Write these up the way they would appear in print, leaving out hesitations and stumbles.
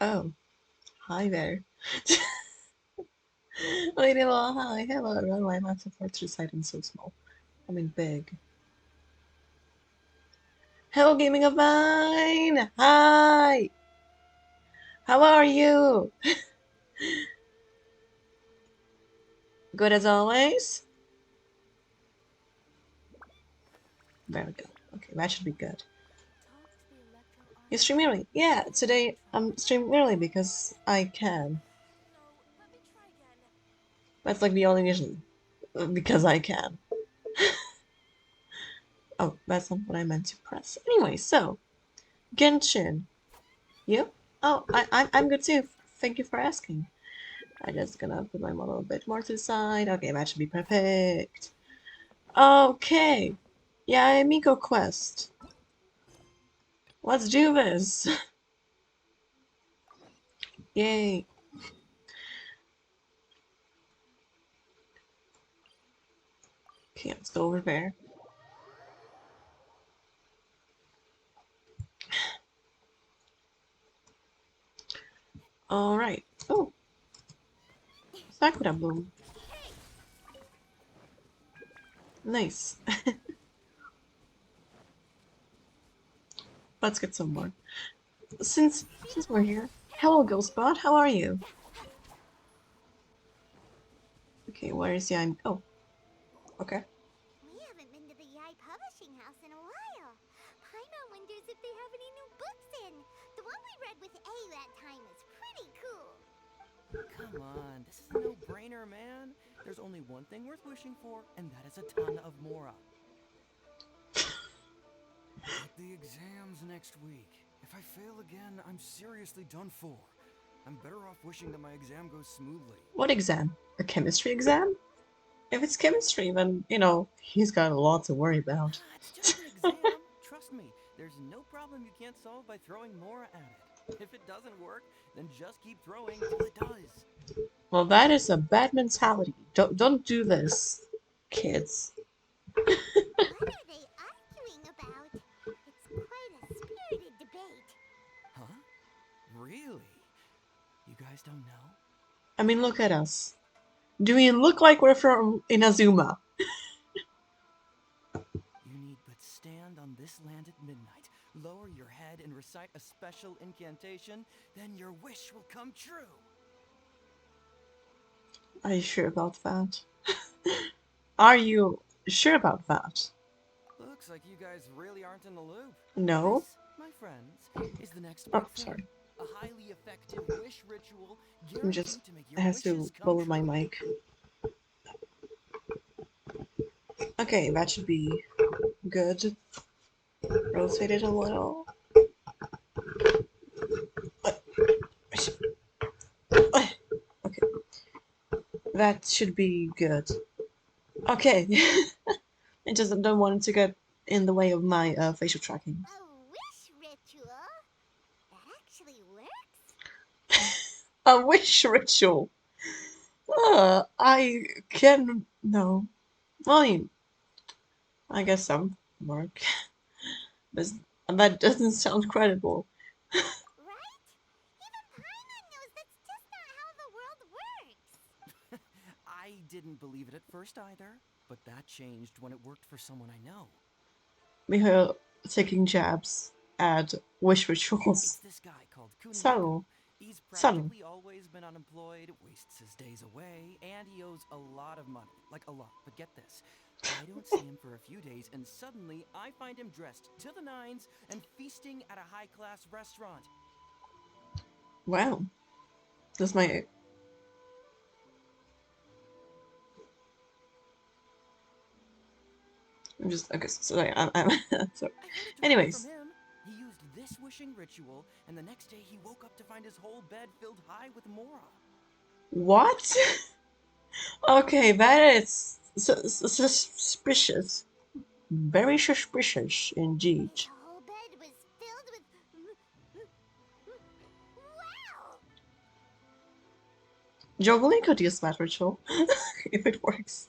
Oh, hi there. Wait, hello, hi, hello, everyone. Why am I so far to the side and so small? I mean, big. Hello, Gaming of Mine! Hi! How are you? Good as always? Very good. Okay, that should be good. You stream early? Yeah, today I'm streaming early because I can. That's like the only reason. Because I can. Oh, that's not what I meant to press. Anyway, so, Genshin. You? Oh, I'm good too. Thank you for asking. I'm just gonna put my model a bit more to the side. Okay, that should be perfect. Okay. Yeah, Amico Quest. Let's do this. Yay. Okay, let's go over there. Alright. Oh, Sakura Bloom. Nice. Let's get some more. Since we're here. Hello, Ghostbot. How are you? Okay, where is the oh, okay. We haven't been to the Yai Publishing House in a while. Paimon wonders if they have any new books in. The one we read with A that time was pretty cool. Come on, this is a no-brainer, man. There's only one thing worth wishing for, and that is a ton of Mora. But the exam's next week. If I fail again, I'm seriously done for. I'm better off wishing that my exam goes smoothly. What exam? A chemistry exam? If it's chemistry, then, he's got a lot to worry about. It's just an exam. Trust me, there's no problem you can't solve by throwing Mora at it. If it doesn't work, then just keep throwing till it does. Well, that is a bad mentality. Don't do this, kids. What are they arguing about? It's quite a spirited debate. Huh? Really? You guys don't know? I mean, look at us. Do we look like we're from Inazuma? You need but stand on this land at midnight, lower your head and recite a special incantation, then your wish will come true. Are you sure about that? Are you sure about that? Looks like you guys really aren't in the loop. No? This, my friends, is the next Oh, big thing. sorry. A highly effective wish ritual I'm just... guaranteed to make I your have wishes to come lower my true. mic. Okay, that should be good. Rotate it a little. Okay, that should be good. Okay, I just don't want it to get in the way of my facial tracking. A wish ritual? That actually works? A wish ritual. I can no. Well, I guess some work, but that doesn't sound credible. Right? Even Paimon knows that's just not how the world works. I didn't believe it at first either, but that changed when it worked for someone I know. Mihail taking jabs at wish It's rituals. this guy called Kunihiko. Subtle, He's subtle. practically always been unemployed, wastes his days away, and he owes a lot of money. Like a lot. But get this. I don't see him for a few days, and suddenly I find him dressed to the nines and feasting at a high-class restaurant. Wow, that's my. I'm just okay. Sorry, I'm so. I heard it directly from Anyways, him. He used this wishing ritual, and the next day he woke up to find his whole bed filled high with Mora. what? Okay, that is suspicious. Very suspicious indeed. His whole bed was filled with... Wow! Juggling could use that ritual if it works.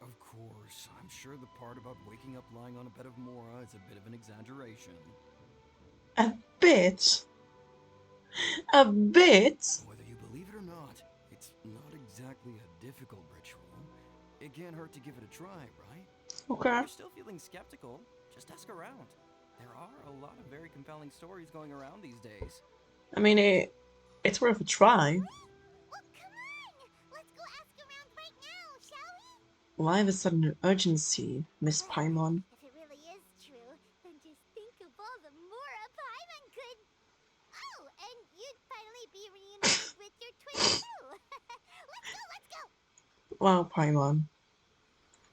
Of course, I'm sure the part about waking up lying on a bed of Mora is a bit of an exaggeration. A bit. A bit. Whether you believe it or not, it's not exactly a difficult ritual. It can't hurt to give it a try, right? If Okay. you're still feeling skeptical, just ask around. There are a lot of very compelling stories going around these days. I mean, it's worth a try. Well, come on! Let's go ask around right now, shall we? Why the sudden urgency, Miss Paimon? If it really is true, then just think of all the more a Paimon could. Oh, and you'd finally be reunited with your twin too. Let's go! Wow, Paimon.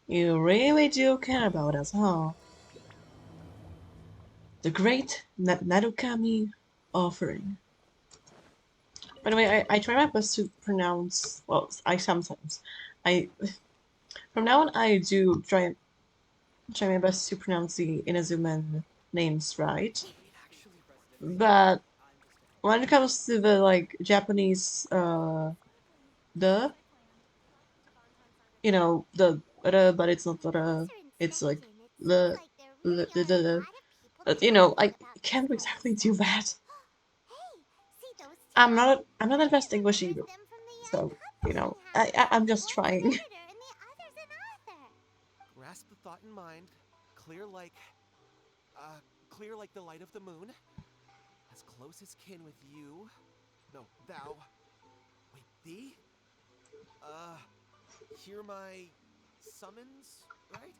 You really do care about us, huh? The Great Nadokami Offering. By the way, I try my best to pronounce. Well, I sometimes. I from now on I do try my best to pronounce the Inazuman names right. But when it comes to the like Japanese the the but it's not the Closer it's like inspection, it seems the like there really are a the lot of people but talking I about this can't place. exactly do that. Hey, see those two? I'm not the I best English recognize either. them from the AI So, publishing house. I'm just One's an trying. editor and the other's an author. Grasp the thought in mind, clear like, clear like the light of the moon, as close as kin with you. No, thou. Wait, thee? Hear my summons, right?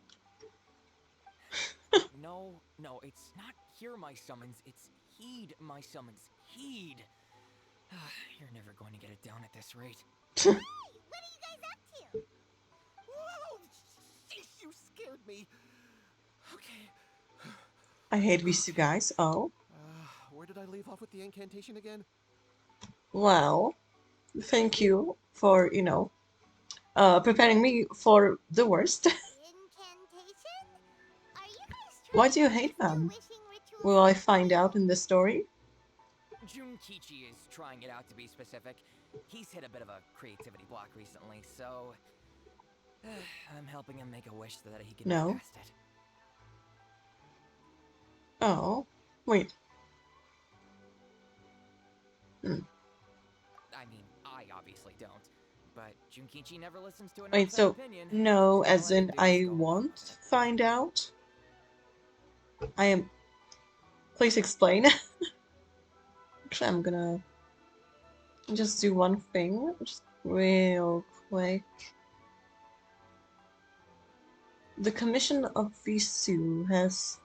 No, it's not hear my summons, it's heed my summons. Heed. You're never going to get it down at this rate. Hey, what are you guys up to? Whoa! Sheesh, you scared me. Okay. I hate these two guys. Oh, Where did I leave off with the incantation again? well, thank you for, preparing me for the worst. Incantation? Are you guys Why trying do to you use hate the them? wishing ritual Will I for find out in this story? Junkichi is trying it out to be specific. He's hit a bit of a creativity block recently, so I'm helping him make a wish so that he can No. get past it. Oh, wait. I mean, I obviously don't, but Junkichi never listens to an Wait, outside so opinion. no, So all as I can in do is I go along won't with it. find out? I am. Please explain. Actually, I'm gonna just do one thing, just real quick. The Commission of Visu has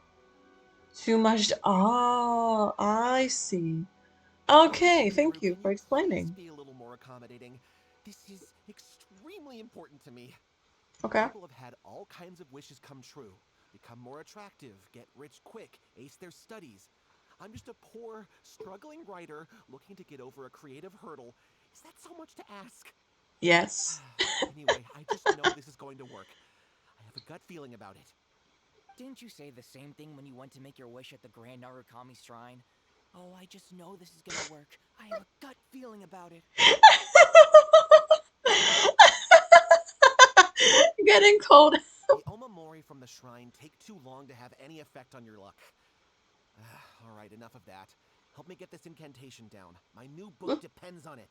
too much. Ah, I see. Okay, Listen, thank group, you can for you please explaining. be a little more accommodating? This is extremely important to me. Okay. People have had all kinds of wishes come true. Become more attractive, get rich quick, ace their studies. I'm just a poor, struggling writer looking to get over a creative hurdle. Is that so much to ask? Yes. Anyway, I just know this is going to work. I have a gut feeling about it. Didn't you say the same thing when you went to make your wish at the Grand Narukami Shrine? Oh, I just know this is gonna work. I have a gut feeling about it. Getting cold. The Omamori from the shrine take too long to have any effect on your luck. All right, enough of that. Help me get this incantation down. My new book depends on it.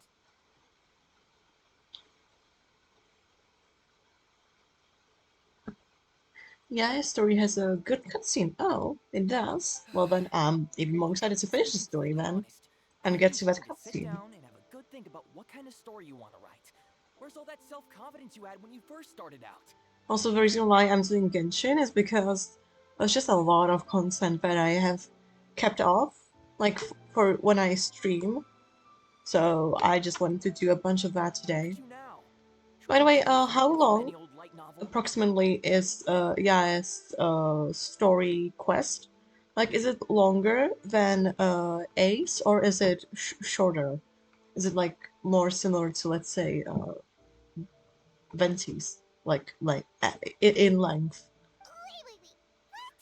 Yeah, his story has a good cutscene. Oh, it does. Well, then I'm even more excited to finish the To be story completely then honest, and I get think to you that need to sit cutscene. down and have a good think about what kind of story you want to write. Where's all that self-confidence you had when you first started out? Also, the reason why I'm doing Genshin is because there's just a lot of content that I have kept off, like for when I stream. So I just wanted to do a bunch of that Look today. at you now. By the Trying to way, commission how like this long many old light novel? approximately is Yae's story quest? Like, is it longer than Ace, or is it shorter? Is it like more similar to, let's say, Venti's, in length? Wait. What?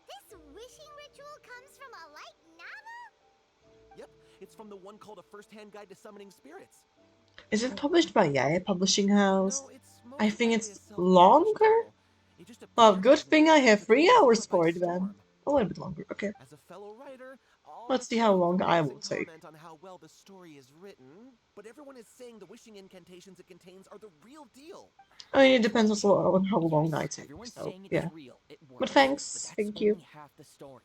This wishing ritual comes from a light novel? Yep, it's from the one called A First-Hand Guide to Summoning Spirits. Is it published by Yae Publishing House? No, it's I most think likely a it's self-published longer? title. It just Well, appears good as if thing I it have took 3 hours Onigashima by for it then. storm. A little bit longer, okay. As a fellow writer, Let's see how long I will Amazing take. comment on how well the story is written, but everyone is saying the wishing incantations it contains are the real deal. I mean, it depends also on how long I Yes, take, everyone's so saying it's yeah. real. It But works. But thanks, that's thank you. only half the story.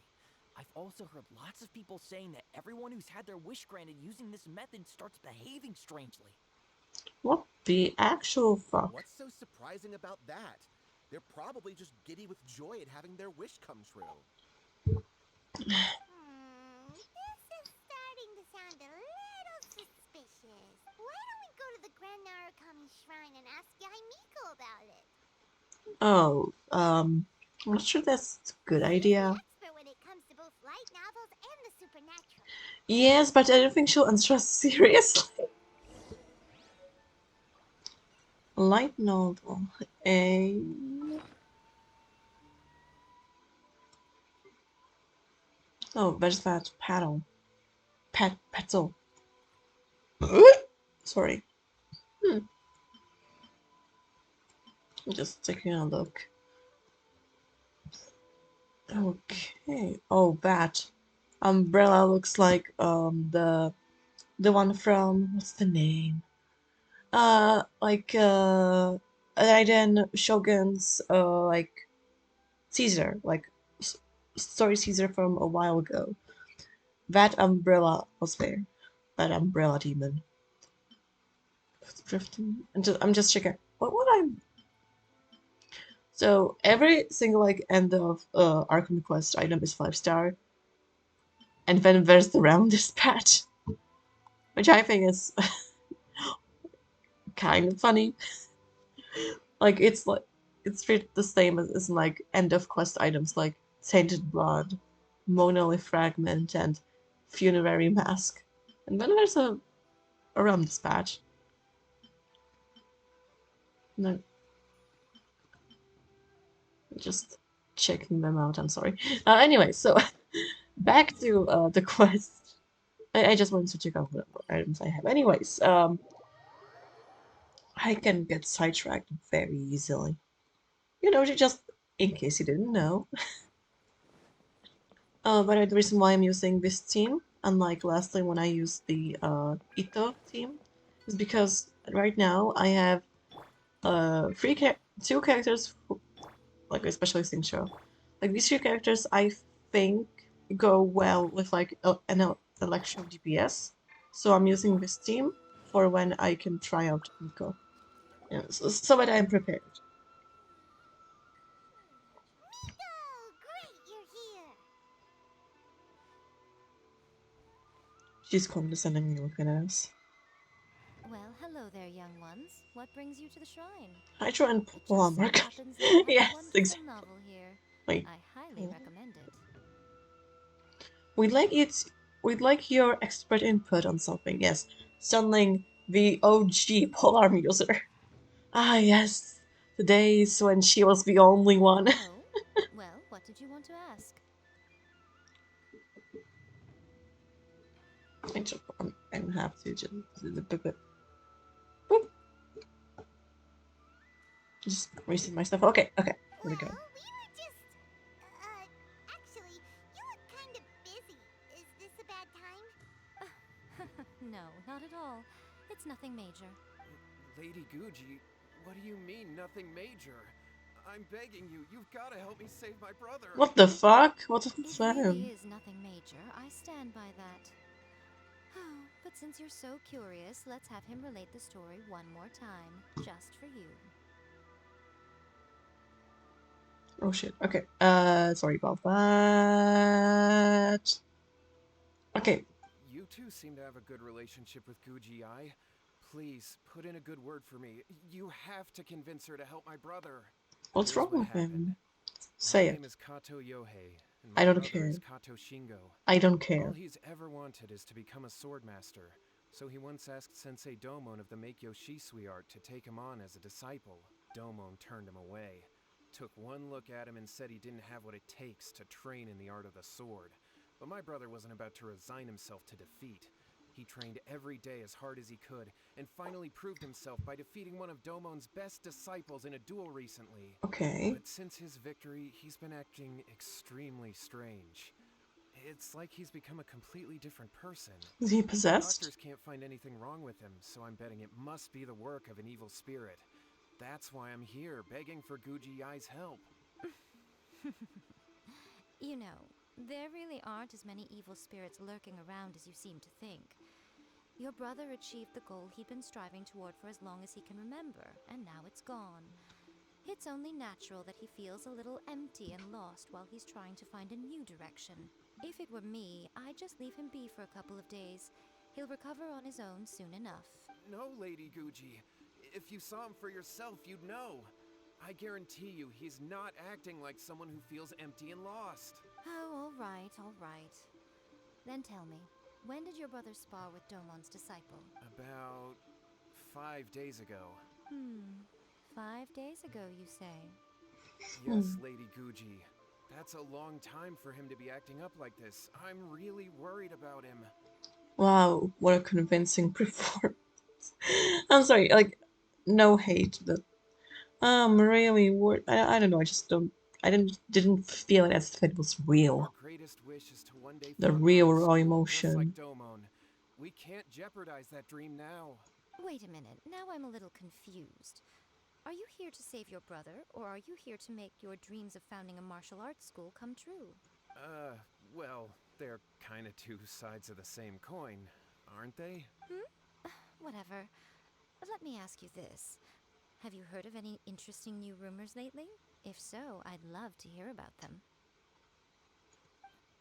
I've also heard lots of people saying that everyone who's had their wish granted using this method starts behaving strangely. What the actual fuck? What's so surprising about that? They're probably just giddy with joy at having their wish come true. This is starting to sound a little suspicious. Why don't we go to the Grand Narukami Shrine and ask Yaimiko about it? Oh, I'm not sure that's a good She's the idea. expert when it comes to both light novels and the supernatural. Yes, but I don't think she'll answer us seriously. Light novel. A. Oh, there's that paddle. Petal. Sorry. Hmm. I'm just taking a look. Okay. Oh, that umbrella looks like the one from what's the name? Like Raiden Shogun's like Caesar, like story Caesar from a while ago. That umbrella was there. That umbrella demon. Drifting. I'm just checking. What I'm. So every single like end of Arkham Quest item is 5-star, and then there's the round dispatch, which I think is kind of funny. Like it's treated the same as like end of quest items like Tainted Blood, Monolith Fragment, and Funerary Mask. And then there's a round dispatch. No, just checking them out. I'm sorry. Anyway, so back to the quest. I just wanted to check out what items I have. Anyways, I can get sidetracked very easily. You know, just in case you didn't know. But the reason why I'm using this team, unlike last time when I used the Ito team, is because right now I have two characters, like especially Sincho. Like these two characters, I think go well with like an election DPS. So I'm using this team for when I can try out Nico. Yeah, so that I'm prepared. Miko! Great, you're here! She's condescendingly looking at us. Well, hello there, young ones. What brings you to the shrine? Hydro and It just so Plumber. happens that we have a Yes, wonderful exactly. novel here. Wait. I highly recommend it. We'd like it. We'd like your expert input on something. Yes, Sunling, the OG polearm user. Ah, yes, the days when she was the only one. Oh? Well, what did you want to ask? I'm have to just reset my stuff. Okay, okay, here we go. Well, we were just. Actually, you look kind of busy. Is this a bad time? No, not at all. It's nothing major. Lady Guji, what do you mean, nothing major? I'm begging you, you've got to help me save my brother. What the fuck? What the It fuck? really is nothing major. I stand by that. But since you're so curious, let's have him relate the story one more time, just for you. Oh shit. Okay. Sorry about that. Okay. You two seem to have a good relationship with Guji Ai. Please, put in a good word for me. You have to convince her to help my brother. What's Here's wrong what with happened. him? My Say name it. is Kato Yohei, and I my don't brother care. is Kato Shingo. I don't All care. he's ever wanted is to become a swordmaster, so he once asked Sensei Domon of the Meikyo Shisui art to take him on as a disciple. Domon turned him away, took one look at him and said he didn't have what it takes to train in the art of the sword. But my brother wasn't about to resign himself to defeat. He trained every day as hard as he could, and finally proved himself by defeating one of Domon's best disciples in a duel recently. Okay. But since his victory, he's been acting extremely strange. It's like he's become a completely different person. Is he The possessed? doctors can't find anything wrong with him, so I'm betting it must be the work of an evil spirit. That's why I'm here, begging for Guji Ai's help. You know, there really aren't as many evil spirits lurking around as you seem to think. Your brother achieved the goal he'd been striving toward for as long as he can remember, and now it's gone. It's only natural that he feels a little empty and lost while he's trying to find a new direction. If it were me, I'd just leave him be for a couple of days. He'll recover on his own soon enough. No, Lady Guji. If you saw him for yourself, you'd know. I guarantee you, he's not acting like someone who feels empty and lost. Oh, all right, all right. Then tell me, when did your brother spar with Domon's disciple? About 5 days ago. 5 days ago, you say? Yes, Lady Guji. That's a long time for him to be acting up like this. I'm really worried about him. Wow, what a convincing performance. I'm sorry, like, no hate, but I'm really worried. I don't know, I just don't. I didn't feel it as if it was Our real. greatest wish is to one day The found our real own raw school, just like emotion. Domon. We can't jeopardize that dream now. Wait a minute, now I'm a little confused. Are you here to save your brother, or are you here to make your dreams of founding a martial arts school come true? Well, they're kinda two sides of the same coin, aren't they? Whatever. Let me ask you this. Have you heard of any interesting new rumors lately? If so, I'd love to hear about them.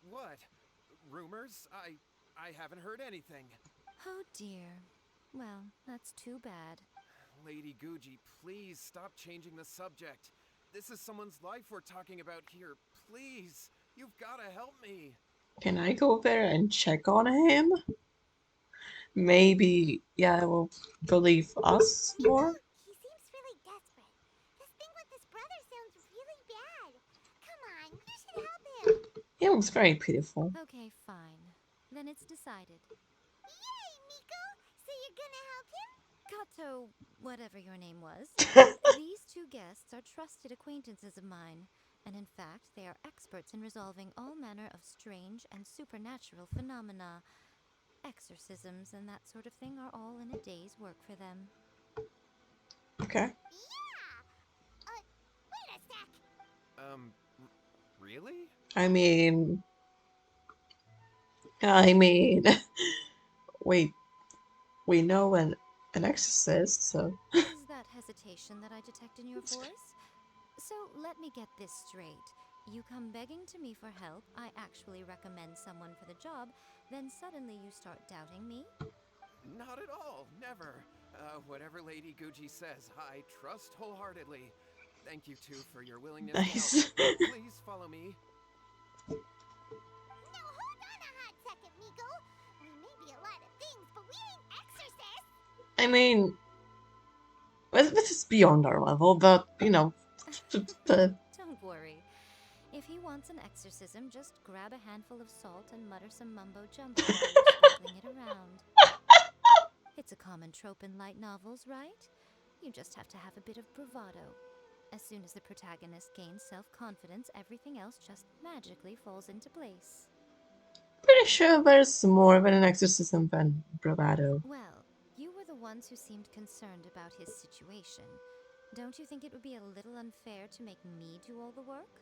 What? Rumors? I haven't heard anything. Oh dear. Well, that's too bad. Lady Guji, please stop changing the subject. This is someone's life we're talking about here. Please, you've gotta help me. Can I go there and check on him? Maybe, yeah, I will believe us more. He seems really desperate. This thing with his brother sounds really bad. Come on, you should help him. He looks very pitiful. Okay, fine. Then it's decided. Yay, Miko! So you're gonna help him? Kato, whatever your name was. These two guests are trusted acquaintances of mine, and in fact, they are experts in resolving all manner of strange and supernatural phenomena. Exorcisms and that sort of thing are all in a day's work for them. Okay. Yeah! Wait a sec! Really? I mean, I mean, wait, we know an exorcist, so Is that hesitation that I detect in your voice? So let me get this straight. You come begging to me for help, I actually recommend someone for the job, then suddenly you start doubting me? Not at all. Never. Whatever Lady Guji says, I trust wholeheartedly. Thank you, too, for your willingness to help nice. me. Please follow me. Now hold on a hot second, Miko. We may be a lot of things, but we ain't exorcists. I mean, this is beyond our level, but you know, Don't worry. If he wants an exorcism, just grab a handful of salt and mutter some mumbo jumbo while you're sprinkling it around. It's a common trope in light novels, right? You just have to have a bit of bravado. As soon as the protagonist gains self-confidence, everything else just magically falls into place. pretty sure there's more of an exorcism than bravado. Well, you were the ones who seemed concerned about his situation. Don't you think it would be a little unfair to make me do all the work?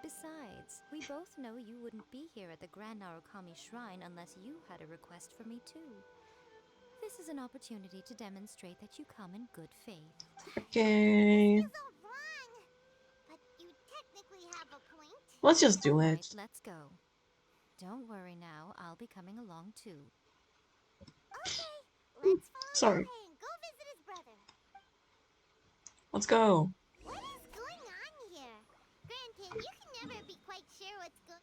Besides, we both know you wouldn't be here at the Grand Narukami Shrine unless you had a request for me too. This is an opportunity to demonstrate that you come in good faith. Okay, Feels all wrong. But you technically have a point. let's just do Alright, it. let's go. Don't worry now, I'll be coming along too. Okay, let's follow Sorry, Yohei and go visit his brother. let's go. What is going on here? Granted, you can never be quite sure what's going.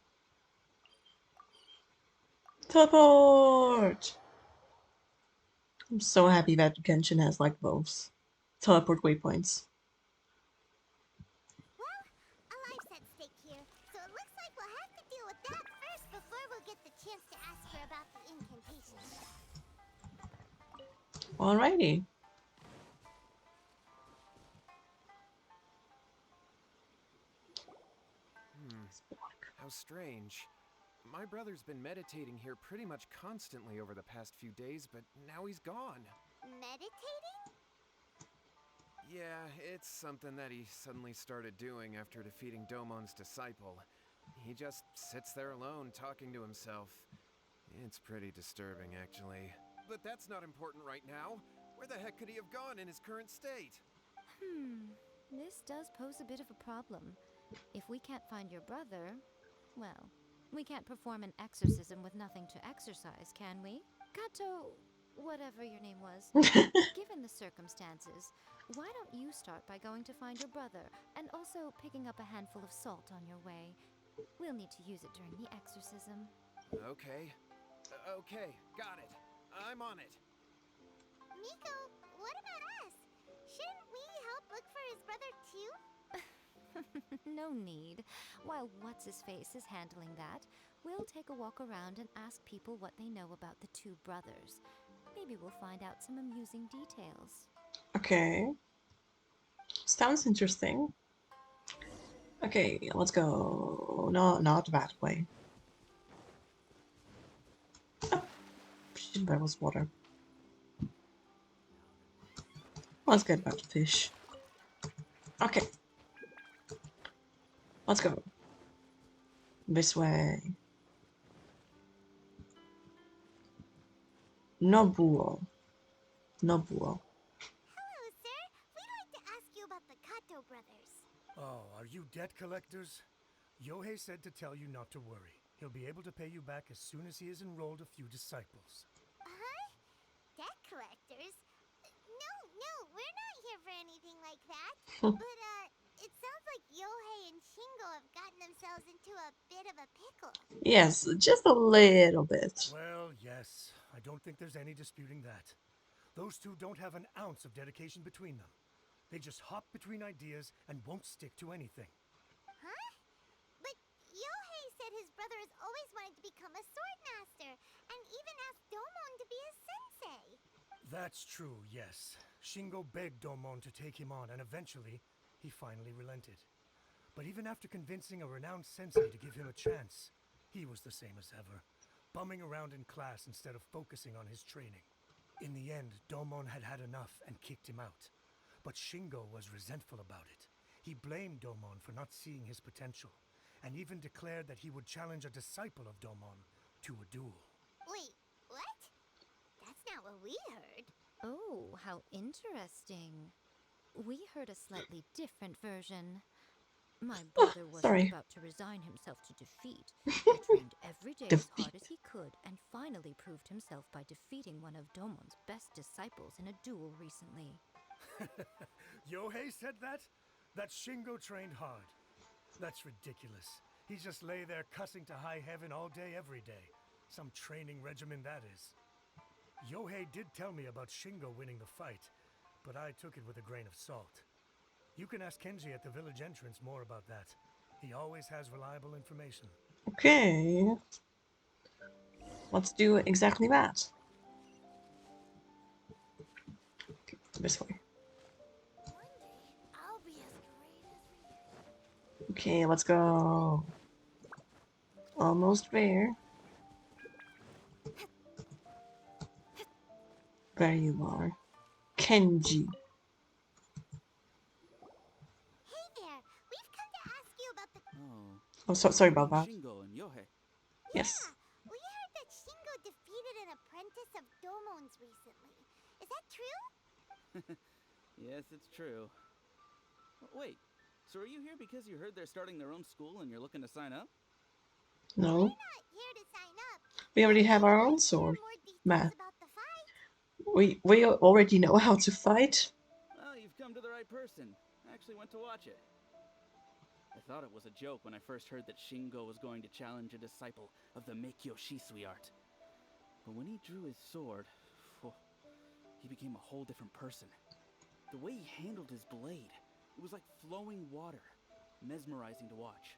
Teleport! I'm so happy that Genshin has like both teleport waypoints. Well, a life's at stake here, so it looks like we'll have to deal with that first before we'll get the chance to ask her about the incantation. Alrighty. How strange. My brother's been meditating here pretty much constantly over the past few days, but now he's gone. Meditating? Yeah, it's something that he suddenly started doing after defeating Domon's disciple. He just sits there alone, talking to himself. It's pretty disturbing, actually. But that's not important right now. Where the heck could he have gone in his current state? This does pose a bit of a problem. If we can't find your brother, well, we can't perform an exorcism with nothing to exorcise, can we? Kato, whatever your name was, given the circumstances, why don't you start by going to find your brother and also picking up a handful of salt on your way? We'll need to use it during the exorcism. Okay. Okay, got it. I'm on it. Miko, what about us? Shouldn't we help look for his brother too? No need. While What's-His-Face is handling that, we'll take a walk around and ask people what they know about the two brothers. Maybe we'll find out some amusing details. Okay. Sounds interesting. Okay, let's go. No, not that way. Oh, shit, that was water. Let's get back to fish. Okay. Let's go. This way. Nobuo. Nobuo. Hello, sir. We'd like to ask you about the Kato brothers. Oh, are you debt collectors? Yohei said to tell you not to worry. He'll be able to pay you back as soon as he has enrolled a few disciples. Huh? Debt collectors? No, we're not here for anything like that. But, it sounds like Yohei and Shingo have gotten themselves into a bit of a pickle. Yes, just a little bit. Well, yes. I don't think there's any disputing that. Those two don't have an ounce of dedication between them. They just hop between ideas and won't stick to anything. Huh? But Yohei said his brother has always wanted to become a sword master, and even asked Domon to be his sensei. That's true, yes. Shingo begged Domon to take him on, and eventually, he finally relented. But even after convincing a renowned sensei to give him a chance, he was the same as ever, bumming around in class instead of focusing on his training. In the end, Domon had had enough and kicked him out. But Shingo was resentful about it. He blamed Domon for not seeing his potential, and even declared that he would challenge a disciple of Domon to a duel. Wait, what? That's not what we heard. Oh, how interesting. We heard a slightly different version. My brother wasn't Sorry. about to resign himself to defeat. He trained every day as hard as he could and finally proved himself by defeating one of Domon's best disciples in a duel recently. Yohei said that? That Shingo trained hard. That's ridiculous. He just lay there cussing to high heaven all day, every day. Some training regimen, that is. Yohei did tell me about Shingo winning the fight, but I took it with a grain of salt. You can ask Kenji at the village entrance more about that. He always has reliable information. Okay. Let's do exactly that. Okay, this way. One day, I'll be as great as Okay, let's go. Almost there. There you are. Kenji. Hey there, we've come to ask you about the... Oh. Oh, sorry about that. Shingo and Yohei. Yes. Yeah, we heard that Shingo defeated an apprentice of Domon's recently. Is that true? Yes, it's true. Wait, so are you here because you heard they're starting their own school and you're looking to sign up? No. We're not here to sign up. We already have our We'd own like to hear sword. more details Man. about the fight. We already know how to fight. Well, you've come to the right person. I actually went to watch it. I thought it was a joke when I first heard that Shingo was going to challenge a disciple of the Meikyo Shisui art. But when he drew his sword, he became a whole different person. The way he handled his blade, it was like flowing water, mesmerizing to watch.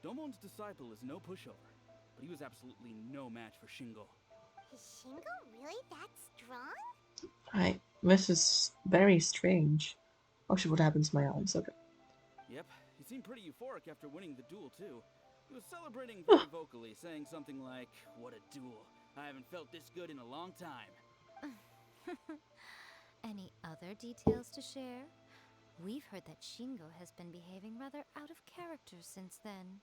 Domon's disciple is no pushover, but he was absolutely no match for Shingo. Is Shingo really that strong? This is very strange. Oh shit, what happened to my eyes? Okay. Yep, he seemed pretty euphoric after winning the duel too. He was celebrating very vocally, saying something like, "What a duel. I haven't felt this good in a long time." Any other details to share? We've heard that Shingo has been behaving rather out of character since then.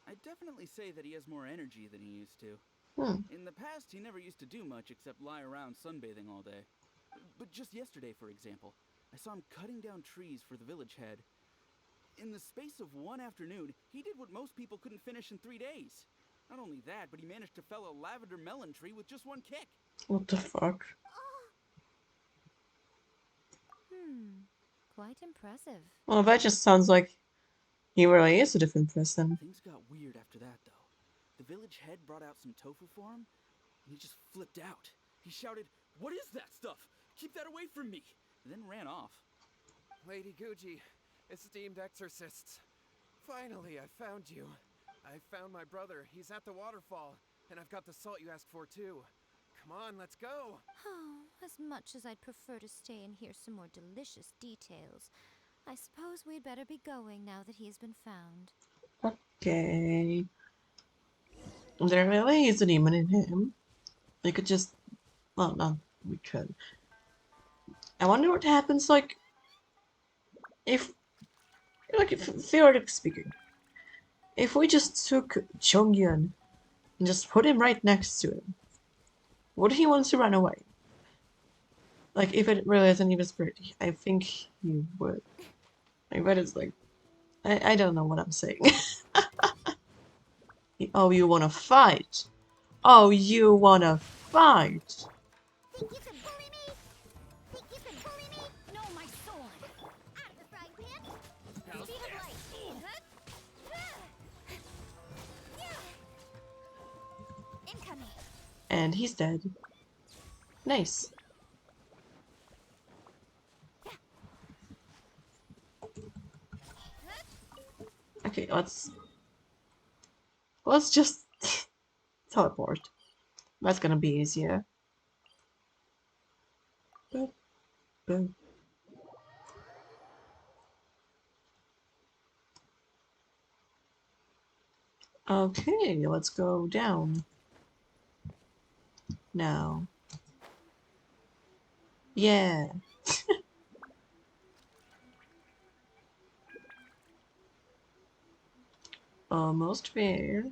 I'd definitely say that he has more energy than he used to. Hmm. In the past, he never used to do much except lie around sunbathing all day. But just yesterday, for example, I saw him cutting down trees for the village head. In the space of one afternoon, he did what most people couldn't finish in 3 days. Not only that, but he managed to fell a lavender melon tree with just one kick. What the fuck? Quite impressive. Well, that just sounds like he really is a different person. Things got weird after that, though. The village head brought out some tofu for him, and he just flipped out. He shouted, "What is that stuff? Keep that away from me!" and then ran off. Lady Guji, esteemed exorcists. Finally, I found you. I found my brother. He's at the waterfall. And I've got the salt you asked for, too. Come on, let's go. Oh, as much as I'd prefer to stay and hear some more delicious details, I suppose we'd better be going now that he's been found. Okay. There really is a demon in him. We could just... Well, no, we could. I wonder what happens, like... If... theoretically speaking. If we just took Chongyun and just put him right next to him, would he want to run away? Like, if it really is an evil spirit, I think he would. Like, that is like... I don't know what I'm saying. Oh, you wanna fight? Oh, you wanna fight? Think you can bully me? Think you can bully me? No, my sword! Out of the frying pan! Speed of light! Incoming! And he's dead. Nice. Okay, let's just teleport. That's gonna be easier. Boop, boop. Okay, let's go down. Now. Yeah. Almost there.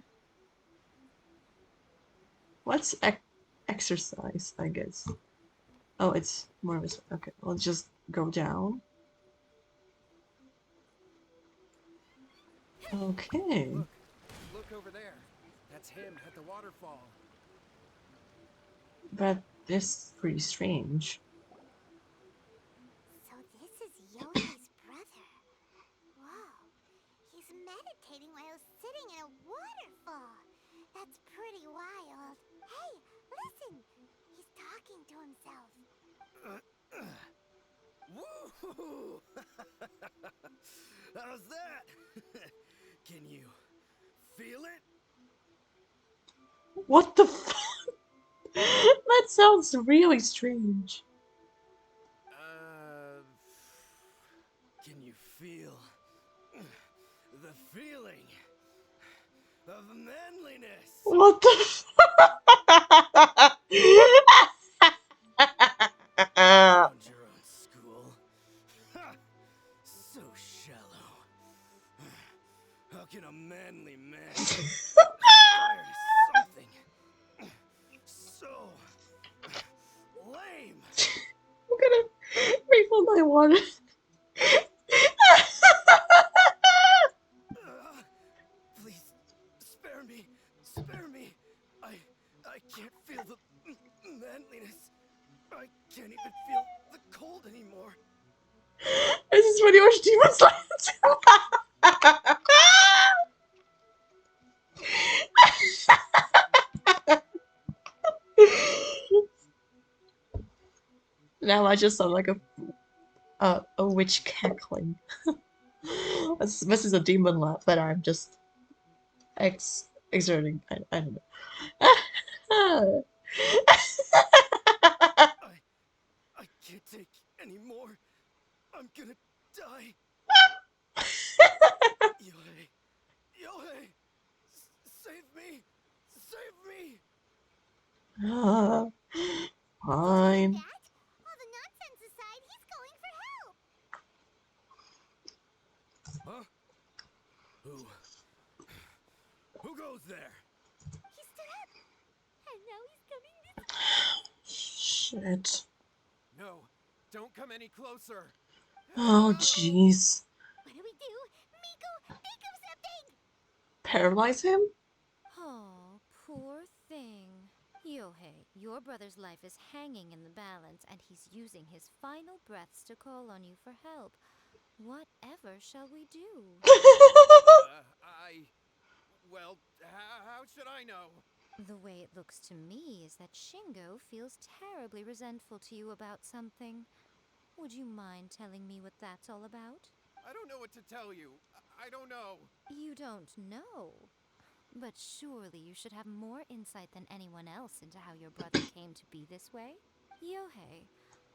What's exercise, I guess? Oh, it's more of a... Okay, let's just go down. Okay. Look over there. That's him at the waterfall. But this is pretty strange. So this is Yohei's brother. Whoa. He's meditating while sitting in a waterfall. That's pretty wild. Hey, listen! He's talking to himself. Woo! How's that? Can you feel it? What the fuck? That sounds really strange. Can you feel the feeling of manliness? What the fuck? Found your own school? Ha! So shallow. How can a manly man aspire to something so lame? I'm gonna refill my water. Please, spare me. Spare me. I can't feel the manliness. I can't even feel the cold anymore. This is when you watch Demon Slayer. Now I just sound like a witch cackling. This is a demon laugh that I'm just exerting. I don't know. I can't take any more. I'm gonna die. Yohei. Yohei. Save me! Save me! Ah, Did you hear fine. that? All the nonsense aside, he's going for help. Huh? Who? Who goes there? He stood up, and now he's coming this way. Shit. No, don't come any closer. Oh, Help! jeez. What do we do? Miko, think of something! Paralyze him? Oh, poor thing. Yohei, your brother's life is hanging in the balance, and he's using his final breaths to call on you for help. Whatever shall we do? I. Well, how should I know? The way it looks to me is that Shingo feels terribly resentful to you about something. Would you mind telling me what that's all about? I don't know what to tell you. I don't know. You don't know. But surely you should have more insight than anyone else into how your brother came to be this way. Yohei,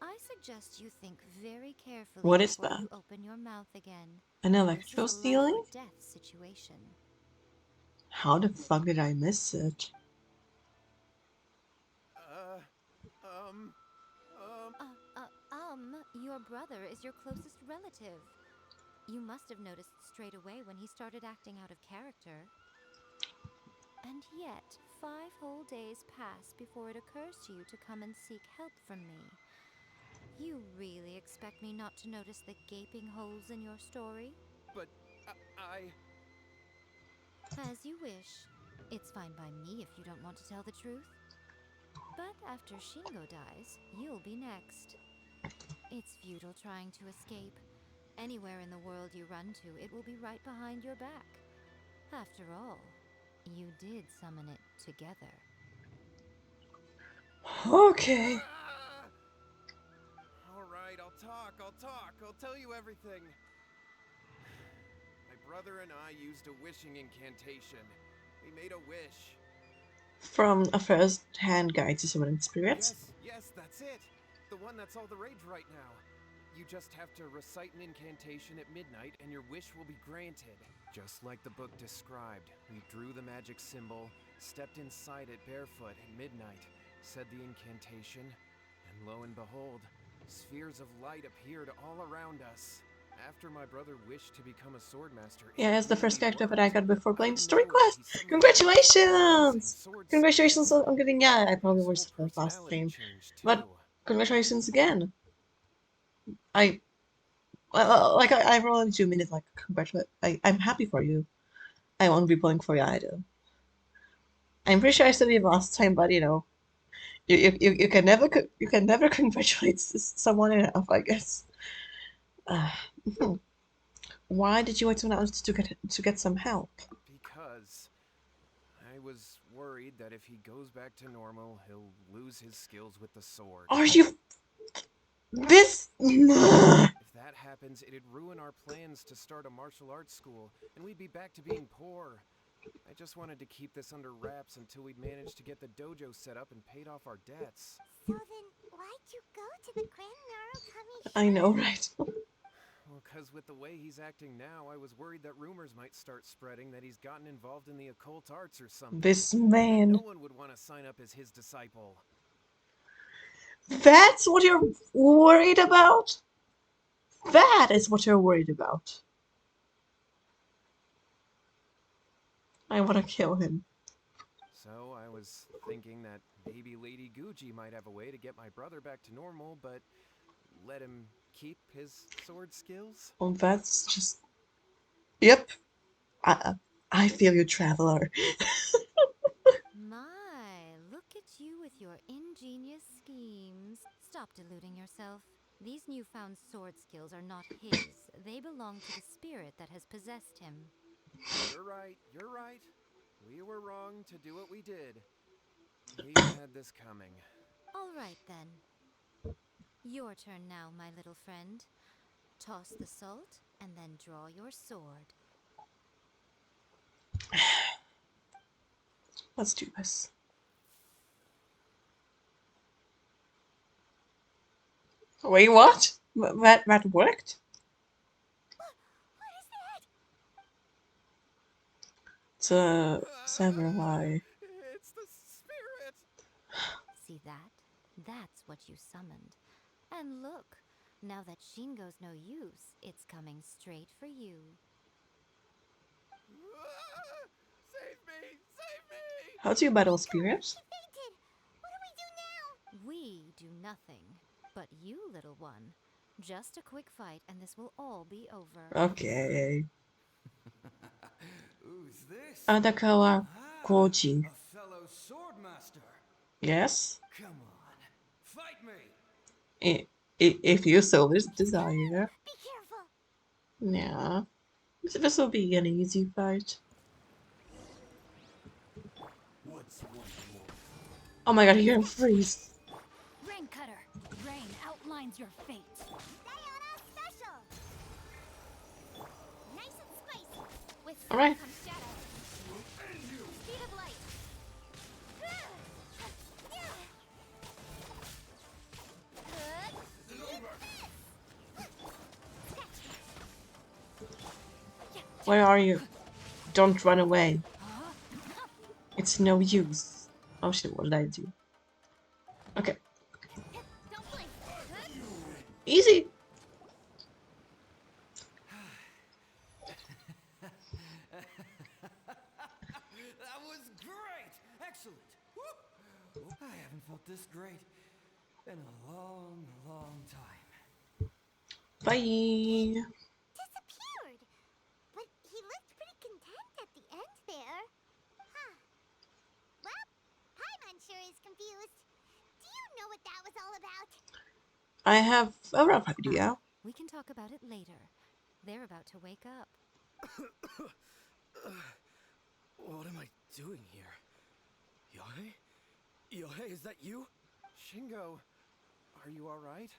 I suggest you think very carefully What is before that? you open your mouth again. An This is electro a life stealing? or death situation. How the fuck did I miss it? Uh, um, um. Your brother is your closest relative. You must have noticed straight away when he started acting out of character. And yet, 5 whole days pass before it occurs to you to come and seek help from me. You really expect me not to notice the gaping holes in your story? But I. As you wish. It's fine by me if you don't want to tell the truth. But after Shingo dies, you'll be next. It's futile trying to escape. Anywhere in the world you run to, it will be right behind your back. After all, you did summon it together. Okay. Alright, I'll talk. I'll tell you everything. My brother and I used a wishing incantation. We made a wish. From a first-hand guide to summoning spirits. Yes, that's it. The one that's all the rage right now. You just have to recite an incantation at midnight and your wish will be granted. Just like the book described, we drew the magic symbol, stepped inside it barefoot at midnight, said the incantation, and lo and behold, spheres of light appeared all around us. After my brother wished to become a swordmaster, Yeah, it's the first character that I got before Out playing of the story nowhere, he quest. suddenly had amazing Congratulations! sword Congratulations skills. on getting, yeah, I probably His whole watched the last personality stream. changed But too. congratulations again. I like I really do mean it like congratulate. I'm happy for you. I won't be pulling for you either. I'm pretty sure I said it last time, but you know, you can never you can never congratulate someone enough, I guess. Uh, why did you wait so long to get some help? Because I was worried that if he goes back to normal, he'll lose his skills with the sword. Are you this? If that happens, it'd ruin our plans to start a martial arts school, and we'd be back to being poor. I just wanted to keep this under wraps until we'd managed to get the dojo set up and paid off our debts. So then, why'd you go to the Grand Narukami I know, Shrine? right? Well, because with the way he's acting now, I was worried that rumors might start spreading that he's gotten involved in the occult arts or something. This And then no man. one would want to sign up as his disciple. That's what you're worried about? That is what you're worried about. I want to kill him. So I was thinking that maybe Lady Guji might have a way to get my brother back to normal, but let him keep his sword skills? Oh, that's just. Yep. I, I feel you, traveler. My, look at you with your ingenious schemes. Stop deluding yourself. These newfound sword skills are not his. They belong to the spirit that has possessed him. You're right. We were wrong to do what we did. We had this coming. All right then. Your turn now, my little friend. Toss the salt and then draw your sword. Let's do this. Wait, what? That worked? What is that? The samurai. It's the spirit! See that? That's what you summoned. And look, now that Shingo's no use, it's coming straight for you. Ah! Save me! Save me! How do you battle Nico, spirits? she fainted. What do we do now? We do nothing. But you, little one, just a quick fight and this will all be over. Okay. Who's this? Adakawa Ah, Koji. a fellow swordmaster. Yes? Come on, fight me! If you so desire. Be careful. Yeah. This will be an easy fight. What's one more? Oh my god, you're gonna freeze. Rain Cutter! Rain outlines your fate. Sayona special. Nice and spicy. With sun Alright. comes shadow. Speed of light. Where are you? Don't run away. It's no use. Oh shit, what did I do? Okay. Don't blink. Easy. That was great! Excellent! Woo! I haven't felt this great in a long, long time. Bye. Disappeared. But he looked pretty content at the end there. Huh. Well, Paimon sure is confused. Do you know what that was all about? I have a rough idea. We can talk about it later. They're about to wake up. What am I doing here? Yohei? Yohei, is that you? Shingo, are you alright?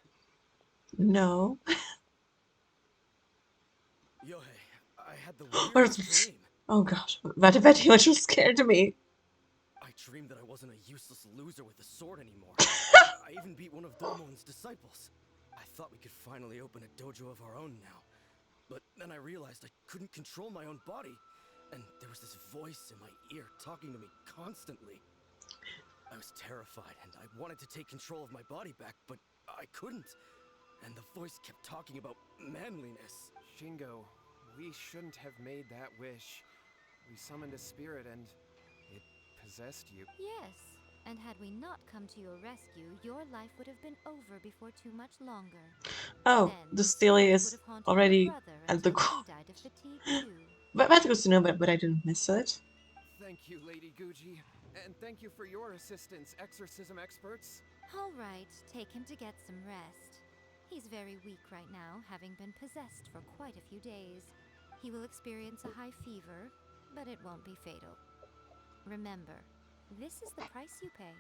No. Yohei, I had the Or weirdest it's- dream. Oh gosh, that you just scared me. I dreamed that I wasn't a useless loser with a sword anymore. I even beat one of Domon's disciples. I thought we could finally open a dojo of our own now. But then I realized I couldn't control my own body. And there was this voice in my ear talking to me constantly. I was terrified and I wanted to take control of my body back, but I couldn't. And the voice kept talking about manliness. Shingo, we shouldn't have made that wish. We summoned a spirit and it possessed you. Yes, and had we not come to your rescue, your life would have been over before too much longer. Oh, Then the spirit Steely would is have haunted already your brother at the until core. he died of fatigue too. But that goes to know, but I didn't miss it. Thank you, Lady Guji. And thank you for your assistance, exorcism experts. All right, take him to get some rest. He's very weak right now, having been possessed for quite a few days. He will experience a high fever, but it won't be fatal. Remember, this is the price you pay.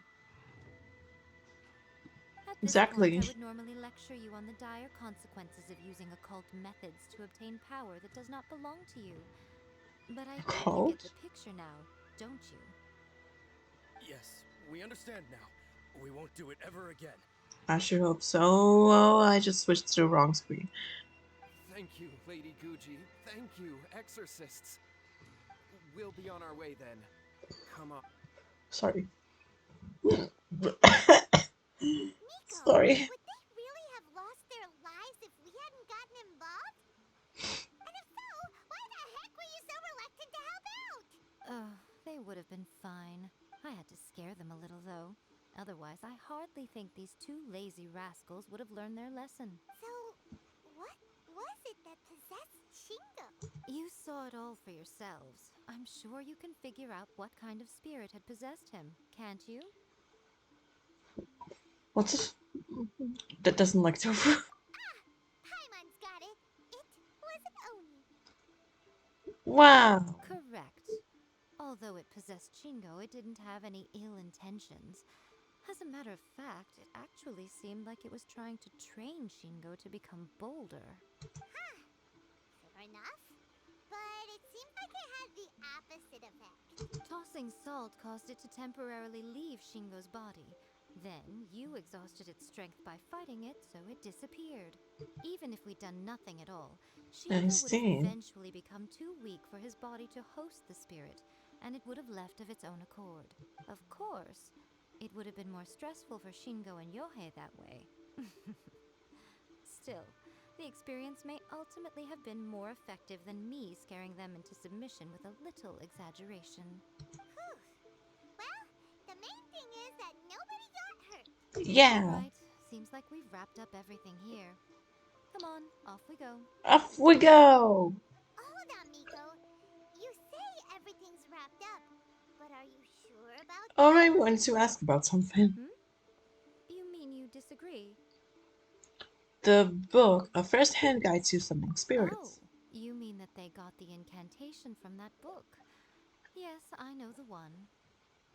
At this Exactly. point, I would normally lecture you on the dire consequences of using occult methods to obtain power that does not belong to you. But I think you get Cult? the picture now, don't you? Yes, we understand now. We won't do it ever again. I sure hope so. Oh, I just switched to the wrong screen. Thank you, Lady Guji. Thank you, exorcists. We'll be on our way then. Come on. Sorry. Nico, Sorry. would they really have lost their lives if we hadn't gotten involved? And if so, why the heck were you so reluctant to help out? Oh, they would have been fine. I had to scare them a little, though. Otherwise, I hardly think these two lazy rascals would have learned their lesson. So, what was it that possessed Shingo? You saw it all for yourselves. I'm sure you can figure out what kind of spirit had possessed him, can't you? What's it? That doesn't like tofu. Paimon's got it. It was Oni. Wow. Correct. Although it possessed Shingo, it didn't have any ill intentions. As a matter of fact, it actually seemed like it was trying to train Shingo to become bolder. Fair enough. But it seemed like it had the opposite effect. Tossing salt caused it to temporarily leave Shingo's body. Then you exhausted its strength by fighting it, so it disappeared. Even if we'd done nothing at all, I Shingo would have see. eventually become too weak for his body to host the spirit, and it would have left of its own accord. Of course, it would have been more stressful for Shingo and Yohei that way. Still, the experience may ultimately have been more effective than me scaring them into submission with a little exaggeration. Whew. Well, the main thing is that nobody got hurt. Yeah, Alright, seems like we've wrapped up everything here. Come on, off we go. off we go. Hold on, Miko. You say everything's wrapped up, but are you sure about Oh, that? I wanted to ask about something. You mean you disagree? The book, A First-Hand Guide to Summoning Oh, Spirits. you mean that they got the incantation from that book? Yes, I know the one.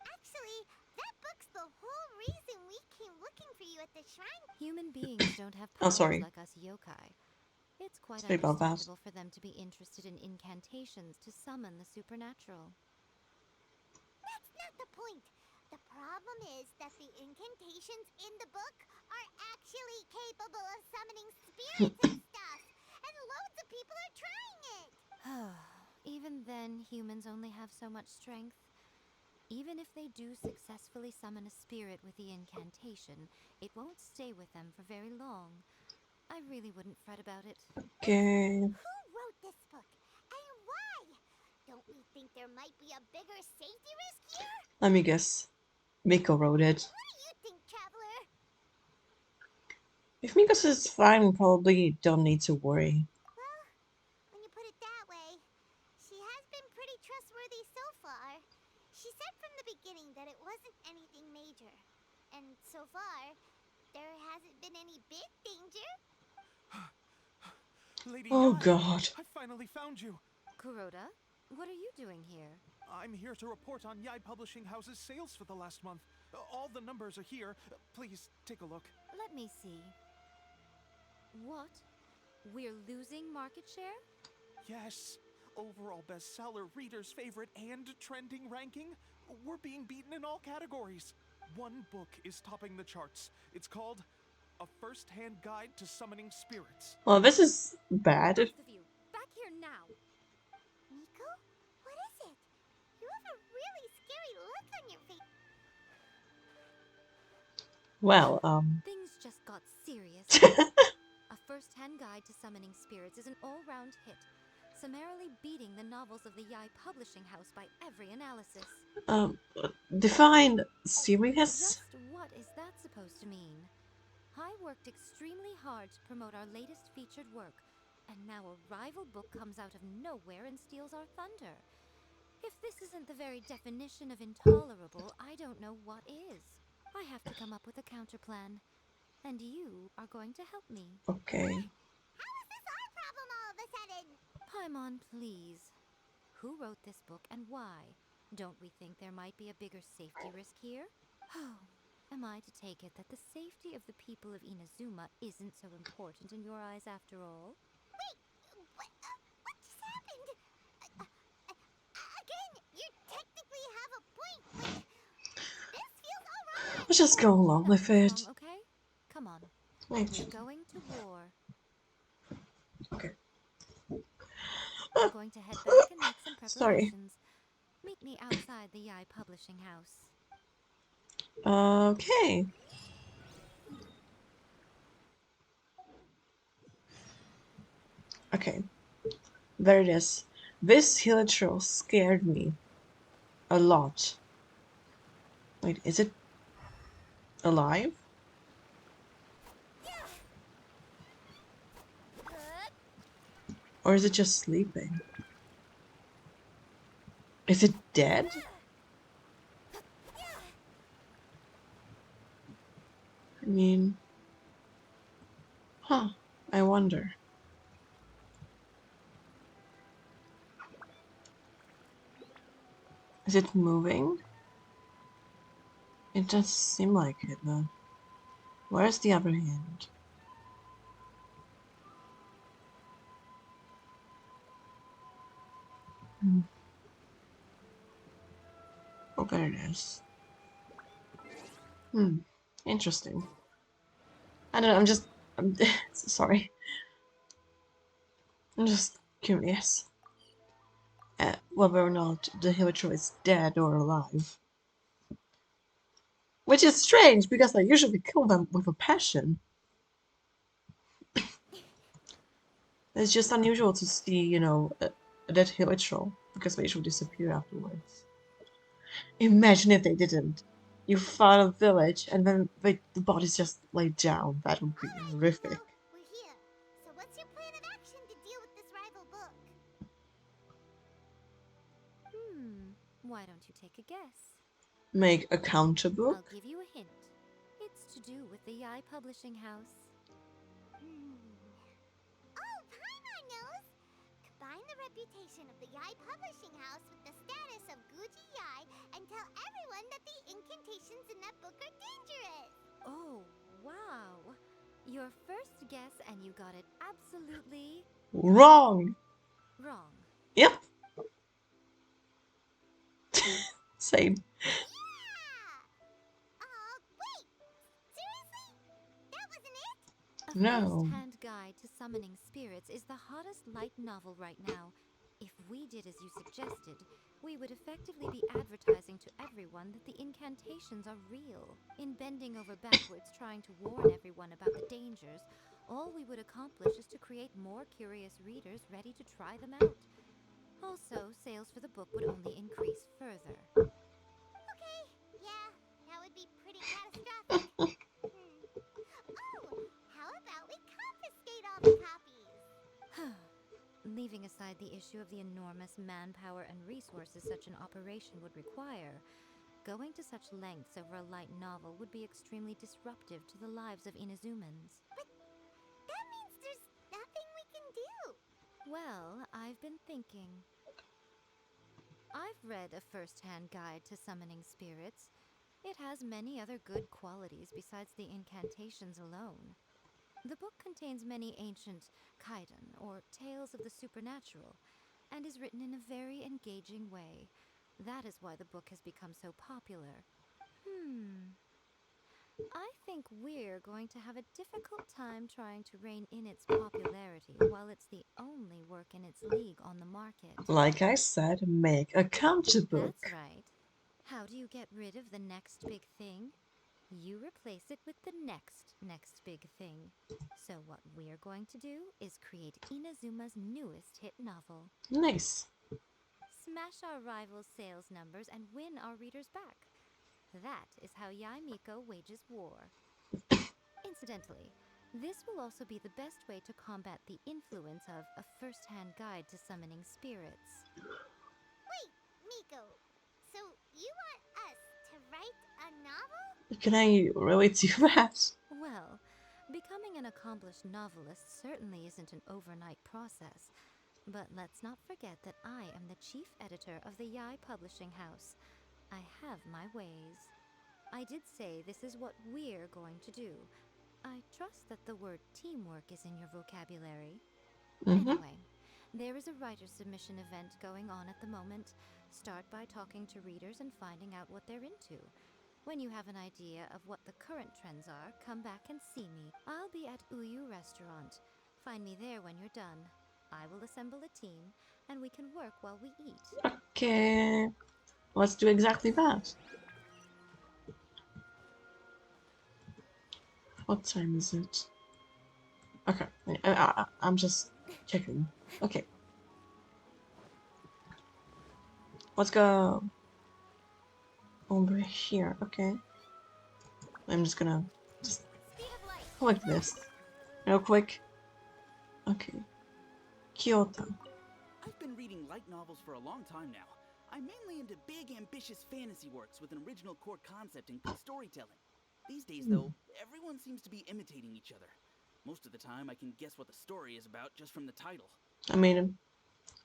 Actually, that book's the whole reason we came looking for you at the shrine. Human beings don't have Oh, powers sorry. like us yokai. It's quite Sorry about that. understandable for them to be interested in incantations to summon the supernatural. That's not the point. The problem is that the incantations in the book are actually capable of summoning spirits and stuff. And loads of people are trying it. Even then, humans only have so much strength. Even if they do successfully summon a spirit with the incantation, it won't stay with them for very long. I really wouldn't fret about it. Okay. Who wrote this book? And why? Don't we think there might be a bigger safety risk here? Let me guess. Miko wrote it. What do you think, Traveler? If Miko says it's fine, we probably don't need to worry. Well, when you put it that way, she has been pretty trustworthy so far. She said from the beginning that it wasn't anything major. And so far, there hasn't been any big danger. Lady Oh Yai, god. I finally found you. Kuroda, what are you doing here? I'm here to report on Yai Publishing House's sales for the last month. All the numbers are here. Please take a look. Let me see. What? We're losing market share? Yes, overall bestseller, readers' favorite, and trending ranking. We're being beaten in all categories. One book is topping the charts. It's called A First-Hand Guide to Summoning Spirits. Well, this is bad. Both of you, back here now! Miko? What is it? You have a really scary look on your face. Well, Things just got serious. A First-Hand Guide to Summoning Spirits is an all-round hit, summarily beating the novels of the Yai Publishing House by every analysis. define serious? Just what is that supposed to mean? I worked extremely hard to promote our latest featured work, and now a rival book comes out of nowhere and steals our thunder. If this isn't the very definition of intolerable, I don't know what is. I have to come up with a counterplan, and you are going to help me. Okay. How is this our problem all of a sudden? Paimon, please. Who wrote this book and why? Don't we think there might be a bigger safety risk here? Oh, am I to take it that the safety of the people of Inazuma isn't so important in your eyes after all? Wait, what just happened? Again, you technically have a point, but this feels all wrong. Let's just go along with Nothing's it. wrong, okay? Come on. Wait. We're going to war. Okay. I'm going to head back and make some Sorry. preparations. Meet me outside the Yai Publishing House. Okay. Okay. There it is. This heliotrope scared me. A lot. Wait, is it alive? Or is it just sleeping? Is it dead? I mean... Huh. I wonder. Is it moving? It does seem like it, but... Where's the other hand? Oh, there it is. Interesting. I don't know, I'm sorry. I'm just curious. Whether or not the Himitro is dead or alive. Which is strange, because I usually kill them with a passion. It's just unusual to see, you know, a dead Himitro, because they usually disappear afterwards. Imagine if they didn't. You found a village, and then the bodies just laid down. That would be Alright, horrific. Miko, we're here. So what's your plan of action to deal with this rival book? Why don't you take a guess? Make a counter book? I'll give you a hint. It's to do with the Yai Publishing House. Oh, Paimon knows! Combine the reputation of the Yai Publishing House with the status of Guji Yai and tell everyone that the incantations in that book are dangerous! Oh, wow. Your first guess, and you got it absolutely Wrong! wrong. Yep. Same. Yeah! Wait! Seriously? That wasn't it? A No. first-hand guide to summoning spirits is the hottest light novel right now. If we did as you suggested, we would effectively be advertising to everyone that the incantations are real. In bending over backwards trying to warn everyone about the dangers, all we would accomplish is to create more curious readers ready to try them out. Also, sales for the book would only increase further. Okay, yeah, that would be pretty catastrophic. Oh, how about we confiscate all the copies? Leaving aside the issue of the enormous manpower and resources such an operation would require, going to such lengths over a light novel would be extremely disruptive to the lives of Inazumans. That means there's nothing we can do. Well, I've been thinking. I've read a first-hand guide to summoning spirits. It has many other good qualities besides the incantations alone. The book contains many ancient kaiden, or tales of the supernatural, and is written in a very engaging way. That is why the book has become so popular. I think we're going to have a difficult time trying to rein in its popularity while it's the only work in its league on the market. Like I said, make a counter book. That's right. How do you get rid of the next big thing? You replace it with the next big thing. So what we're going to do is create Inazuma's newest hit novel. Nice. Smash our rivals' sales numbers and win our readers back. That is how Yai Miko wages war. Incidentally, this will also be the best way to combat the influence of a first-hand guide to summoning spirits. Wait, Miko, so you want us to write a novel? Can I really do that? Well, becoming an accomplished novelist certainly isn't an overnight process. But let's not forget that I am the chief editor of the Yai Publishing House. I have my ways. I did say this is what we're going to do. I trust that the word teamwork is in your vocabulary. Anyway, there is a writer submission event going on at the moment. Start by talking to readers and finding out what they're into. When you have an idea of what the current trends are, come back and see me. I'll be at Uyu Restaurant. Find me there when you're done. I will assemble a team, and we can work while we eat. Okay. Let's do exactly that. What time is it? Okay. I'm just checking. Okay. Let's go. Over here. Okay. I'm just gonna just Speed of light. collect this real quick. Okay. Kyoto. I've been reading light novels for a long time now. I'm mainly into big, ambitious fantasy works with an original core concept and good storytelling. These days, though, everyone seems to be imitating each other. Most of the time, I can guess what the story is about just from the title. I mean,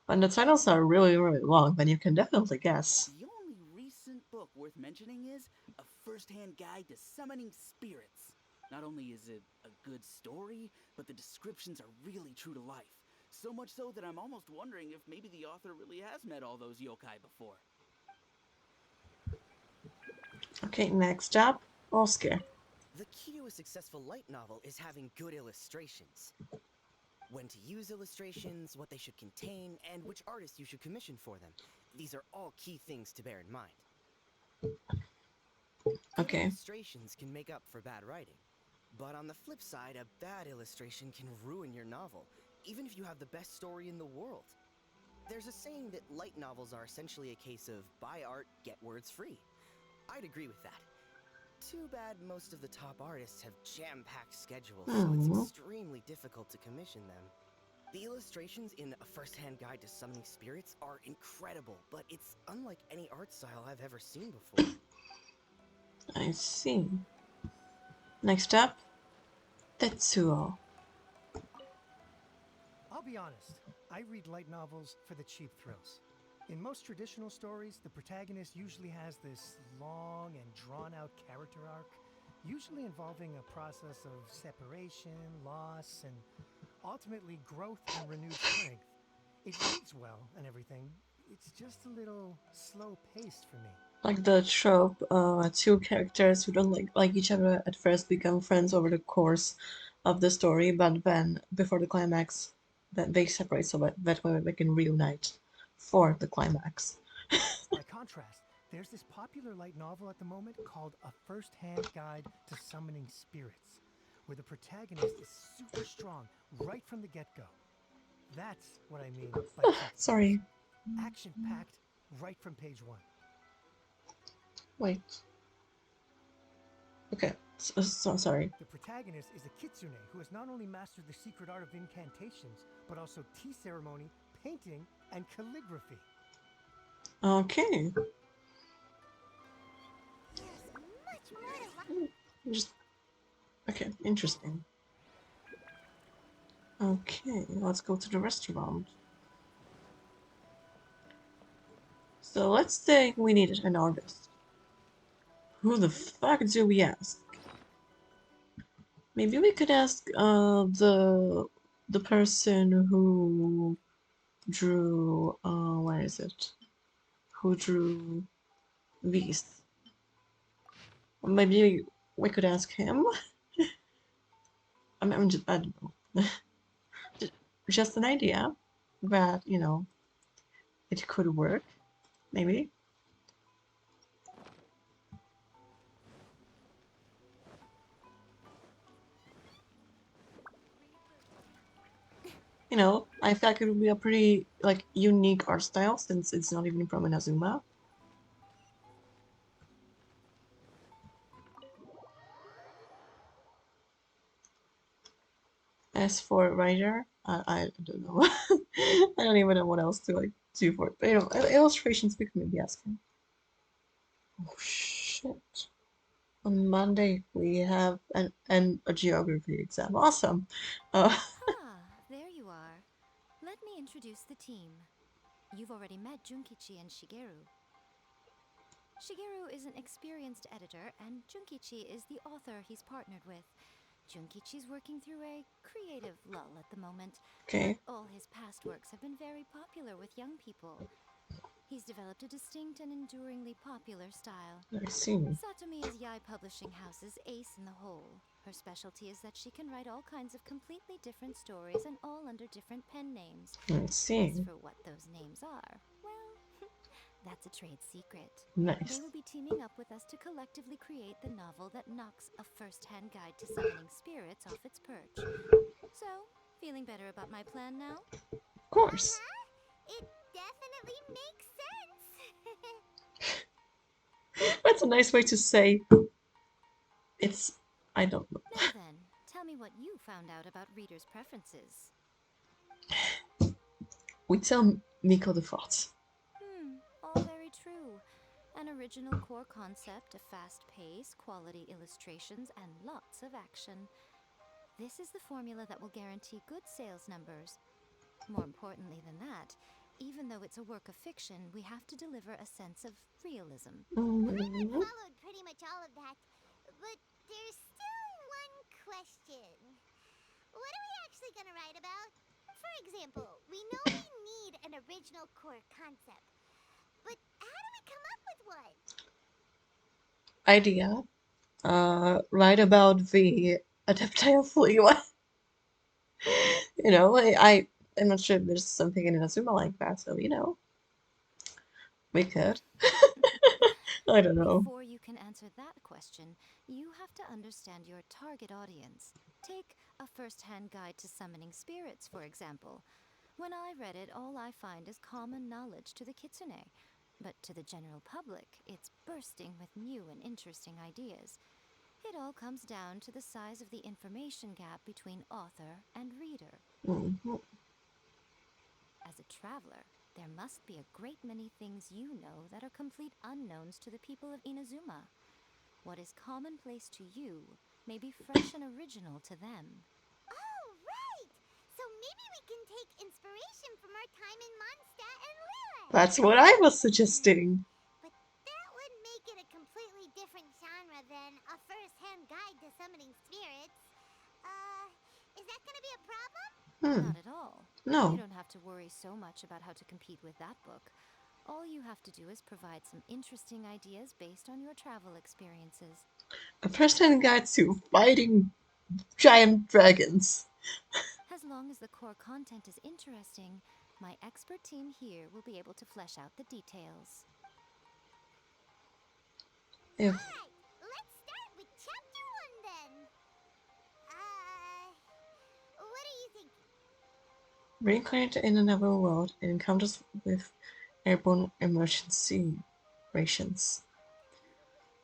when the titles are really, really long, then you can definitely guess. The only recent book worth mentioning is A First-Hand Guide to Summoning Spirits. Not only is it a good story, but the descriptions are really true to life. So much so that I'm almost wondering if maybe the author really has met all those yokai before. Okay, next up, Oscar. The key to a successful light novel is having good illustrations. When to use illustrations, what they should contain, and which artist you should commission for them. These are all key things to bear in mind. Good Okay. illustrations can make up for bad writing. But on the flip side, a bad illustration can ruin your novel, even if you have the best story in the world. There's a saying that light novels are essentially a case of buy art, get words free. I'd agree with that. Too bad most of the top artists have jam-packed schedules, so it's extremely difficult to commission them. The illustrations in A First-Hand Guide to Summoning Spirits are incredible, but it's unlike any art style I've ever seen before. I see. Next up, Tetsuo. I'll be honest, I read light novels for the cheap thrills. In most traditional stories, the protagonist usually has this long and drawn-out character arc, usually involving a process of separation, loss, and ultimately growth and renewed strength. It reads well and everything, it's just a little slow-paced for me. Like the trope, two characters who don't like each other at first become friends over the course of the story, but then before the climax, that they separate so that way they can reunite for the climax. By contrast, there's this popular light novel at the moment called A First-Hand Guide to Summoning Spirits, where the protagonist is super strong right from the get-go. That's what I mean by cheap Sorry. thrills. Action-packed right from page 1. Wait. Okay. So sorry. The protagonist is a kitsune who has not only mastered the secret art of incantations, but also tea ceremony, painting, and calligraphy. Okay. There's much more to Just okay. Interesting. Okay, let's go to the restaurant. So let's say we needed an artist. Who the fuck do we ask? Maybe we could ask the person who drew where is it? Who drew Beast? Maybe we could ask him. I don't know. Just an idea that it could work. Maybe. I feel like it would be a pretty unique art style since it's not even from Inazuma. As for writer, I don't know. I don't even know what else to do for it. But illustrations we can maybe ask him. Oh shit! On Monday we have a geography exam. Awesome. There you are. Let me introduce the team. You've already met Junkichi and Shigeru. Shigeru is an experienced editor, and Junkichi is the author he's partnered with. Junkichi's working through a creative lull at the moment, Okay. but all his past works have been very popular with young people. He's developed a distinct and enduringly popular style. I see. Satomi is Yai Publishing House's ace in the hole. Her specialty is that she can write all kinds of completely different stories and all under different pen names. I see. As for what those names are, well, that's a trade secret. Nice. They will be teaming up with us to collectively create the novel that knocks A First-Hand Guide to Summoning Spirits off its perch. So, feeling better about my plan now? Of course. It definitely makes sense. That's a nice way to say it's. I don't know. Now then, tell me what you found out about readers' preferences. We tell Miko the thoughts. All very true. An original core concept, a fast pace, quality illustrations, and lots of action. This is the formula that will guarantee good sales numbers. More importantly than that, even though it's a work of fiction, we have to deliver a sense of realism. I followed pretty much all of that, but there's still one question. What are we actually gonna write about? For example, we know we need an original core concept, but how do we come up with one? Idea. Write about the adaptile flea one. I'm not sure if there's something in Inazuma like that, so we could. I don't know. Before you can answer that question, you have to understand your target audience. Take a first-hand guide to summoning spirits, for example. When I read it, all I find is common knowledge to the kitsune. But to the general public, it's bursting with new and interesting ideas. It all comes down to the size of the information gap between author and reader. Mhm. As a traveler, there must be a great many things you know that are complete unknowns to the people of Inazuma. What is commonplace to you may be fresh and original to them. Oh, right! So maybe we can take inspiration from our time in Mondstadt and Lille. That's what I was suggesting. But that would make it a completely different genre than a first-hand guide to summoning spirits. Is that gonna be a problem? Hmm. Not at all. You No. don't have to worry so much about how to compete with that book. All you have to do is provide some interesting ideas based on your travel experiences. A first-hand guide to fighting giant dragons. As long as the core content is interesting, my expert team here will be able to flesh out the details. If Alright, let's start with chapter 1 then. What are you thinking? reincarnated in another world, it encounters with airborne emergency rations.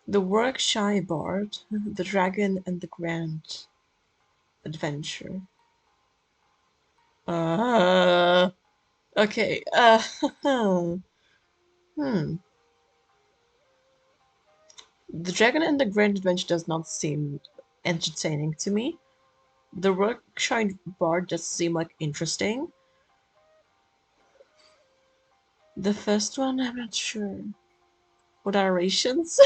The work shy bard, the dragon, and the grand adventure. Uh, okay. Hmm. The dragon and the grand adventure does not seem entertaining to me. The work shy bard does seem like interesting. The first one, I'm not sure. What are rations?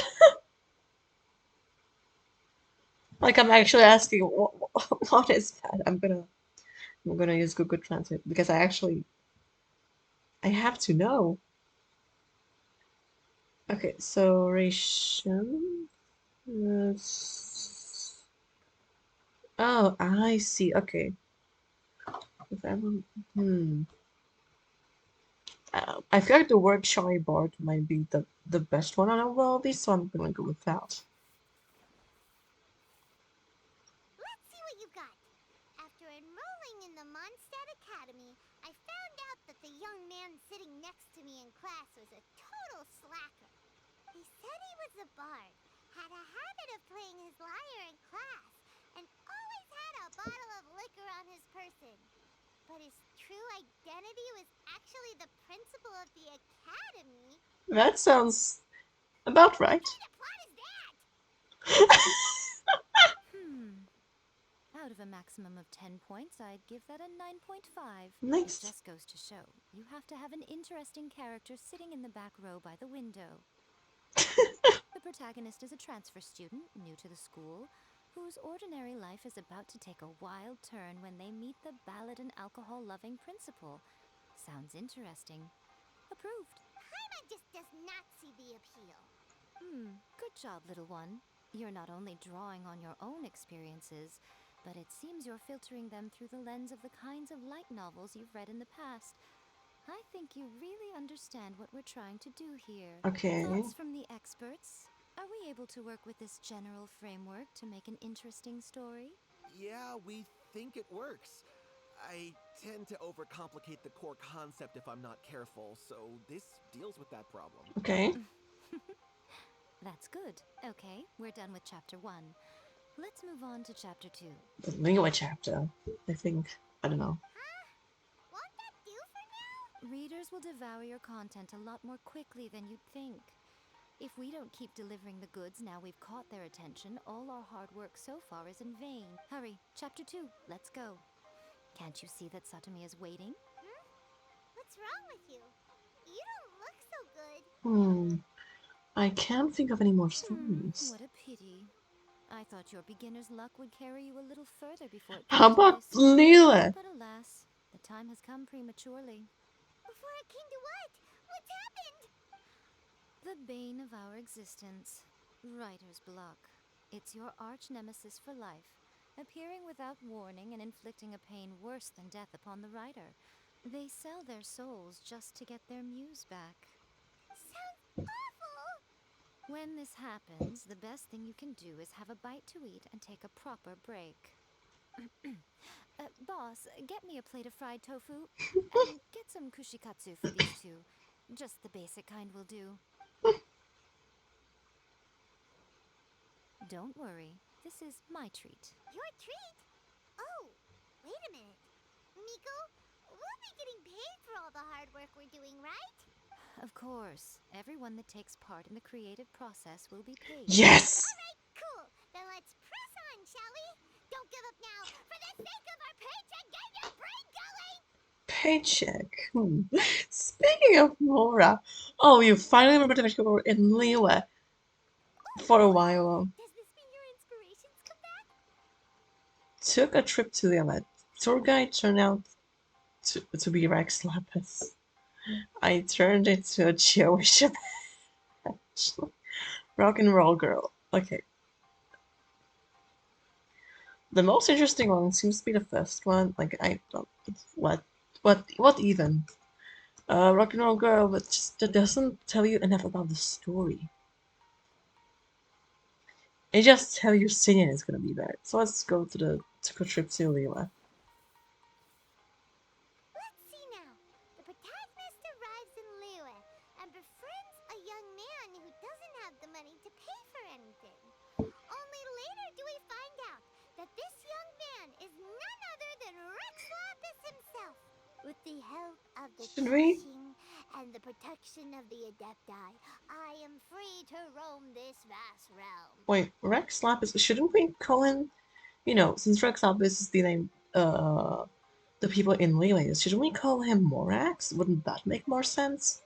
Like I'm actually asking, what is that? I'm gonna use Google Translate because I have to know. Okay, so ration. Oh, I see. Okay. If ever, hmm. I feel like the word shy bard might be the best one on a all these, so I'm gonna go with that. Let's see what you got. After enrolling in the Mondstadt Academy, I found out that the young man sitting next to me in class was a total slacker. He said he was a bard, had a habit of playing his lyre in class, and always had a bottle of liquor on his person. But his true identity was actually the principal of the academy. That sounds about What right. kind of plot is that? Out of a maximum of 10 points, I'd give that a 9.5. It Nice. just goes to show, you have to have an interesting character sitting in the back row by the window. The protagonist is a transfer student, new to the school, whose ordinary life is about to take a wild turn when they meet the ballad and alcohol-loving principal. Sounds interesting. Approved. Paima just does not see the appeal. Good job, little one. You're not only drawing on your own experiences, but it seems you're filtering them through the lens of the kinds of light novels you've read in the past. I think you really understand what we're trying to do here. Okay. Thoughts from the experts? Are we able to work with this general framework to make an interesting story? Yeah, we think it works. I tend to overcomplicate the core concept if I'm not careful, so this deals with that problem. Okay. That's good. Okay, we're done with chapter 1. Let's move on to chapter 2. The Lingua chapter. I think. I don't know. Won't that do for now? Readers will devour your content a lot more quickly than you'd think. If we don't keep delivering the goods now we've caught their attention, all our hard work so far is in vain. Hurry, chapter 2, let's go. Can't you see that Satomi is waiting? What's wrong with you? You don't look so good. I can't think of any more stories. What a pity. I thought your beginner's luck would carry you a little further before it How came to about this. Lila? But alas, the time has come prematurely. Before it came to what? What's happened? The bane of our existence. Writer's block. It's your arch nemesis for life, appearing without warning and inflicting a pain worse than death upon the rider. They sell their souls just to get their muse back. Sounds awful! When this happens, the best thing you can do is have a bite to eat and take a proper break. Boss, get me a plate of fried tofu, and get some kushikatsu for these two. Just the basic kind will do. Don't worry, this is my treat. Your treat? Oh, wait a minute. Miko, we'll be getting paid for all the hard work we're doing, right? Of course, everyone that takes part in the creative process will be paid. Yes! Alright, cool. Then let's press on, shall we? Don't give up now, for the sake of our paycheck, get your brain going! Paycheck. Speaking of Mora, oh, you finally remembered that you were in Liyue for a while. Does this mean your inspirations come back? Took a trip to Liyue. Tour guide turned out to be Rex Lapis. I turned into a Jewish rock and roll girl. Okay. The most interesting one seems to be the first one. Like I don't what even? Rock and roll girl, but just that doesn't tell you enough about the story. It just tell you singing is gonna be there. So let's go to the trip to Liyue. Let's see now. The protagonist arrives in Liyue and befriends a young man who doesn't have the money to pay for anything. Only later do we find out that this young man is none other than Rex Lapis himself. With the help of the Should we? teaching and the protection of the Adepti, I am free to roam this vast realm. Wait, Rex Lapis, shouldn't we call him, you know, since Rex Lapis is the name, the people in Liyue, shouldn't we call him Morax? Wouldn't that make more sense?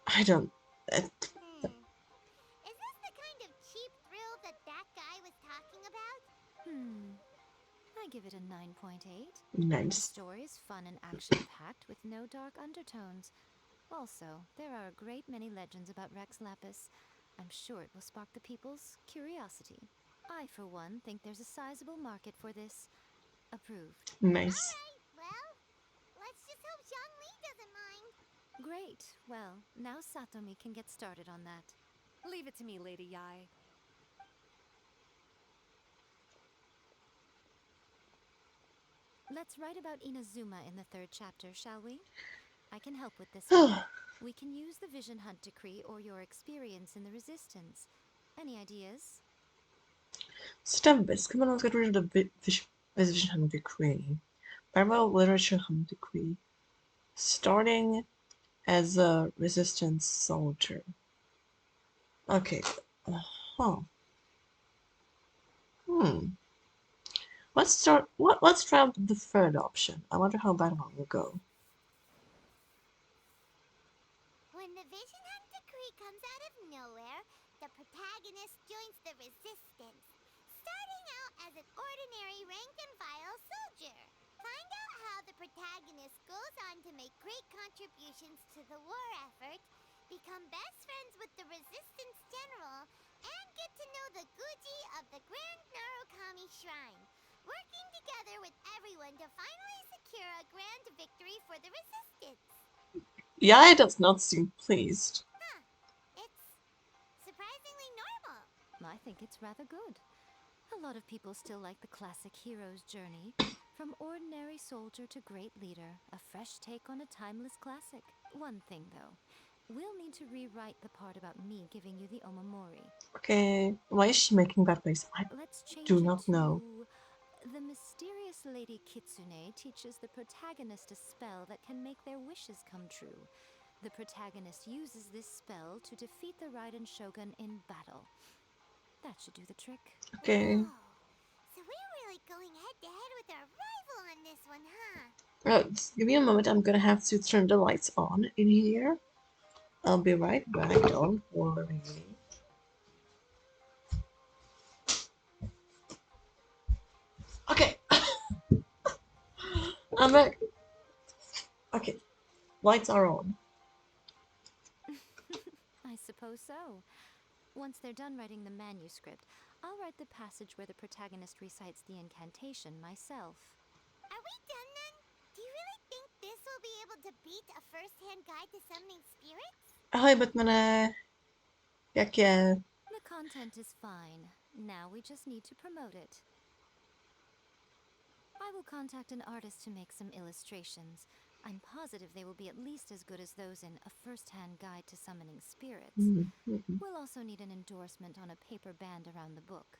I don't... Is this the kind of cheap thrill that guy was talking about? I give it a 9.8. Nice. The story is fun and action-packed with no dark undertones. Also, there are a great many legends about Rex Lapis. I'm sure it will spark the people's curiosity. I, for one, think there's a sizable market for this. Approved. Nice. Alright, well, let's just hope Zhongli doesn't mind. Great. Well, now Satomi can get started on that. Leave it to me, Lady Yai. Let's write about Inazuma in the 3rd chapter, shall we? I can help with this one. We can use the Vision Hunt decree or your experience in the Resistance. Any ideas? Stambis, come on, let's get rid of the Vision Hunt decree. Parallel Literature Hunt decree. Starting as a resistance soldier. Okay. Let's start. Let's try out the 3rd option. I wonder how that one will go. When the Vision Hunt decree comes out of nowhere, the protagonist joins the Resistance, starting out as an ordinary rank-and-file soldier. Find out how the protagonist goes on to make great contributions to the war effort, become best friends with the Resistance General, and get to know the Guji of the Grand Narukami Shrine, working together with everyone to finally secure a grand victory for the Resistance. Yai does not seem pleased. Huh. It's surprisingly normal. I think it's rather good. A lot of people still like the classic hero's journey. From ordinary soldier to great leader, a fresh take on a timeless classic. One thing, though. We'll need to rewrite the part about me giving you the Omamori. Okay, why is she making that face? I Let's change do it not to... know. The mysterious Lady Kitsune teaches the protagonist a spell that can make their wishes come true. The protagonist uses this spell to defeat the Raiden Shogun in battle. That should do the trick. Okay. Whoa. So we're really going head-to-head with our rival on this one, huh? Just give me a moment. I'm gonna have to turn the lights on in here. I'll be right back. Don't worry. Okay. I'm back. Okay. Lights are on. I suppose so. Once they're done writing the manuscript, I'll write the passage where the protagonist recites the incantation myself. Are we done then? Do you really think this will be able to beat a first-hand guide to summoning spirits? Ahoj, Batmane. Jak je? The content is fine. Now we just need to promote it. I will contact an artist to make some illustrations. I'm positive they will be at least as good as those in A First-Hand Guide to Summoning Spirits. We'll also need an endorsement on a paper band around the book.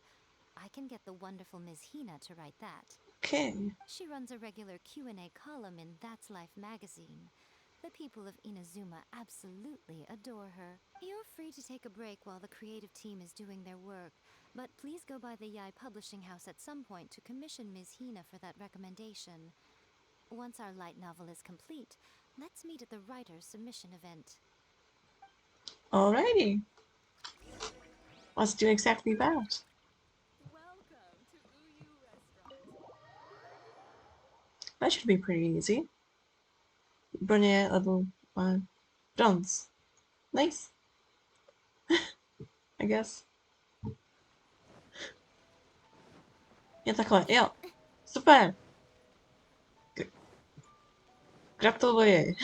I can get the wonderful Ms. Hina to write that. Okay. She runs a regular Q&A column in That's Life magazine. The people of Inazuma absolutely adore her. You're free to take a break while the creative team is doing their work, but please go by the Yai Publishing House at some point to commission Ms. Hina for that recommendation. Once our light novel is complete, let's meet at the writer's submission event. Alrighty. Let's do exactly that. Welcome to Uyu Restaurant. That should be pretty easy. Brunette level Jones. Nice. I guess. Ja, takhle, jo. Super. Gratuluji.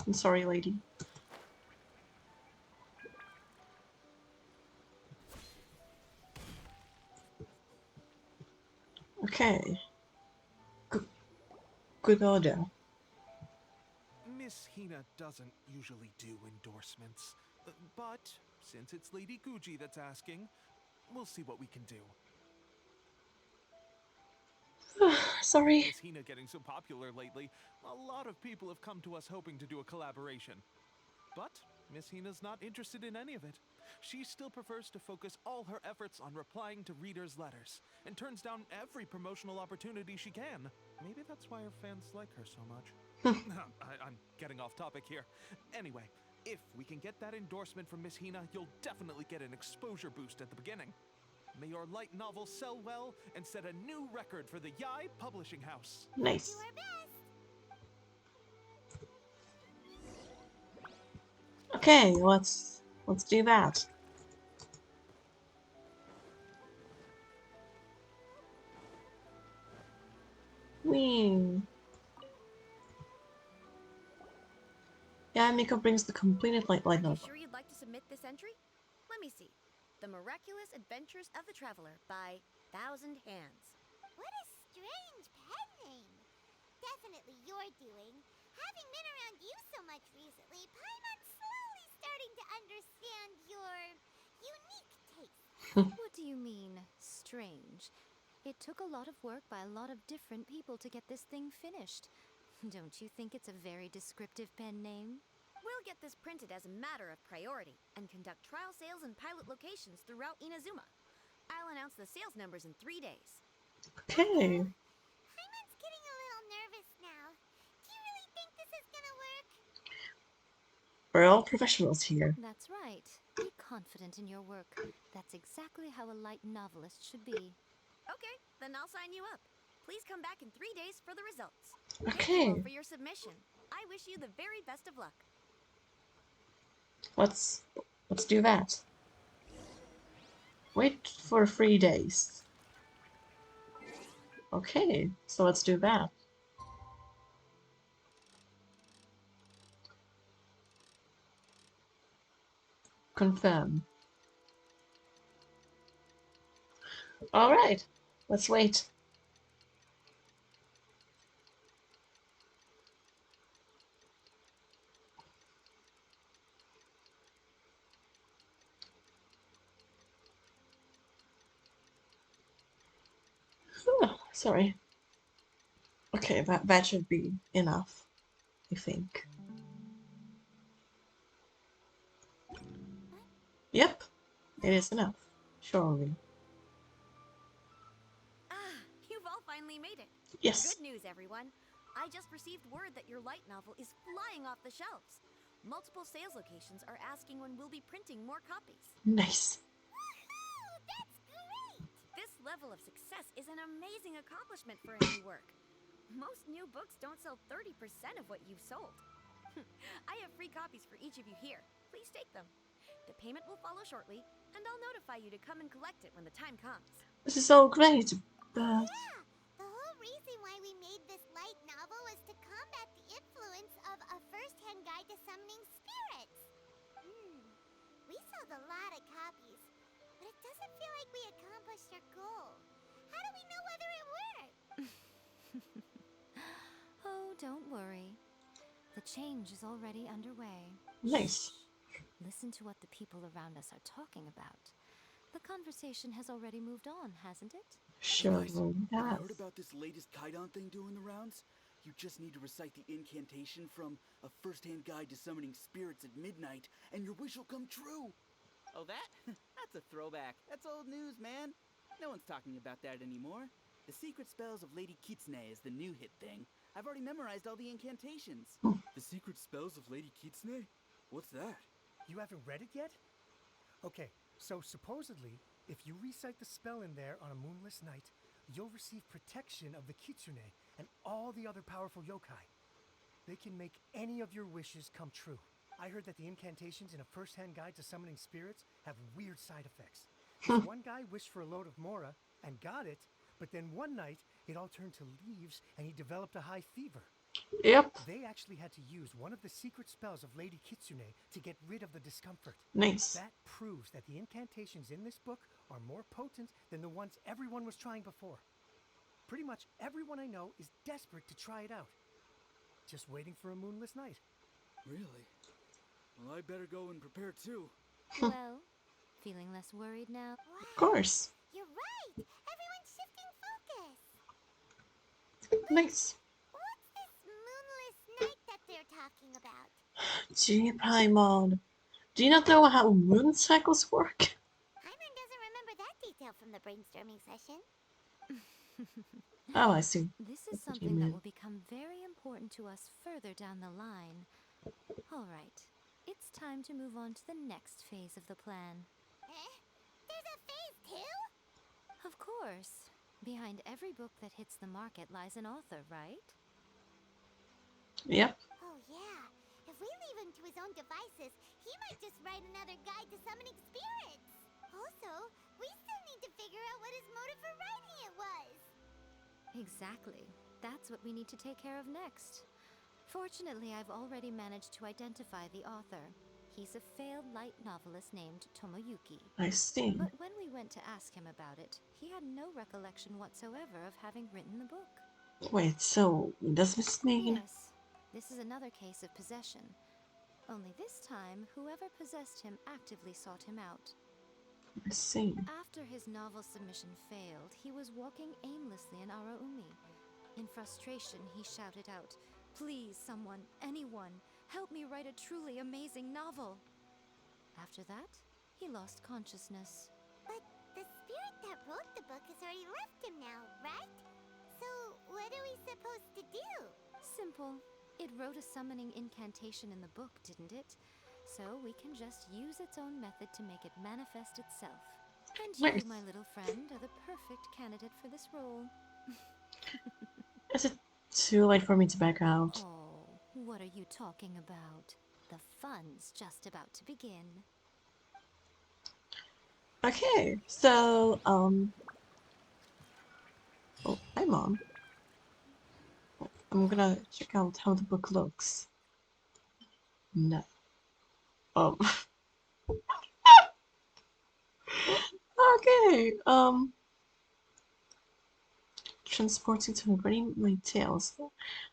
I'm sorry, lady. Okay. Good order. Miss Hina doesn't usually do endorsements, but since it's Lady Guji that's asking, we'll see what we can do. Sorry. Miss Hina getting so popular lately, a lot of people have come to us hoping to do a collaboration. But Miss Hina's not interested in any of it. She still prefers to focus all her efforts on replying to readers' letters, and turns down every promotional opportunity she can. Maybe that's why her fans like her so much. I'm getting off topic here. Anyway, if we can get that endorsement from Miss Hina, you'll definitely get an exposure boost at the beginning. May your light novel sell well and set a new record for the Yai Publishing House. Nice. Do our best. Okay, let's do that. Whee. Yeah, Miko brings the completed light You novel. sure you'd like to submit this entry? Let me see. The Miraculous Adventures of the Traveler by Thousand Hands. What a strange pen name. Definitely your doing. Having been around you so much recently, Paimon's slowly starting to understand your unique taste. What do you mean, strange? It took a lot of work by a lot of different people to get this thing finished. Don't you think it's a very descriptive pen name? We'll get this printed as a matter of priority and conduct trial sales in pilot locations throughout Inazuma. I'll announce the sales numbers in 3 days. Okay. Paimon's getting a little nervous now. Do you really think this is gonna work? We're all professionals here. That's right. Be confident in your work. That's exactly how a light novelist should be. Okay, then I'll sign you up. Please come back in 3 days for the results. Okay. Thank you all for your submission. I wish you the very best of luck. Let's do that. Wait for 3 days. Okay, so let's do that. Confirm. Alright, let's wait. Oh, sorry. Okay, that should be enough, I think. Yep, it is enough. Surely. Ah, you've all finally made it. Yes. Good news, everyone. I just received word that your light novel is flying off the shelves. Multiple sales locations are asking when we'll be printing more copies. Nice. Woohoo! That's great! This level of success is an amazing accomplishment for any work. Most new books don't sell 30% of what you've sold. I have free copies for each of you here. Please take them. The payment will follow shortly, and I'll notify you to come and collect it when the time comes. This is so great, Oh but yeah! The whole reason why we made this light novel was to combat the influence of a first-hand guide to summoning spirits. We sold a lot of copies, but it doesn't feel like we accomplished our goal. How do we know whether it worked? Oh, don't worry. The change is already underway. nice. Listen to what the people around us are talking about. The conversation has already moved on, hasn't it? Sure, Guys, have you yes. heard about this latest Kaidan thing doing the rounds? You just need to recite the incantation from A First-Hand Guide to Summoning Spirits at midnight, and your wish will come true! Oh, that? That's a throwback. That's old news, man. No one's talking about that anymore. The Secret Spells of Lady Kitsune is the new hit thing. I've already memorized all the incantations. The Secret Spells of Lady Kitsune? What's that? You haven't read it yet? Okay, so supposedly, if you recite the spell in there on a moonless night, you'll receive protection of the Kitsune and all the other powerful yokai. They can make any of your wishes come true. I heard that the incantations in A First-Hand Guide to Summoning Spirits have weird side effects. This one guy wished for a load of mora and got it, but then one night it all turned to leaves and he developed a high fever. Yep, They actually had to use one of the secret spells of Lady Kitsune to get rid of the discomfort. nice. That proves that the incantations in this book are more potent than the ones everyone was trying before. Pretty much everyone I know is desperate to try it out. Just waiting for a moonless night. Really? Well, I better go and prepare too. Well, feeling less worried now? Wow! Of course. You're right! Everyone's shifting focus! Nice. What's this moonless night that they're talking about? Gee, Paimon. Do you not know how moon cycles work? Hyman doesn't remember that detail from the brainstorming session. Oh, I see. This is That's what you something that mean. will become very important to us further down the line. All right, it's time to move on to the next phase of the plan. Eh? There's a phase 2? Of course. Behind every book that hits the market lies an author, right? Yep. Oh yeah. If we leave him to his own devices, he might just write another guide to summoning spirits. Also, we still need to figure out what his motive for writing it was. Exactly. That's what we need to take care of next. Fortunately, I've already managed to identify the author. He's a failed light novelist named Tomoyuki. I see. But when we went to ask him about it, he had no recollection whatsoever of having written the book. Wait, so does this mean? Yes, this is another case of possession. Only this time, whoever possessed him actively sought him out. I see. After his novel submission failed, he was walking aimlessly in Araumi. In frustration, he shouted out, "Please, someone, anyone, help me write a truly amazing novel." After that, he lost consciousness. But the spirit that wrote the book has already left him now, right? So, what are we supposed to do? Simple. It wrote a summoning incantation in the book, didn't it? So we can just use its own method to make it manifest itself. And Nice. you, my little friend, are the perfect candidate for this role. Is it too late for me to back out? Oh, what are you talking about? The fun's just about to begin. Okay, so, oh, hi, Mom. I'm gonna check out how the book looks. No. Um, okay, transporting to reading my tales.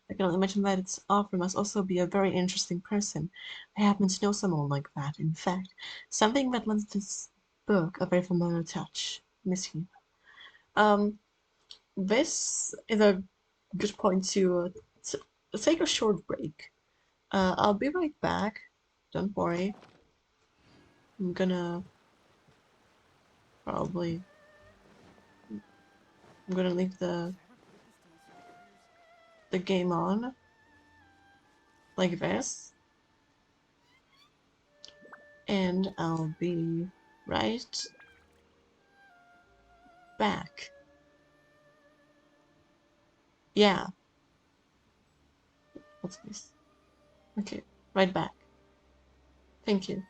I can only imagine that its author must also be a very interesting person. I happen to know someone like that, in fact. Something that lends this book a very familiar touch. Miss you. This is a good point to take a short break. I'll be right back. Don't worry. I'm gonna probably I'm gonna leave the game on like this, and I'll be right back. Yeah, What's this? Okay, right back. Thank you.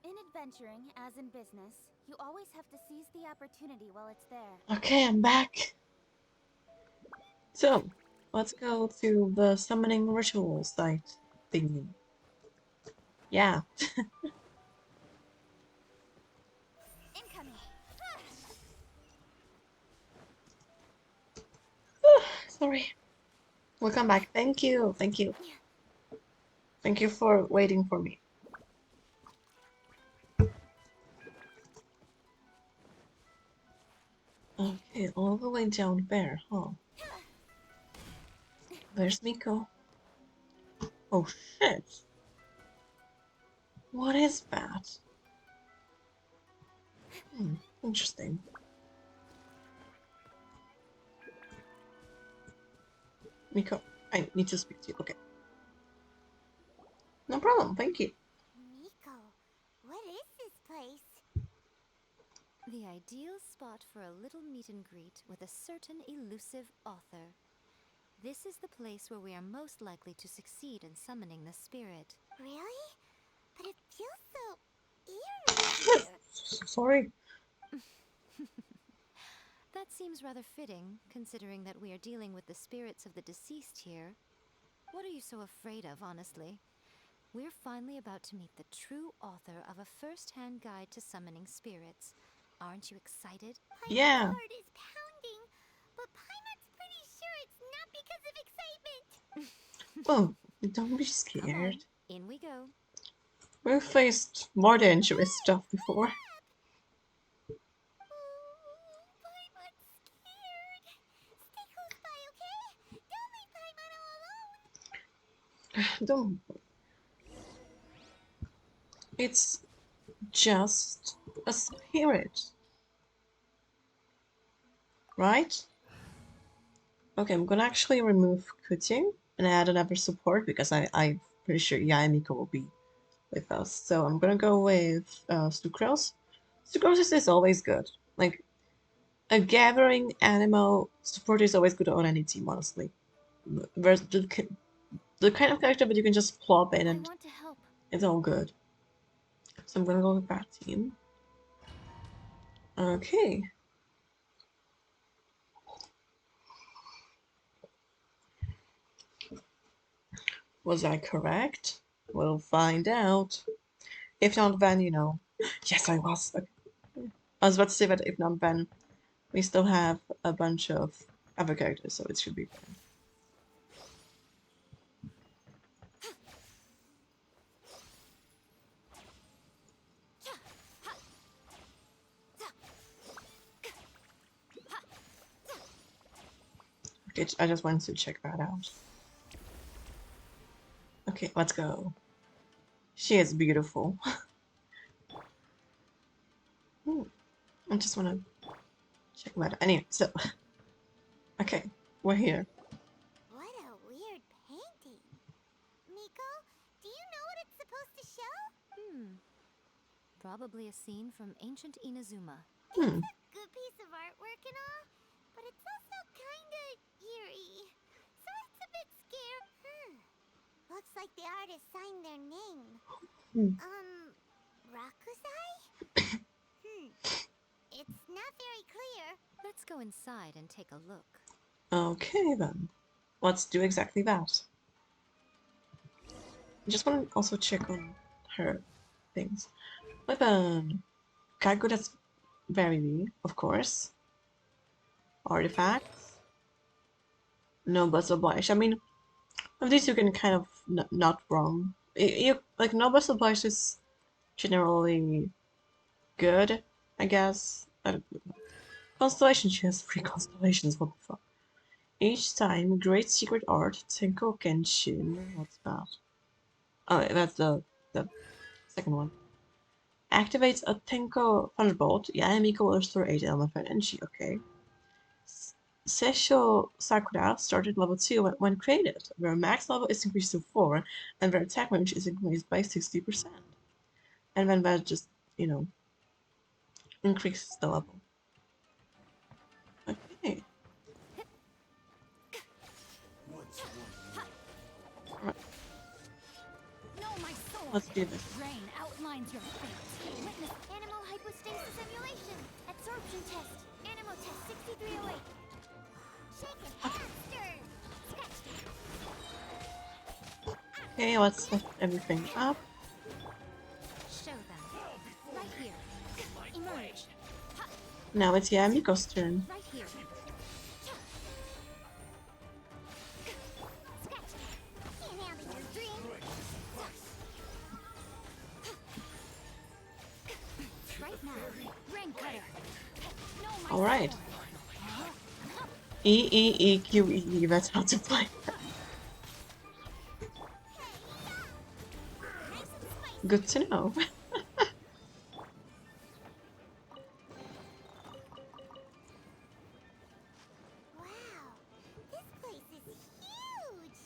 In adventuring, as in business, you always have to seize the opportunity while it's there. Okay, I'm back. So, let's go to the summoning ritual site thingy. Yeah. Incoming! Sorry. We'll come back. Thank you. Thank you. Thank you for waiting for me. Okay, all the way down there, huh? There's Miko. Oh shit. What is that? Interesting. Miko, I need to speak to you. Okay. No problem, thank you. Miko, what is this place? The ideal spot for a little meet and greet with a certain elusive author. This is the place where we are most likely to succeed in summoning the spirit. Really? But it feels so eerie here. Sorry. That seems rather fitting, considering that we are dealing with the spirits of the deceased here. What are you so afraid of, honestly? We're finally about to meet the true author of a first-hand guide to summoning spirits. Aren't you excited? Yeah. My heart is pounding, but Paimon's pretty sure it's not because of excitement. Oh, don't be Come on, scared. in we go. We've faced more dangerous stuff before. Paimon's scared. Stay close by, okay? Don't leave Paimon all alone. Don't. It's just a spirit. Right? Okay, I'm gonna actually remove Kuting and add another support because I'm pretty sure Yaemiko will be with us. So I'm gonna go with Sucrose. Sucrose is always good. Like, a gathering animal support is always good on any team, honestly. There's the kind of character that you can just plop in I and want to help. it's all good. So I'm gonna go with that team. Okay. Was I correct? We'll find out. If not, then, you know. Yes, I was. I was about to say that if not, then we still have a bunch of other characters, so it should be fine. Okay, I just wanted to check that out. Okay, let's go. She is beautiful. I just want to check that out. Anyway, so okay, we're here. What a weird painting. Miko, do you know what it's supposed to show? Probably a scene from ancient Inazuma. Hmm. It's a good piece of artwork and all, but it's also kinda eerie. So it's a bit scary. Looks like the artist signed their name. Hmm. Rakusai? It's not very clear. Let's go inside and take a look. Okay then, let's do exactly that. I just want to also check on her things. Weapon. Kagu, that's very weird, of course. Artifacts. No bus oblige. I mean, of these you can kind of not wrong. You like no bus oblige is generally good, I guess. Constellation, she has 3 constellations. What the fuck? Each time, Great Secret Art, Tenko Genshin. What's that? Oh, that's the second one. Activates a Tenko Thunderbolt. Yeah, Miko will restore 8 element energy. Okay. Seisho Sakura started level 2 when created, where max level is increased to 4 and where attack range is increased by 60%. And then that just, you know, increases the level. Okay. Right. No, my sword. Let's do this. Rain outlines your fate. Witness animal hypostasis simulation. Absorption test. Animal test 6308. Shake it and stir. Scratch. Okay, let's set everything up. Show them. Right here. Emerge. Now it's Miko's turn. Right here. Scratch. Can't handle your dream. Right now. Rain cutter. No, my Alright. sword. E, that's how to play. Good to know. Wow, this place is huge.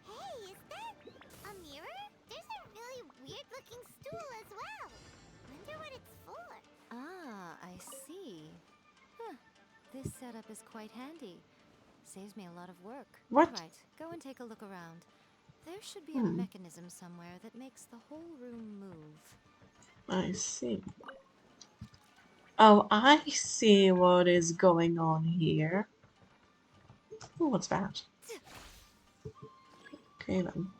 Hey, is that a mirror? There's a really weird looking stool as well. Wonder what it's for. Ah, I see. Huh. This setup is quite handy. Saves me a lot of work. What? Right, go and take a look around. There should be a mechanism somewhere that makes the whole room move. I see. Oh, I see what is going on here. Ooh, what's that? Okay then.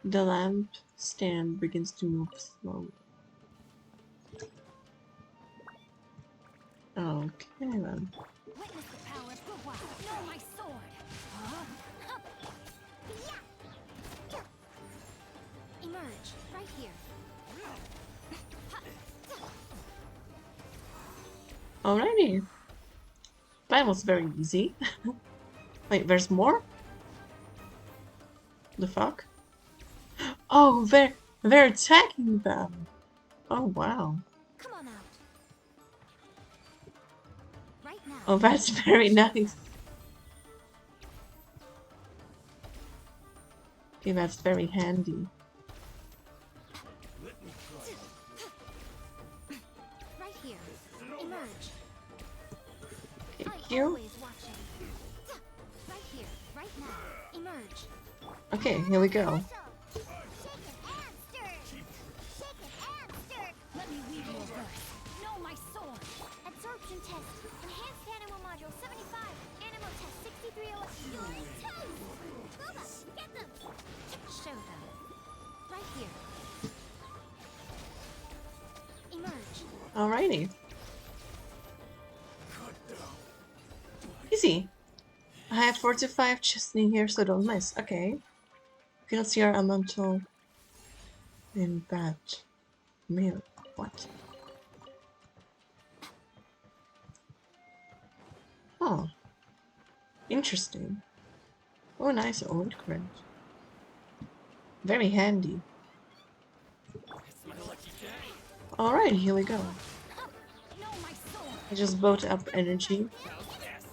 The lamp stand begins to move slowly. Okay then. Witness the power of Guwa. No, my sword. Emerge. Right here. Alrighty. That was very easy. Wait, there's more? The fuck? Oh, they're attacking them. Oh wow. Come on out. Right now. Oh, that's very nice. Okay, that's very handy. Right here. Emerge. Thank you. Always watching. Right here. Right now. Emerge. Okay, here we go. Shake it and stir. Shake it and stir. Let me weave your verse. No, my sword. Absorption test. Enhanced animal module 75. Animal test 6308. You're in toast. Thoma, get them. Show them. Right here. Emerge. Alrighty. Easy. I have 4 to 5 just in here, so don't miss. Okay. You cannot see our elemental in that mirror. What? Interesting. Oh, nice old crate. Very handy. It's my lucky day. Alright, here we go. No, my soul. I just built up energy. How's this?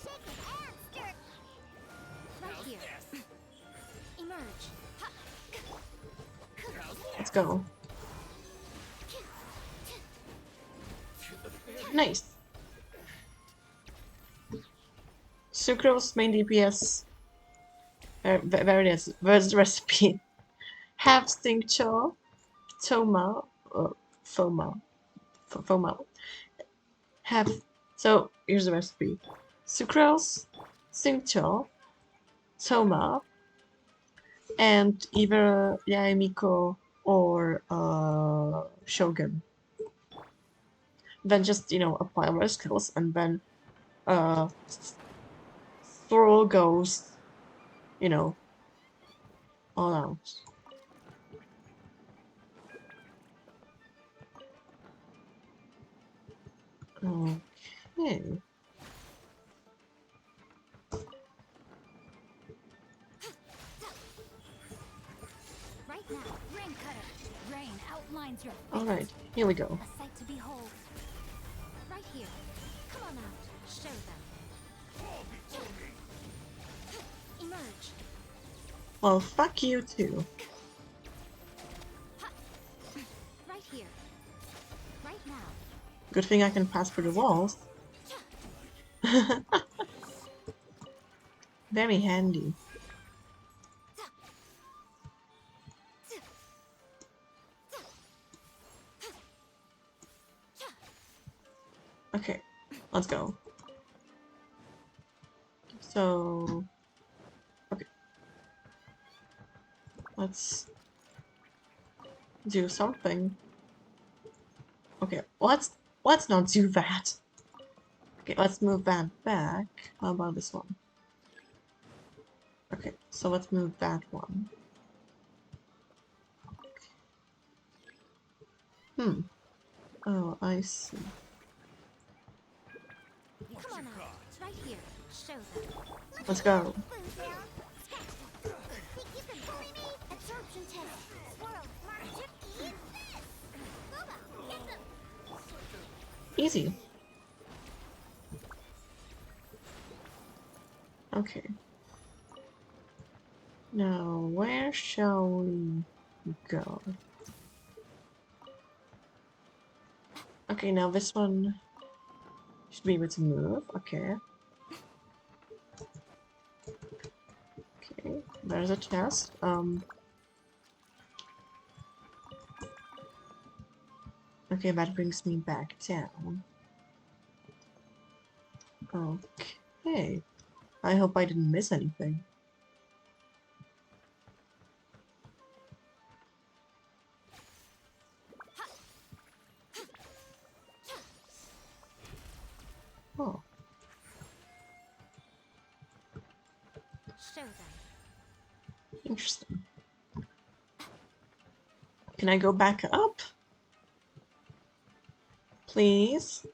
Shake it and stir. Right How's here. this? Emerge. How's Let's this? go. Nice. Sucrose main DPS. There it is. Where's the recipe? Half tincture, Thoma, or Thoma, Thoma. Half. So here's the recipe: sucrose, tincture, Thoma, and either Yaemiko or Shogun. Then just apply more skills, and then throw goes all out. Okay. Right now, rain cutter. Rain outlines your face. Alright, here we go. A sight to behold. Right here. Come on out. Show them. Emerge. Well, fuck you too. Right here. Right now. Good thing I can pass through the walls. Very handy. Okay, let's go. So, okay. Let's do something. Okay, let's not do that. Okay, let's move that back. How about this one? Okay, so let's move that one. Hmm. Oh, I see. Come on out. Right here. Show them. Let's go. Think you can bully me? Absorption test. Swirl, mark, chip, eat this. Thoma, get them. Easy. Okay. Now, where shall we go? Okay, now this one should be able to move. Okay. Okay, there's a chest. Okay, that brings me back down. Okay. I hope I didn't miss anything. Oh, Show them. interesting. Can I go back up? Please?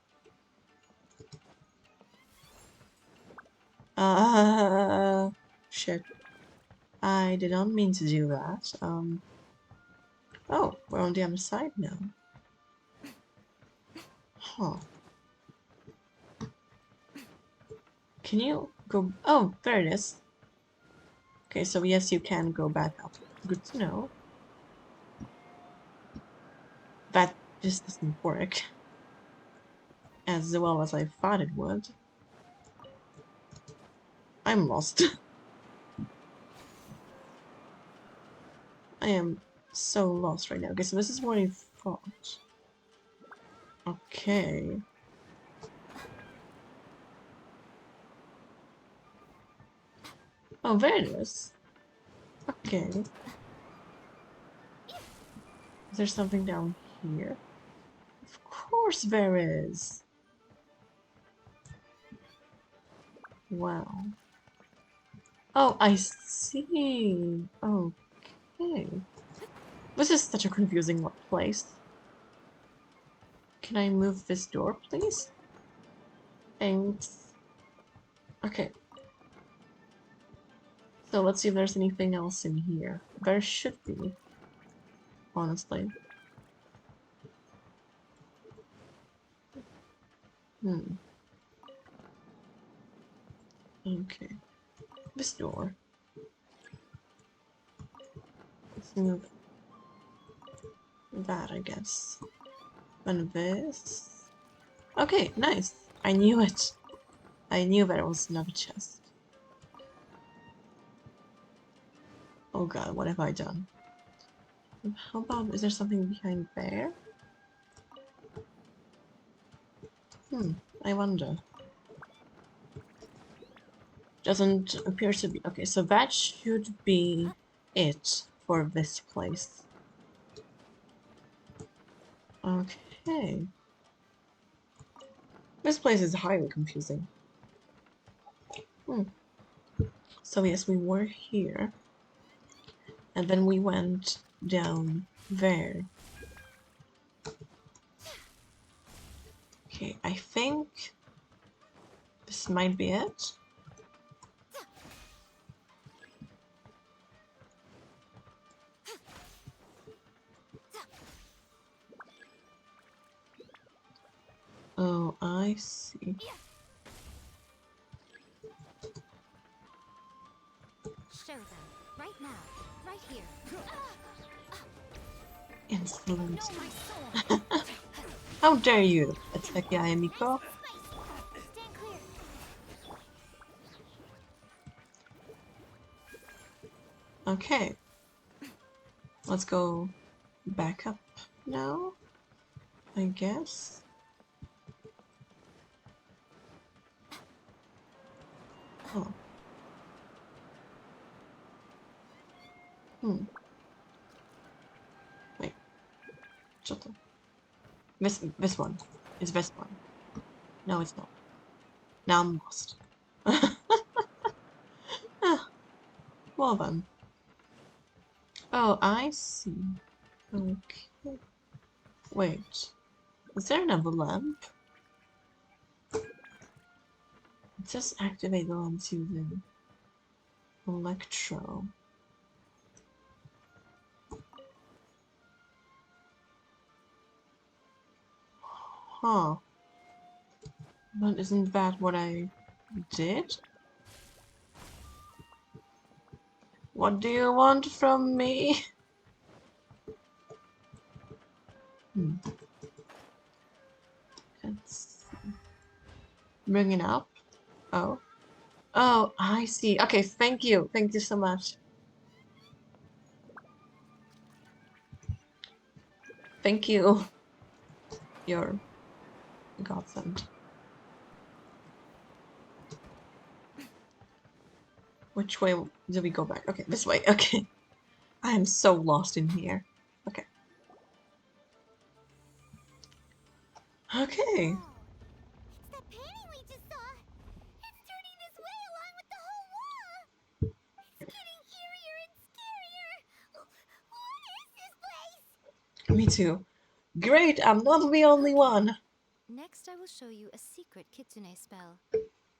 Shit. I did not mean to do that. Oh, we're on the other side now. Huh. Can you go? Oh, there it is. Okay, so yes, you can go back up. Good to know. That just doesn't work as well as I thought it would. I'm lost. I am so lost right now. Okay, so this is what I thought. Okay. Oh, there it is. Okay. Is there something down here? Of course there is. Wow. Oh, I see. Okay. This is such a confusing place. Can I move this door, please? Thanks. Okay. So let's see if there's anything else in here. There should be, honestly. Okay. This door. Let's move that, I guess. And this. Okay, nice. I knew it. I knew there was another chest. Oh god, what have I done? How about, is there something behind there? I wonder. Doesn't appear to be. Okay, so that should be it for this place. Okay. This place is highly confusing. So yes, we were here. And then we went down there. Okay, I think this might be it. Oh, I see. Show them. Right now. Right here. Insolent. No, my sword. How dare you attack Yayamiko? Stand clear. Okay. Let's go back up now, I guess. Oh. Wait. Shut up. This one. Is this one. No, it's not. Now I'm lost. Ah, well then. Oh, I see. Okay. Wait. Is there another lamp? It says activate the lamps using electro. Huh. But isn't that what I did? What do you want from me? Let's see. Bring it up. Oh. Oh, I see. Okay, thank you. Thank you so much. Thank you. You're a godsend. Which way do we go back? Okay, this way. Okay. I am so lost in here. Okay. Okay. Whoa. It's that painting we just saw. It's turning this way along with the whole wall. It's getting eerier and scarier. What is this place? Me too. Great, I'm not the only one. Next, I will show you a secret kitsune spell.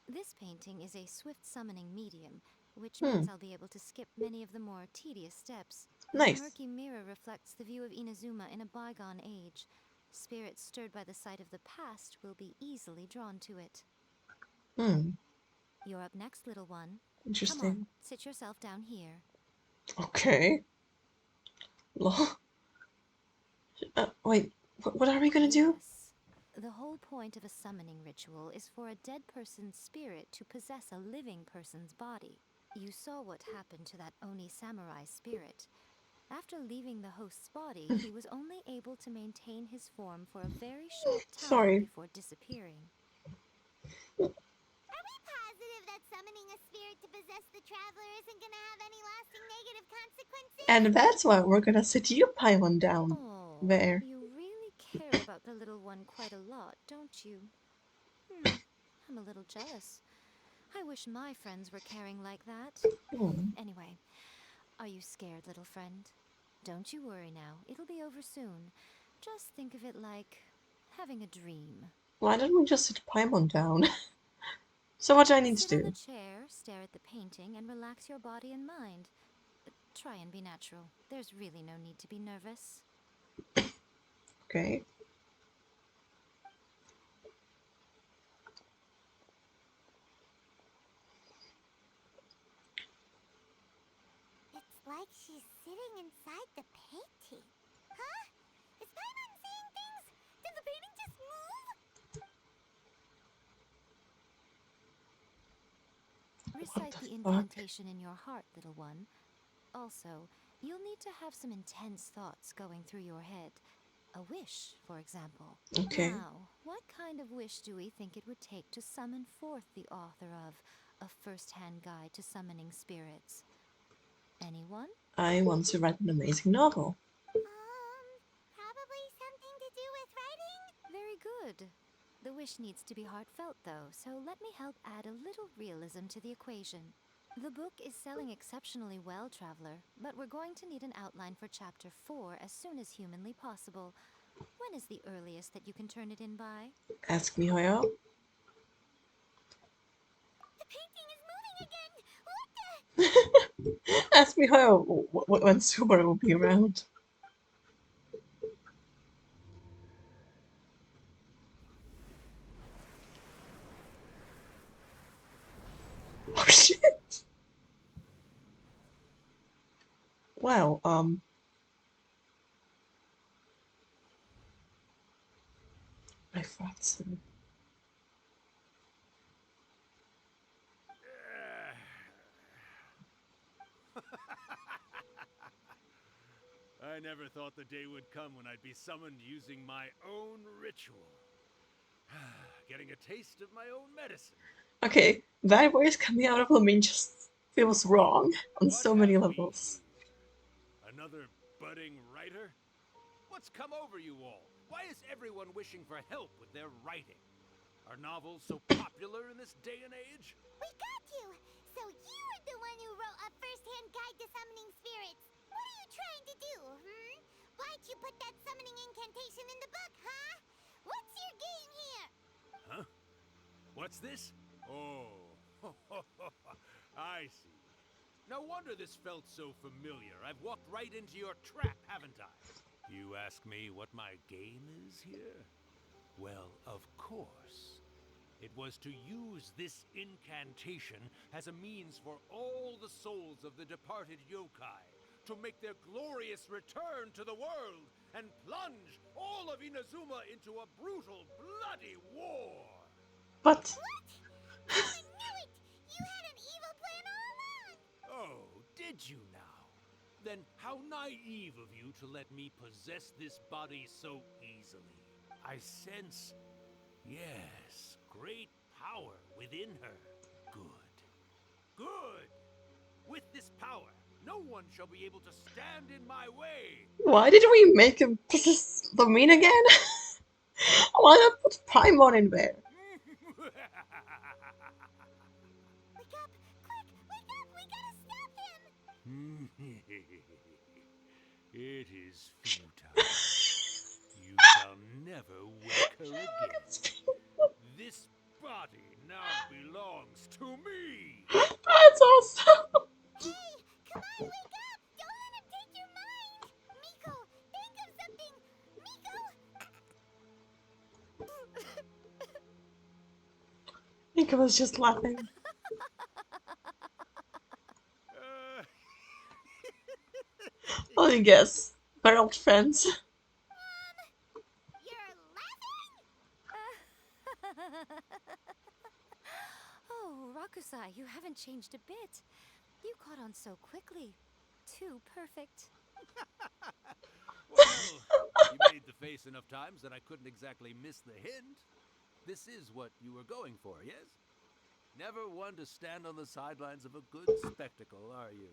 This painting is a swift summoning medium, which means I'll be able to skip many of the more tedious steps. Nice. The murky mirror reflects the view of Inazuma in a bygone age. Spirits stirred by the sight of the past will be easily drawn to it. You're up next, little one. Interesting. Come on, sit yourself down here. Okay. Wait, what are we gonna do? Yes. The whole point of a summoning ritual is for a dead person's spirit to possess a living person's body. You saw what happened to that Oni samurai spirit. After leaving the host's body, he was only able to maintain his form for a very short time Sorry. before disappearing. Are we positive that summoning a spirit to possess the traveler isn't gonna have any lasting negative consequences? And that's why we're gonna sit you pylon down Oh, there. you really care about the little one quite a lot, don't you? I'm a little jealous. I wish my friends were caring like that. Anyway, are you scared, little friend? Don't you worry now. It'll be over soon. Just think of it like having a dream. Why don't we just sit Paimon down? So what do I need to Sit on the do? chair, stare at the painting, and relax your body and mind. Try and be natural. There's really no need to be nervous. Okay. It's like she's sitting inside the painting. Huh? Is Paimon seeing things? Did the painting just move? Recite the Fuck. incantation in your heart, little one. Also, you'll need to have some intense thoughts going through your head. A wish, for example. Okay. Now, what kind of wish do we think it would take to summon forth the author of A First-Hand Guide to Summoning Spirits? Anyone? I want to write an amazing novel. Probably something to do with writing? Very good. The wish needs to be heartfelt, though, so let me help add a little realism to the equation. The book is selling exceptionally well, Traveler, but we're going to need an outline for Chapter 4 as soon as humanly possible. When is the earliest that you can turn it in by? Ask me, Hoyo. The painting is moving again! What the? Ask me, Hoyo, when Subaru will be around. Oh shit! Wow, I thought so. I never thought the day would come when I'd be summoned using my own ritual. Getting a taste of my own medicine. Okay, that voice coming out of Lamine just feels wrong on What so have many we levels. here? Another budding writer? What's come over you all? Why is everyone wishing for help with their writing? Are novels so popular in this day and age? We got you! So you're the one who wrote A First-Hand Guide to Summoning Spirits! What are you trying to do, Why'd you put that summoning incantation in the book, huh? What's your game here? Huh? What's this? Oh, I see. No wonder this felt so familiar. I've walked right into your trap, haven't I? You ask me what my game is here? Well, of course. It was to use this incantation as a means for all the souls of the departed yokai to make their glorious return to the world and plunge all of Inazuma into a brutal, bloody war. But What? I knew it! You had an evil plan all along! Oh, did you now? Then how naive of you to let me possess this body so easily. I sense, yes, great power within her. Good. Good! With this power, no one shall be able to stand in my way. why did we make him possess Lamine again? Why not put Paimon in there? Wake up! Quick! Wake up! We gotta stop him! It is futile. You shall never wake her again. This body now belongs to me. That's awesome! Hey! Come on, wake up! Don't let him take your mind! Miko, think of something! Miko! Mika was just laughing. Well, you guess. We're old friends. You're laughing? Oh, Rakusai, you haven't changed a bit. You caught on so quickly. Too perfect. Well, you made the face enough times that I couldn't exactly miss the hint. This is what you were going for, yes? Never one to stand on the sidelines of a good spectacle, are you?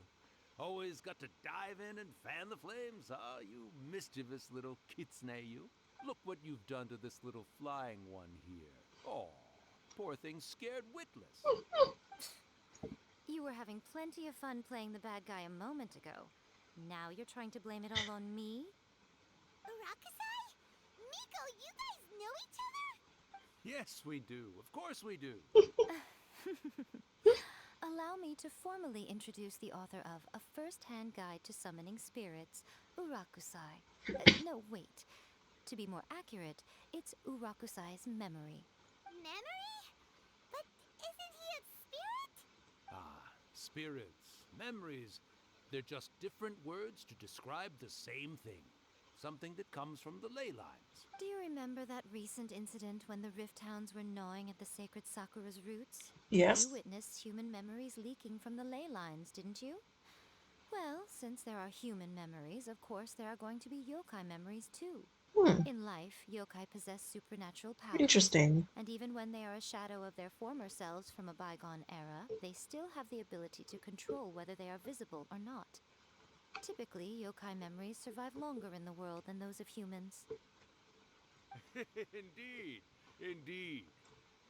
Always got to dive in and fan the flames, ah, you mischievous little kitsune, you. Look what you've done to this little flying one here. Oh, poor thing scared witless. You were having plenty of fun playing the bad guy a moment ago. Now you're trying to blame it all on me? Rakusai? Miko, you guys know each other? Yes, we do. Of course we do. Allow me to formally introduce the author of A First-Hand Guide to Summoning Spirits, Urakusai. No, wait. To be more accurate, it's Urakusai's memory. Memory? But isn't he a spirit? Ah, spirits, memories. They're just different words to describe the same thing. Something that comes from the ley lines. Do you remember that recent incident when the Rift Hounds were gnawing at the sacred Sakura's roots? You Yes. witnessed human memories leaking from the ley lines, didn't you? Well, since there are human memories, of course there are going to be yokai memories too. Hmm. In life, yokai possess supernatural powers. Interesting. And even when they are a shadow of their former selves from a bygone era, they still have the ability to control whether they are visible or not. Typically, yokai memories survive longer in the world than those of humans. Indeed, indeed.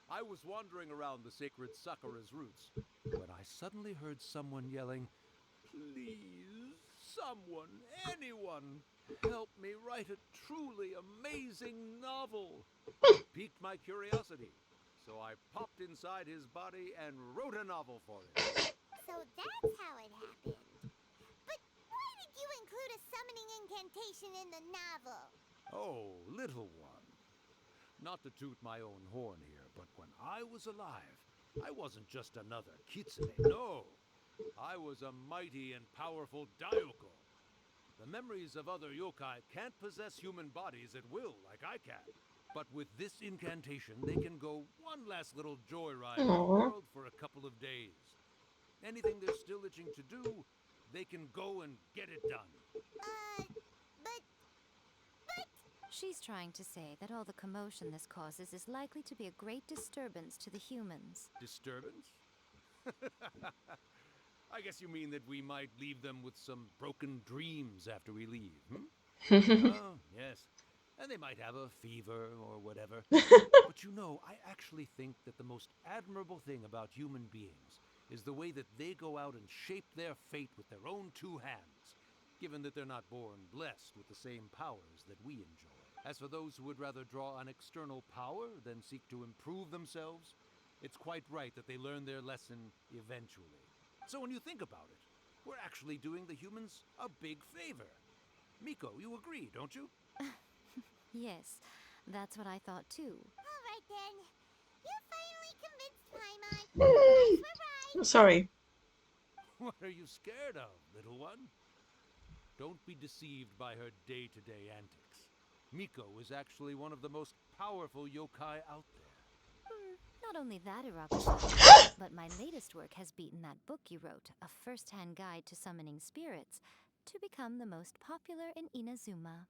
I was wandering around the sacred Sakura's roots when I suddenly heard someone yelling, "Please, someone, anyone, help me write a truly amazing novel." It piqued my curiosity, so I popped inside his body and wrote a novel for him. So that's how it happened. But why did you include a summoning incantation in the novel? Oh, little one. Not to toot my own horn here, but when I was alive, I wasn't just another kitsune, no. I was a mighty and powerful Daioko. The memories of other yokai can't possess human bodies at will like I can. But with this incantation, they can go one last little joyride in the Aww. world for a couple of days. Anything they're still itching to do, they can go and get it done. But She's trying to say that all the commotion this causes is likely to be a great disturbance to the humans. Disturbance? I guess you mean that we might leave them with some broken dreams after we leave, hmm? Oh, yes. And they might have a fever or whatever. But you know, I actually think that the most admirable thing about human beings is the way that they go out and shape their fate with their own two hands, given that they're not born blessed with the same powers that we enjoy. As for those who would rather draw on external power than seek to improve themselves, it's quite right that they learn their lesson eventually. So when you think about it, we're actually doing the humans a big favor. Miko, you agree, don't you? Yes, that's what I thought too. all right then. You finally convinced Paimon. You Yay! guys were right. Sorry. What are you scared of, little one? Don't be deceived by her day-to-day antics. Miko is actually one of the most powerful yokai out there. Not only that, Irakusai, but my latest work has beaten that book you wrote, A First-Hand Guide to Summoning Spirits, to become the most popular in Inazuma.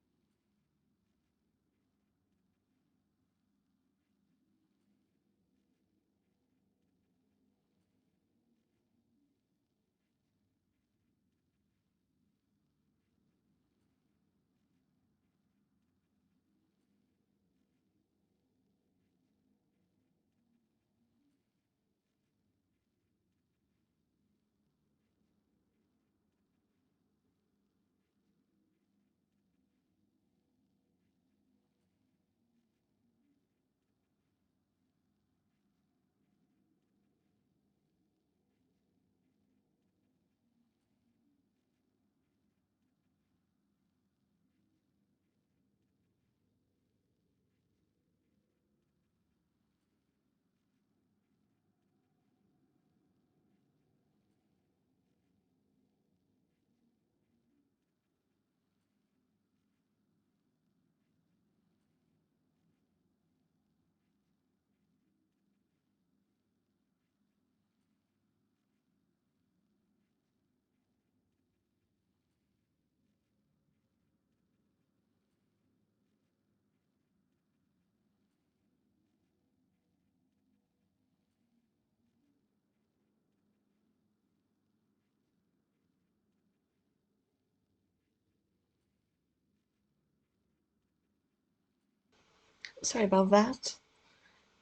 Sorry about that.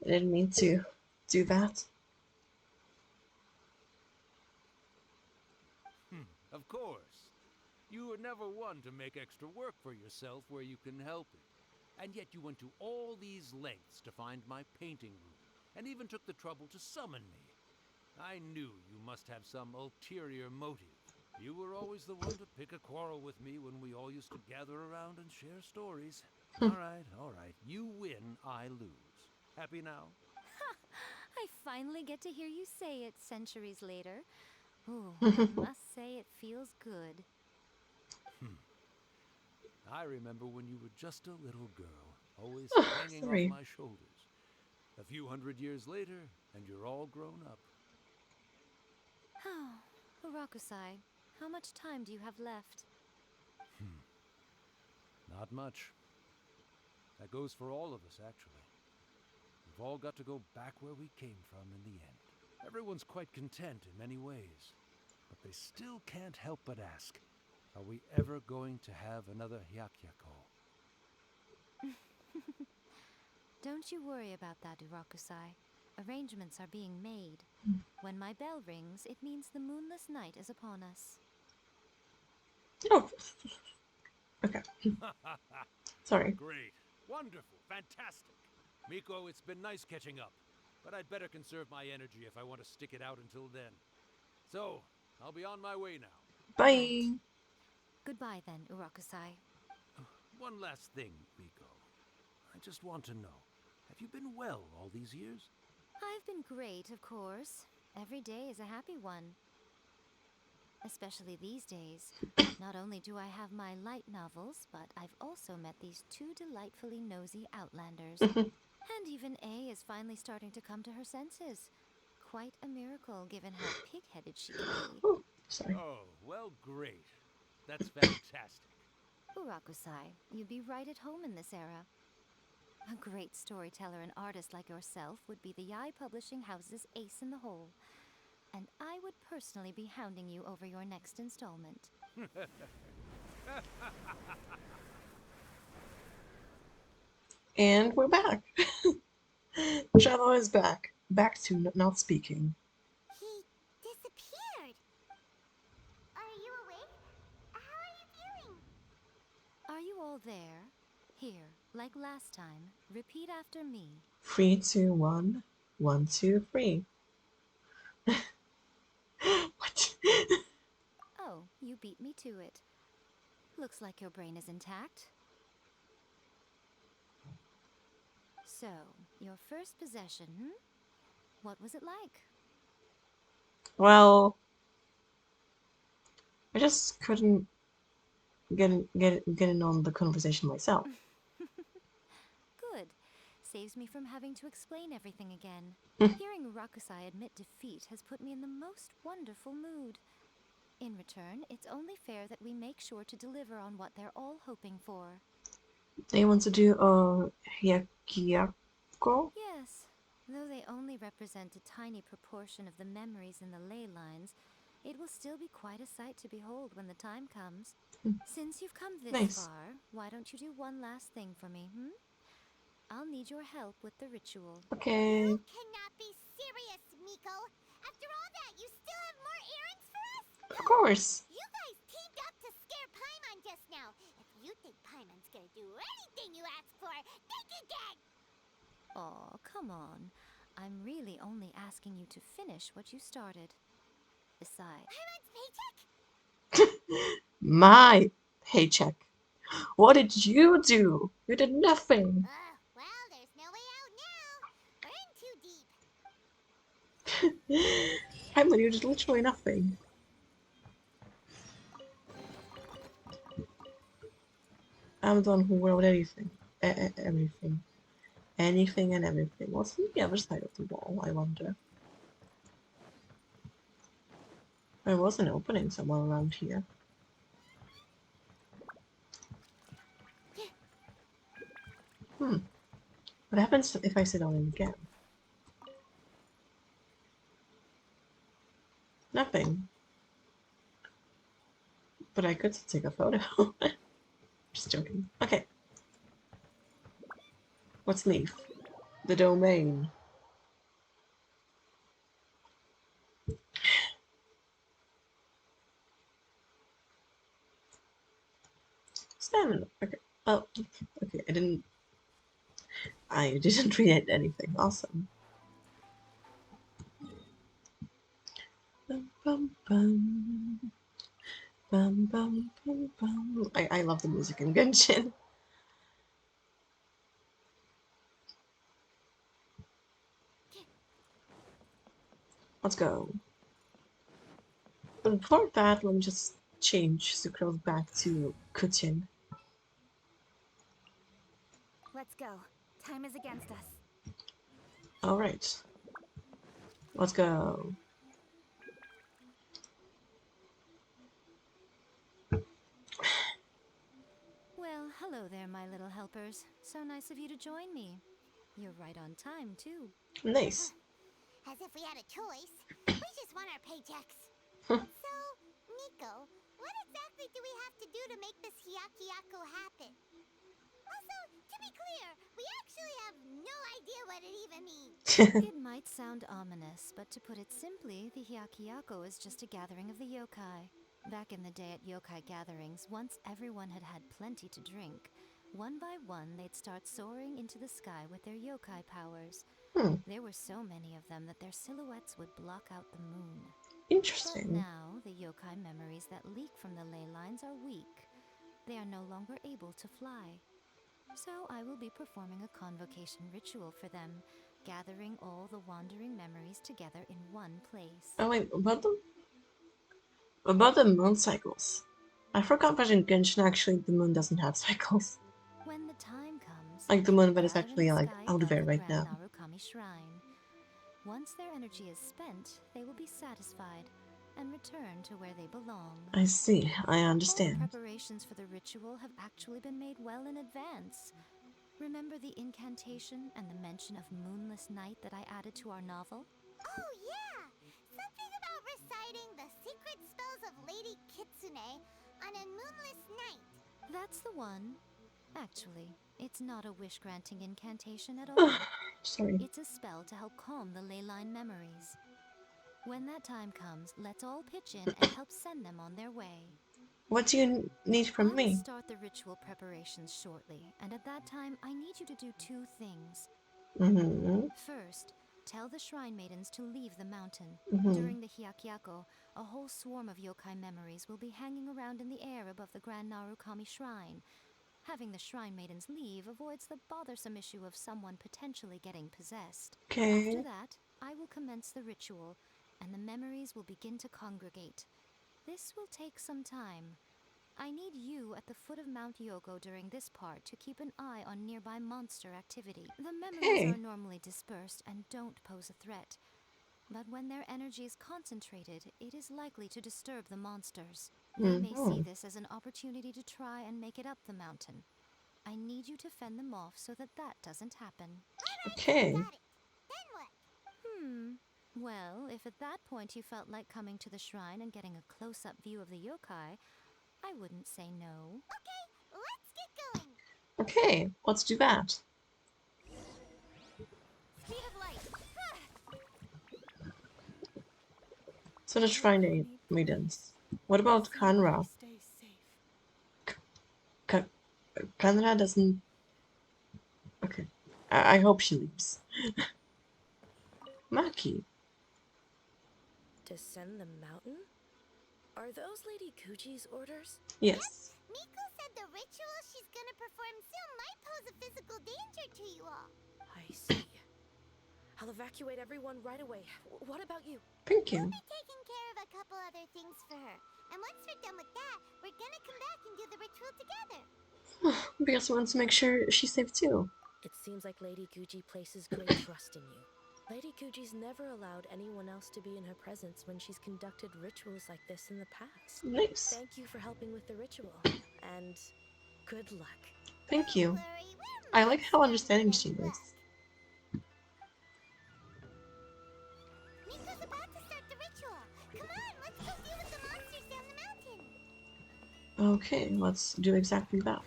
I didn't mean to do that. Of course. You were never one to make extra work for yourself where you can help it. And yet you went to all these lengths to find my painting room, and even took the trouble to summon me. I knew you must have some ulterior motive. You were always the one to pick a quarrel with me when we all used to gather around and share stories. All right. You win, I lose. Happy now? I finally get to hear you say it centuries later. Ooh, I must say it feels good. I remember when you were just a little girl, always Oh, hanging off sorry. my shoulders. A few hundred years later, and you're all grown up. Oh, Urakusai, how much time do you have left? Not much. That goes for all of us, actually. We've all got to go back where we came from in the end. Everyone's quite content in many ways, but they still can't help but ask, are we ever going to have another Hyakyako? Don't you worry about that, Urakusai. Arrangements are being made. When my bell rings, it means the moonless night is upon us. Oh, okay. Sorry. Great. Wonderful. Fantastic. Miko, it's been nice catching up, but I'd better conserve my energy if I want to stick it out until then. So, I'll be on my way now. Bye. Right. Goodbye then, Urakusai. One last thing, Miko. I just want to know, have you been well all these years? I've been great, of course. Every day is a happy one. Especially these days. Not only do I have my light novels, but I've also met these two delightfully nosy outlanders. And even A is finally starting to come to her senses. Quite a miracle, given how pig-headed she can be. Oh, sorry. Oh, well, great. That's fantastic. Urakusai, you'd be right at home in this era. A great storyteller and artist like yourself would be the Yai Publishing House's ace in the hole. And I would personally be hounding you over your next installment. And we're back. Java is back. Back to not speaking. He disappeared. Are you awake? How are you feeling? Are you all there? Here, like last time, repeat after me. 3, 2, 1. 1, 2, 3. What? Oh, you beat me to it. Looks like your brain is intact. So, your first possession, What was it like? Well, I just couldn't get in on the conversation myself. Good. Saves me from having to explain everything again. Hearing Rakusai admit defeat has put me in the most wonderful mood. In return, it's only fair that we make sure to deliver on what they're all hoping for. They want to do a Hyakyako? Yes, though they only represent a tiny proportion of the memories in the ley lines, it will still be quite a sight to behold when the time comes. Since you've come this Nice. far, why don't you do one last thing for me, I'll need your help with the ritual. Okay. You cannot be serious, Miko. After all that, you still have more errands for us? Of course. You guys teamed up to scare Paimon just now. If you think Paimon's gonna do anything you ask for, think again! Aw, come on. I'm really only asking you to finish what you started. Besides, Paimon's paycheck? My paycheck. What did you do? You did nothing. Well, there's no way out now. We're in too deep. I mean, you did literally nothing. I'm the one who wrote everything. Everything. Anything and everything. What's on the other side of the wall, I wonder? There was an opening somewhere around here. What happens if I sit down again? Nothing. But I could take a photo. Just joking. Okay. Let's leave. The domain. Stamina. Okay. Oh, okay. I didn't I didn't read anything. Awesome. Bum, bum, bum. Bum, bum, bum, bum. I love the music in Genshin. Let's go. But before that, let me just change Sucrose back to Kuchin. Let's go. Time is against us. Alright. Let's go. Well, hello there, my little helpers. So nice of you to join me. You're right on time, too. Nice. As if we had a choice. We just want our paychecks. So, Nico, what exactly do we have to do to make this Hyakyako happen? Also, to be clear, we actually have no idea what it even means. It might sound ominous, but to put it simply, the Hyakyako is just a gathering of the yokai. Back in the day at yokai gatherings, once everyone had had plenty to drink, one by one they'd start soaring into the sky with their yokai powers. There were so many of them that their silhouettes would block out the moon. Interesting. But now, the yokai memories that leak from the ley lines are weak. They are no longer able to fly. So I will be performing a convocation ritual for them, gathering all the wandering memories together in one place. Oh wait, about the moon cycles. I forgot that in Genshin actually the moon doesn't have cycles. When the time comes, Like the they moon will that is gather in actually the like sky out above there the right Grand now. Narukami Shrine. Once their energy is spent, they will be satisfied and return to where they belong. I see, I All the understand. preparations for the ritual have actually been made well in advance. Remember the incantation and the mention of moonless night that I added to our novel? Oh, yeah! Something about reciting the secret spells of Lady Kitsune on a moonless night. That's the one. Actually, it's not a wish-granting incantation at all. Sorry. It's a spell to help calm the ley line memories. When that time comes, let's all pitch in and help send them on their way. What do you need from I will me? start the ritual preparations shortly, and at that time, I need you to do two things. First, tell the shrine maidens to leave the mountain. During the Hyakyako, a whole swarm of yokai memories will be hanging around in the air above the Grand Narukami Shrine. Having the shrine maidens leave avoids the bothersome issue of someone potentially getting possessed. Okay. After that, I will commence the ritual, and the memories will begin to congregate. This will take some time. I need you at the foot of Mount Yogo during this part to keep an eye on nearby monster activity. The memories are normally dispersed and don't pose a threat. But when their energy is concentrated, it is likely to disturb the monsters. They may see this as an opportunity to try and make it up the mountain. I need you to fend them off so that that doesn't happen. Okay. Got it. Then what? Well, if at that point you felt like coming to the shrine and getting a close-up view of the yokai, I wouldn't say no. Okay, let's get going. Okay, let's do that. Speed of light. So the shrine maidens. What about Kanra? Stay safe. Kanra doesn't... Okay. I hope she leaves. Maki. Descend the mountain? Are those Lady Kuji's orders? Yes. Miko said the ritual she's gonna perform soon might pose a physical danger to you all. I see. I'll evacuate everyone right away. What about you? Thank We'll you. be taking care of a couple other things for her. And once we're done with that, we're gonna come back and do the ritual together. We also want to make sure she's safe too. It seems like Lady Guji places great trust in you. Lady Guji's never allowed anyone else to be in her presence when she's conducted rituals like this in the past. Nice. Thank you for helping with the ritual, and good luck. Thank you. Don't worry, we're I like much how understanding stronger she than is. luck. Miko's about to start the ritual. Come on, let's go deal with the monsters down the mountain. Okay, let's do exactly that.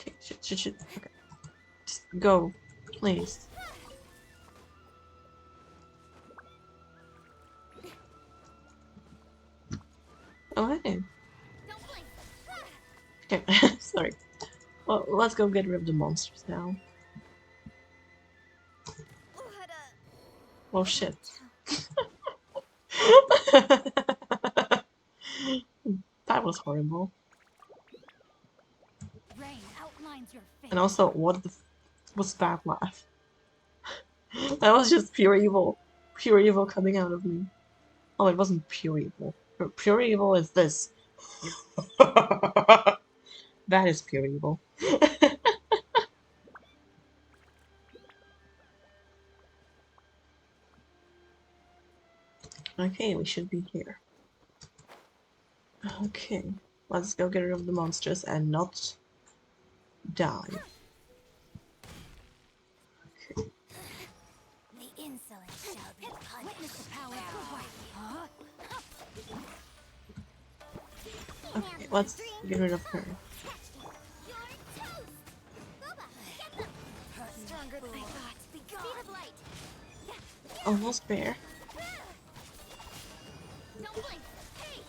Okay, shit. Okay. Just go, please. Oh, hey. Don't blink. Okay, sorry. Well, let's go get rid of the monsters now. Oh shit. That was horrible. Rain outlines your face. And also, what the was that laugh? That was just pure evil. Pure evil coming out of me. Oh, it wasn't pure evil. Pure evil is this. That is pure evil. Okay, we should be here. Okay, let's go get rid of the monsters and not die. Okay. The insolent shall be punished. Witness the power of the white. Huh? Okay, let's get rid of her. You're toast! Boba, get them! Stronger than I thought. Be Speed gone. of light! Almost there. Don't blink! Hey!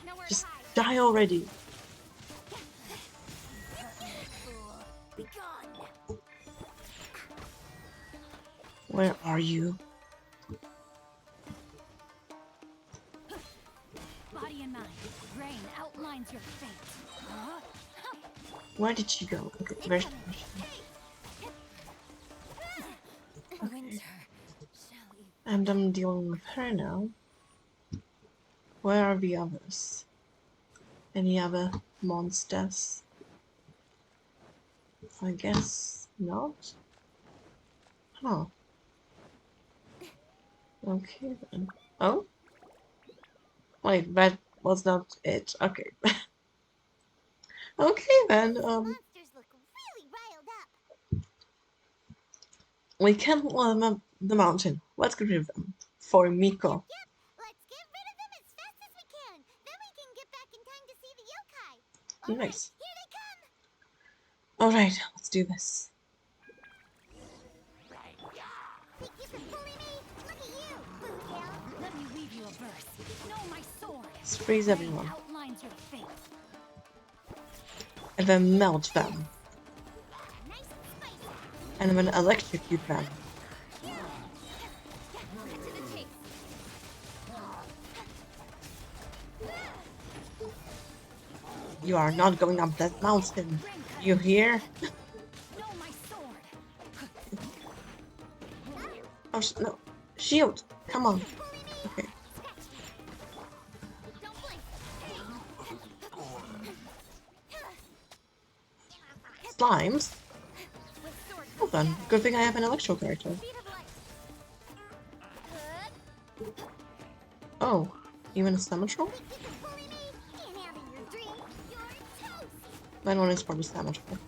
Nowhere Just to hide! die already. Fool! Be gone! Where are you? Body and mind. Rain outlines your fate. Huh? Where did she go? Okay, where's Winter. Shall we? and I'm dealing with her now. Where are the others? Any other monsters? I guess not. Huh. Okay then. Oh? Wait, that was not it. Okay. Okay then, Monsters look really riled up! we can climb up the mountain. Let's get rid of them. For Miko. Yep, let's get rid of them as fast as we can. Then we can get back in time to see the yokai. All right, Nice. here they come. Alright, let's do this. Think you can bully me? Look at you, boot Let me weave you a verse. Know my sword. Let's freeze Rain everyone. outlines your fate. And then melt them. Nice and spicy. And then electrocute them. Cut to the chase. You are not going up that mountain. You hear? Know my sword. Oh, no. Shield. Come on. Okay. Don't blink. Slimes? With sword Well then, good thing I have an electro character. speed of light. Oh, even a Symmetral? Think you can bully me? Can't have in your dream. You're toast. That one is for the Symmetral.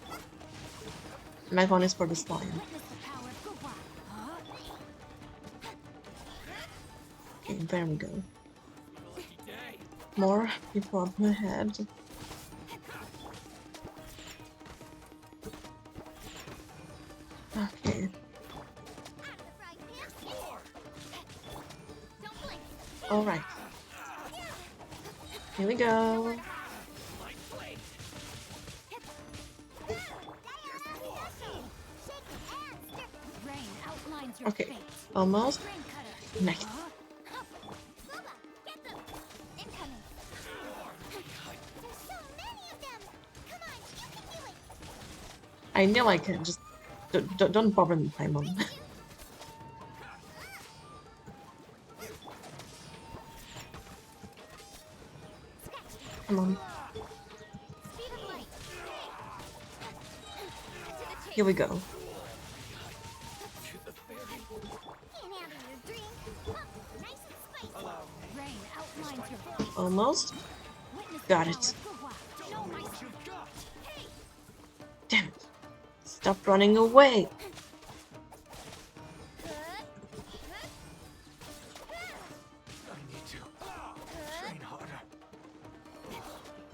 And that one is for the slime. Witness the power of Gua. Huh? Okay, there we go. More people up ahead. Okay, Out of the frying pan. Don't blink. alright. Here we go. Rain outlines your Okay, fate. almost. Rain cutter. Nice. Huh? Boba, get them. Incoming. There's so many of them. Come on, you can do it. I know I can, just don't bother me, Paimon. Come on, Speed of light. To the chase. here we go. Can't have in your dream. Oh, nice and spicy. Rain outlines your fate. Almost. Witness the Got power it. of Gua. Know my sword. Hey, Damn it. Stop running away.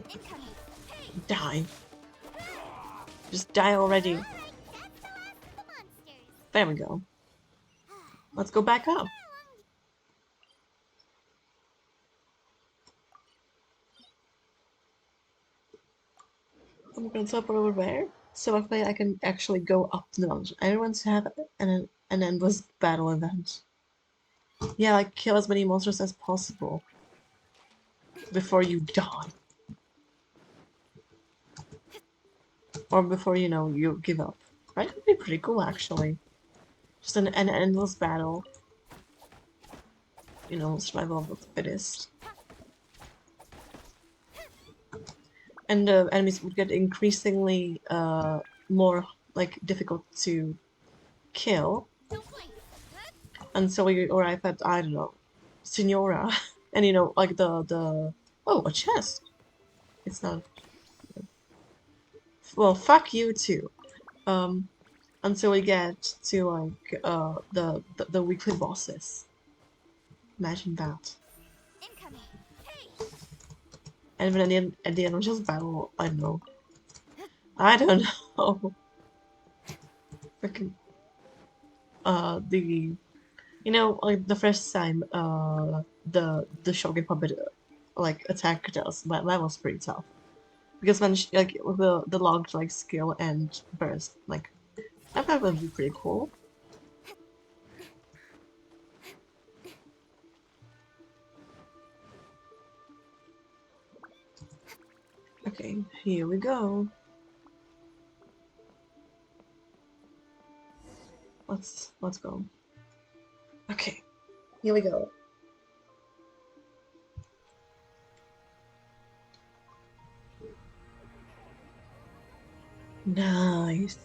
Incoming. Die. Just die already. Alright, that's the last of the monsters. There we go. Let's go back up. I'm gonna teleport over there. So I feel I can actually go up the mountain. I want to have an endless battle event. Yeah, like kill as many monsters as possible before you die. Or before, you know, you give up. Right? That would be pretty cool, actually. Just an endless battle. You know, survival of the fittest. And the enemies would get increasingly more like difficult to kill until we arrive at, I don't know, Signora. And you know, like the oh, a chest. It's not, well, fuck you too. Um until we get to like the weekly bosses. Imagine that. Incoming. Hey. And then at the end we just battle, I don't know. I don't know. Freaking the, you know, like the first time the Shogun puppet like attacked us, but that was pretty tough. Because when she, like the logged like skill and burst, like I thought it would be pretty cool. Okay, here we go. Let's go. Okay, here we go. Nice.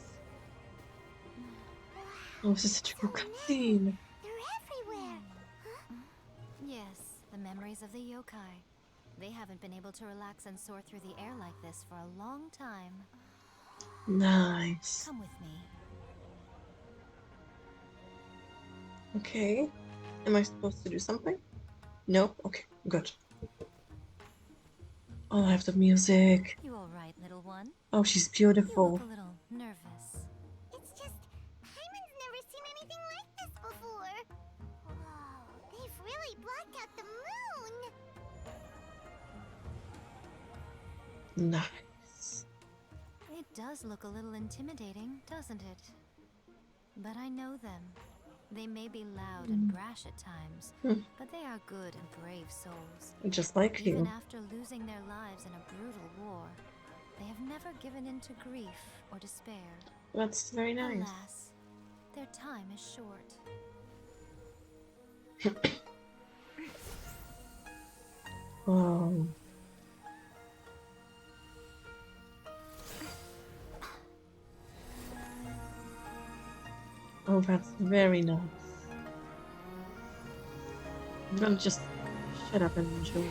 Oh, this is such a cool cutscene. They're everywhere. Yes, the memories of the yokai. They haven't been able to relax and soar through the air like this for a long time. Nice. Come with me. Okay. Am I supposed to do something? Nope. Okay, good. Oh, I have the music. You all right, little one? Oh, she's You beautiful. look a little nervous. It's just, Hyman's never seen anything like this before. Whoa, they've really blocked out the moon. Nice. It does look a little intimidating, doesn't it? But I know them. They may be loud and brash at times, but they are good and brave souls. Just like Even you. after losing their lives in a brutal war, they have never given in to grief or despair. That's very nice. Alas, their time is short. Wow. Oh, that's very nice. I'm gonna just shut up and enjoy it.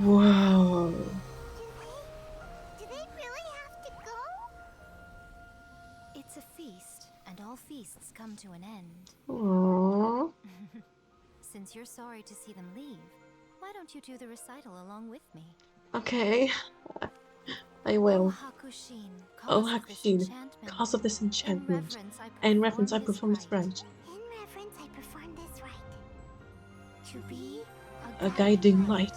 Whoa. Do they really have to go? It's a feast, and all feasts come to an end. Aww. Since you're sorry to see them leave, why don't you do the recital along with me? Okay. I will. Oh, Hakushin, Oh, cause of this Hakushin, enchantment. cause of this enchantment. In reference, I perform this right. In reverence, I perform this rite. To be A guiding light.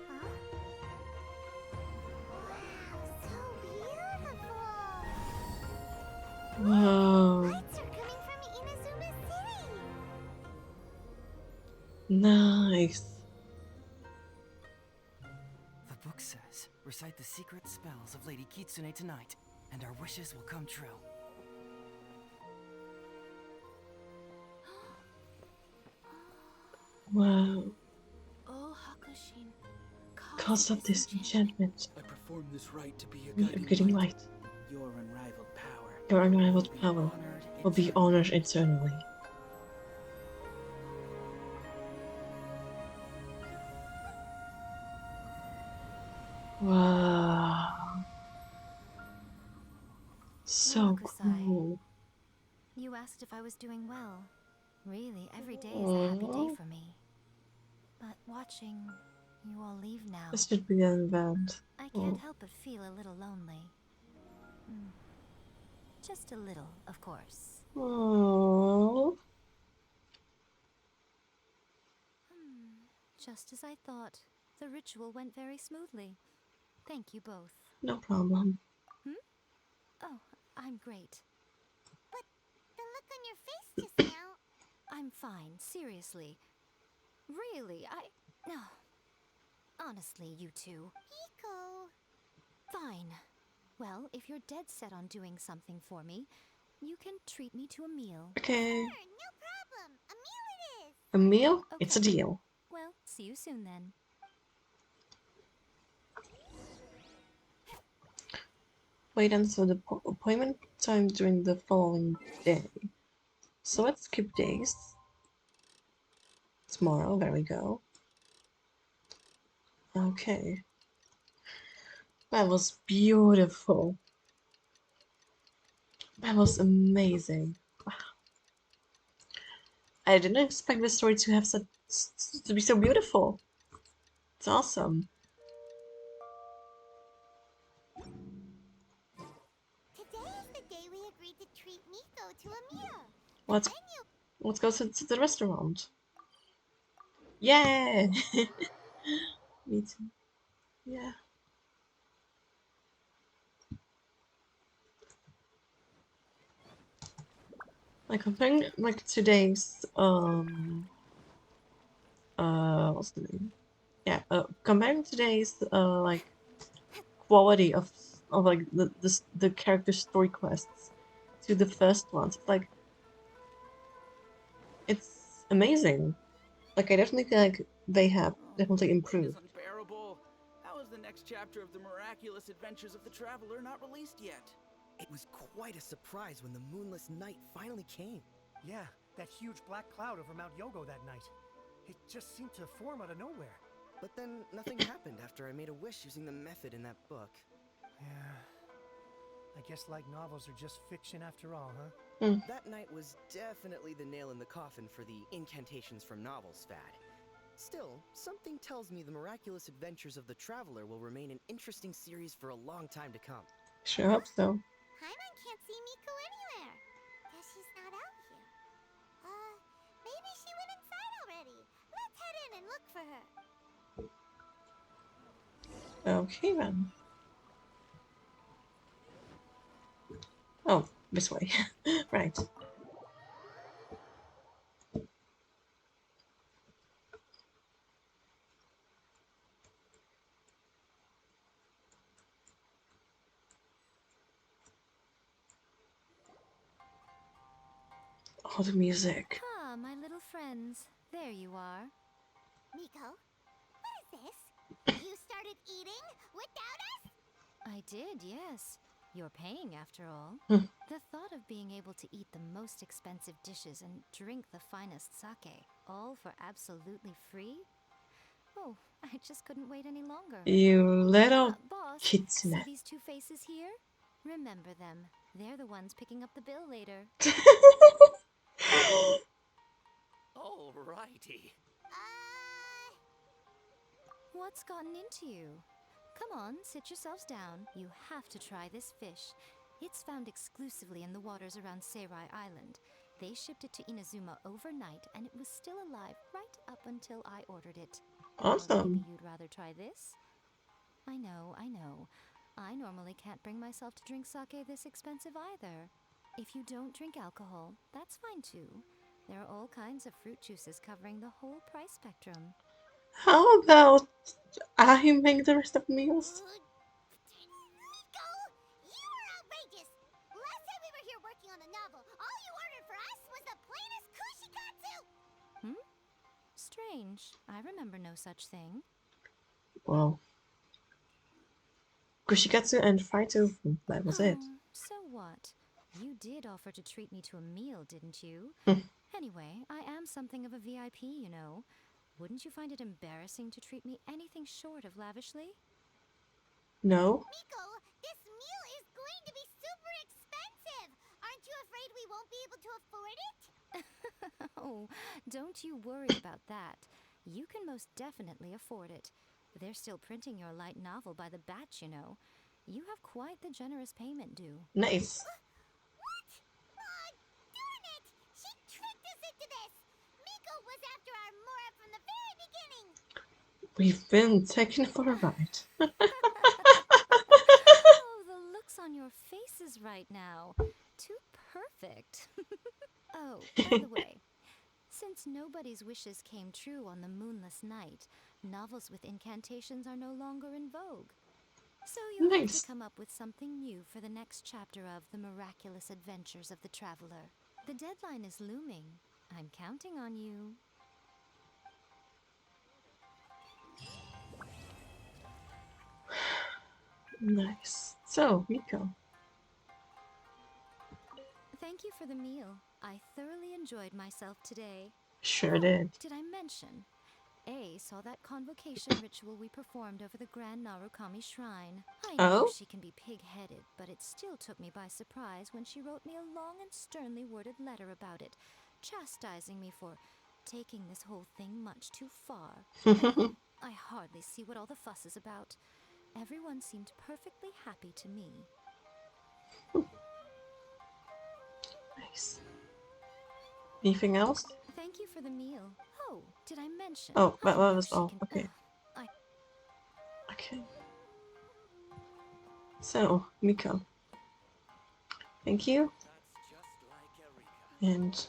Huh? Wow, so beautiful. Whoa. Lights are coming from Inazuma City. Nice. The book says, recite the secret spells of Lady Kitsune tonight, and our wishes will come true. Wow. Oh, Hakushin, Cause of this enchantment. I perform this rite to be a A guiding light. Your unrivaled power. Your unrivaled power will be honored eternally. Wow. So Hokusai. cool. You asked if I was doing well. Really, every day is a happy day for me. But watching You all leave now. This should be an event. I can't help but feel a little lonely. Just a little, of course. Oh. Just as I thought. The ritual went very smoothly. Thank you both. No problem. Oh, I'm great. But the look on your face just now. I'm fine, seriously. Really, No. Honestly, you two. Miko. Fine. Well, if you're dead set on doing something for me, you can treat me to a meal. Okay. Sure, no problem. A meal it is. A meal? Okay. It's a deal. Well, see you soon then. Wait until the appointment time during the following day. So let's skip days. Tomorrow, there we go. Okay. That was beautiful. That was amazing. I didn't expect the story to have such to be so beautiful. It's awesome. Today is the day we agreed to treat Miko to a meal. Let's go to the restaurant. Yeah. Me too. Yeah. Like comparing like today's what's the name? Yeah, comparing today's like quality of like the character story quests to the first ones, like it's amazing. Like I definitely feel like they have definitely Wait improved. is unbearable. How is the next chapter of the miraculous adventures of the traveler not released yet? It was quite a surprise when the moonless night finally came. Yeah, that huge black cloud over Mount Yogo that night. It just seemed to form out of nowhere. But then nothing happened after I made a wish using the method in that book. Yeah. I guess light novels are just fiction after all, huh? That night was definitely the nail in the coffin for the incantations from novels fad. Still, something tells me the miraculous adventures of the traveler will remain an interesting series for a long time to come. Sure hope so. Paimon can't see Miko anywhere. Guess she's not out here. Maybe she went inside already. Let's head in and look for her. Okay then. Oh, this way. Right. Oh, the music. Ah, my little friends. There you are. Miko, what is this? You started eating without us? I did, yes. You're paying after all. The thought of being able to eat the most expensive dishes and drink the finest sake, all for absolutely free? Oh, I just couldn't wait any longer. You little Boss, kitsune. see these two faces here? Remember them. They're the ones picking up the bill later. Alrighty. What's gotten into you? Come on, sit yourselves down. You have to try this fish. It's found exclusively in the waters around Seirai Island. They shipped it to Inazuma overnight, and it was still alive right up until I ordered it. Or Awesome. maybe you'd rather try this? I know, I know. I normally can't bring myself to drink sake this expensive either. If you don't drink alcohol, that's fine too. There are all kinds of fruit juices covering the whole price spectrum. How about I make the rest of the meals? Miko, you are outrageous. Last time we were here working on the novel, all you ordered for us was the plainest kushikatsu. Strange. I remember no such thing. Well, kushikatsu and fried tofu. That was it. So what? You did offer to treat me to a meal, didn't you? Anyway, I am something of a VIP, you know. Wouldn't you find it embarrassing to treat me anything short of lavishly? No. Miko, this meal is going to be super expensive. Aren't you afraid we won't be able to afford it? Oh, don't you worry about that. you can most definitely afford it. They're still printing your light novel by the batch, you know. You have quite the generous payment due. Nice. What? Darn it! She tricked us into this! Miko was after our Mora from the very beginning! We've been taken for a ride. Oh, the looks on your faces right now. Too perfect. Oh, by the way, since nobody's wishes came true on the moonless night, novels with incantations are no longer in vogue. So you'll have Nice. to come up with something new for the next chapter of The Miraculous Adventures of the Traveler. The deadline is looming. I'm counting on you. Nice. So, Miko. Thank you for the meal. I thoroughly enjoyed myself today. Sure Oh, did. did I mention? A saw that convocation ritual we performed over the Grand Narukami Shrine. I know Oh? she can be pig-headed, but it still took me by surprise when she wrote me a long and sternly worded letter about it, chastising me for taking this whole thing much too far. I hardly see what all the fuss is about. Everyone seemed perfectly happy to me. Nice. Anything else? Thank you for the meal. Oh, did I mention? Oh, I that know was she all. can. Okay. I Okay. So, Miko. Thank you. And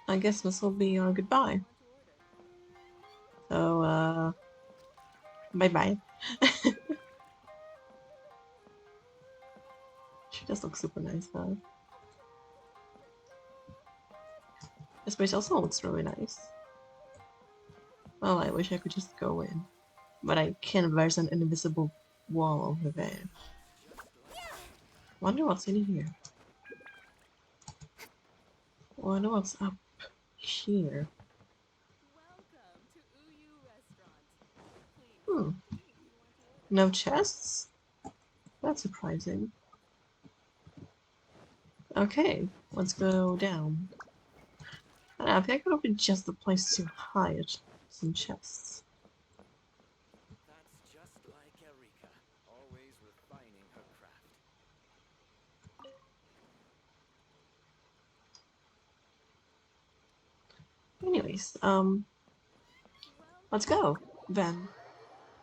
I guess this will be our goodbye. So, bye-bye. She does look super nice, though. This place also looks really nice. Well, I wish I could just go in. But I can't, there's an invisible wall over there. Wonder what's in here. Wonder what's up here. Hmm. No chests? That's surprising. Okay, let's go down. I think that would be just the place to hide some chests. That's just like Erika, always refining her craft. Anyways, let's go then,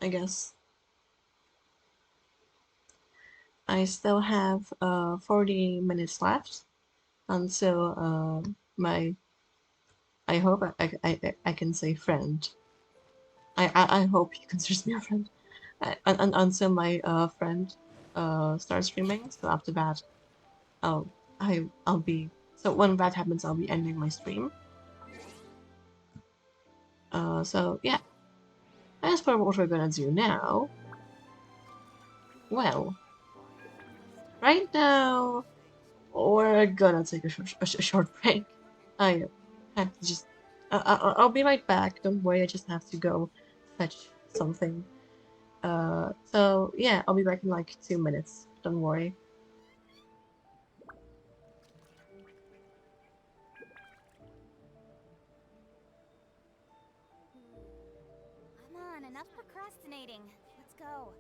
I guess. I still have 40 minutes left until my, I hope I can say friend. I hope he considers me a friend. Until my friend starts streaming. So after that, I'll I'll be, so when that happens, I'll be ending my stream. So yeah. As for what we're gonna do now, well, right now we're gonna take a short break. I have to just, I'll be right back. Don't worry, I just have to go fetch something. So yeah, I'll be back in like 2 minutes. Don't worry. Come on, enough procrastinating. Let's go.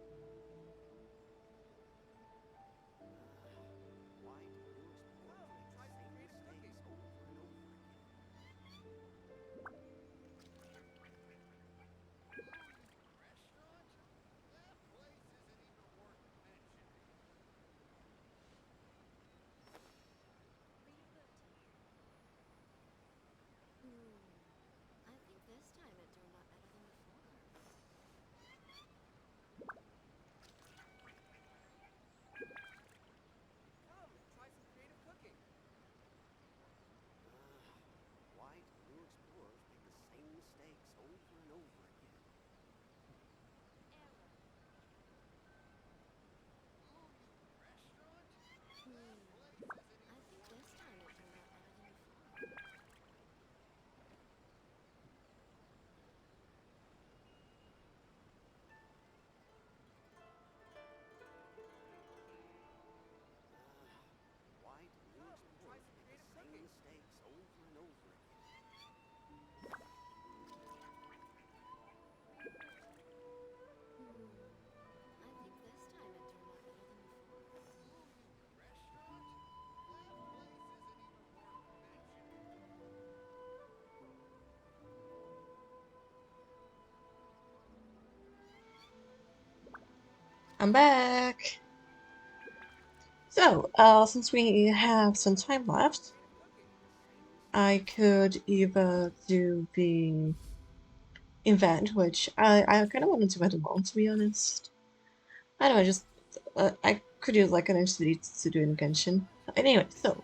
I think this time it turned out better than before. I'm back. So, since we have some time left, I could either do the event, which I kind of wanted to do alone, to be honest. I don't know, I could use like an activity to do in Genshin. Anyway, so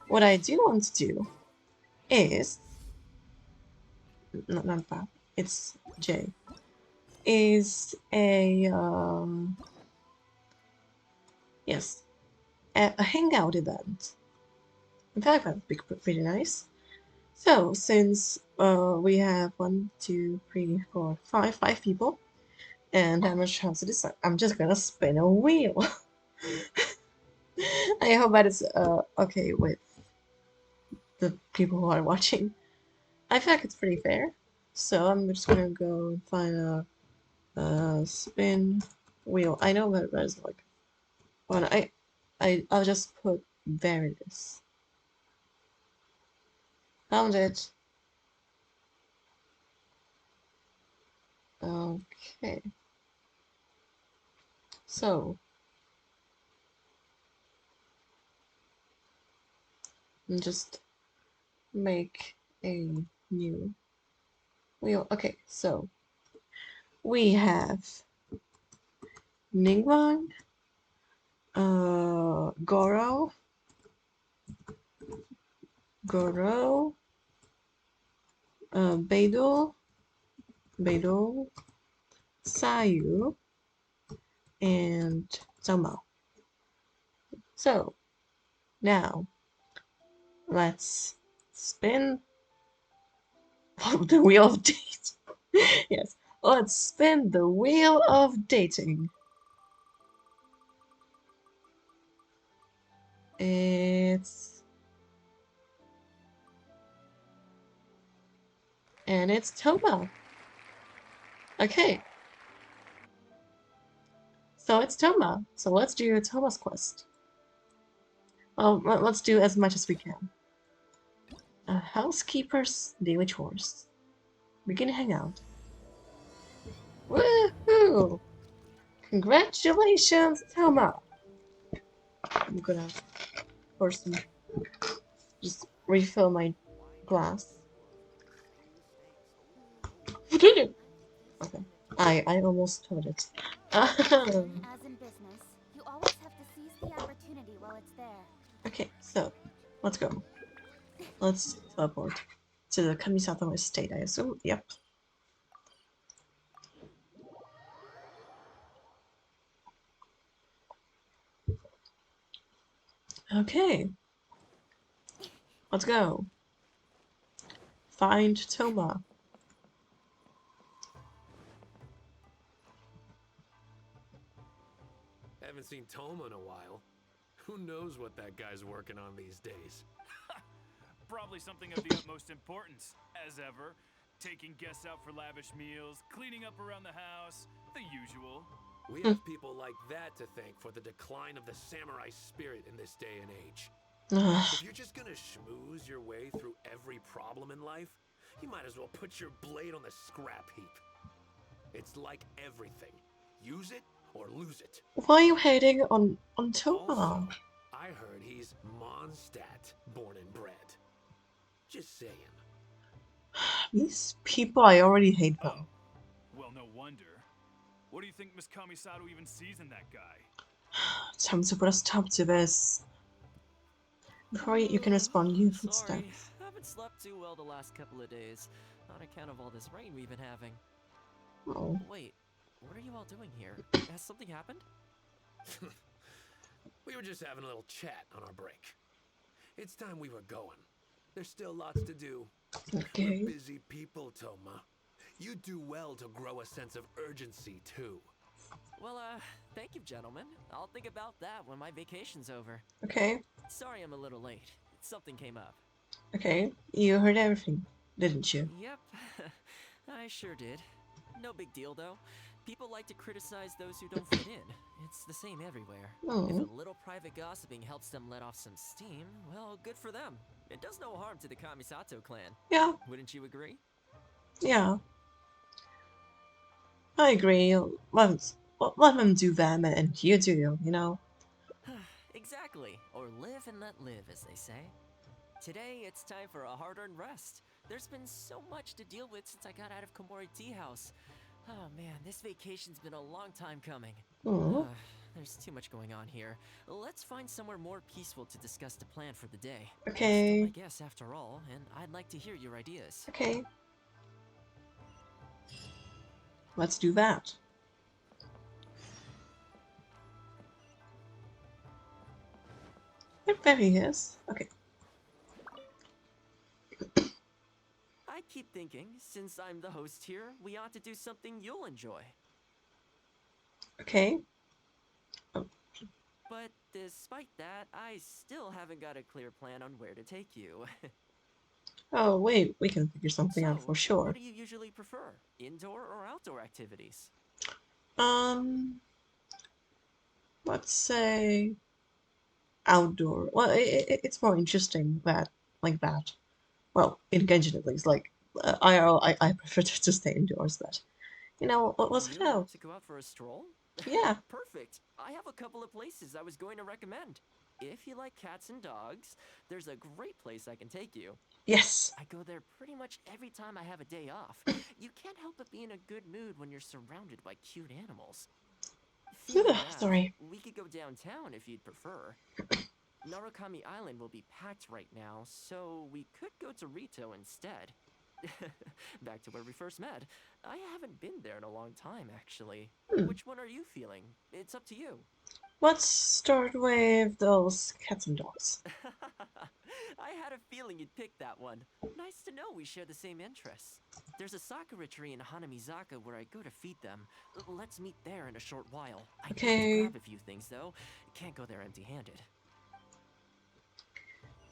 what I do want to do is not that, it's J, is yes, a hangout event. In fact, that would be pretty nice. So since we have 5 people, and how much chance to decide, I'm just gonna spin a wheel. I hope that is okay with the people who are watching. I feel like it's pretty fair. So I'm just gonna go and find a spin wheel. I know that there's like one. I'll just put various. Found it. Okay. So just make a new wheel. Okay, so we have Ningguang, Goro, Beidou, Sayu, and Thoma. So now let's spin the wheel of dating. Yes, let's spin the wheel of dating. It's Thoma. Okay. So it's Thoma. So let's do Thoma's quest. Well, let's do as much as we can. A housekeeper's daily chores. Begin hangout. Woohoo! Congratulations, Thoma! I'm gonna first just refill my glass. Okay. I almost told it. As in business, you always have to seize the opportunity while it's there. Okay, so let's go. Let's teleport to the Kamisato estate, I assume. Yep. Okay. Let's go. Find Thoma. Haven't seen Thoma in a while. Who knows what that guy's working on these days? Probably something of the utmost importance, as ever. Taking guests out for lavish meals, cleaning up around the house, the usual. We have people like that to thank for the decline of the samurai spirit in this day and age. If you're just gonna schmooze your way through every problem in life, you might as well put your blade on the scrap heap. It's like everything. Use it or lose it. Why are you hating on Thoma? Also, I heard he's Mondstadt born and bred. Just saying. These people, I already hate them. Well, no wonder. What do you think Miss Kamisato even sees in that guy? Time to put a stop to this. Before you can respond, you Sorry, footsteps. haven't slept too well the last couple of days, on account of all this rain we've been having. Oh. Wait, what are you all doing here? Has something happened? We were just having a little chat on our break. It's time we were going. There's still lots to do. Okay. We're busy people, Thoma. You do well to grow a sense of urgency, too. Well, thank you, gentlemen. I'll think about that when my vacation's over. Okay. Sorry I'm a little late. Something came up. Okay. You heard everything, didn't you? Yep, I sure did. No big deal, though. People like to criticize those who don't fit in. It's the same everywhere. If a little private gossiping helps them let off some steam, well, good for them. It does no harm to the Kamisato clan. Yeah. Wouldn't you agree? Yeah. I agree. Well, let them do them and you do you know? Exactly. Or live and let live, as they say. Today, it's time for a hard-earned rest. There's been so much to deal with since I got out of Komori Tea House. Oh man, this vacation's been a long time coming. Oh. There's too much going on here. Let's find somewhere more peaceful to discuss the plan for the day. Okay. You're still my guest after all, and I'd like to hear your ideas. Okay. Let's do that. There he is. Okay. I keep thinking, since I'm the host here, we ought to do something you'll enjoy. Okay. Oh. But despite that, I still haven't got a clear plan on where to take you. Oh, wait, we can figure something out for sure. What do you usually prefer? Indoor or outdoor activities? Let's say outdoor. Well, it's more interesting that like that. Well, in Genshin at least, like IRL, I prefer to stay indoors, but you know, let's You go. want to go out for a stroll? Yeah. Perfect. I have a couple of places I was going to recommend. If you like cats and dogs, there's a great place I can take you. Yes. I go there pretty much every time I have a day off. You can't help but be in a good mood when you're surrounded by cute animals. Sorry. We could go downtown if you'd prefer. Narukami Island will be packed right now, so we could go to Rito instead. Back to where we first met. I haven't been there in a long time, actually. Which one are you feeling? It's up to you. Let's start with those cats and dogs. I had a feeling you'd pick that one. Nice to know we share the same interests. There's a sakura tree in Hanamizaka where I go to feed them. Let's meet there in a short while. I need to grab a few things, though. Can't go there empty-handed.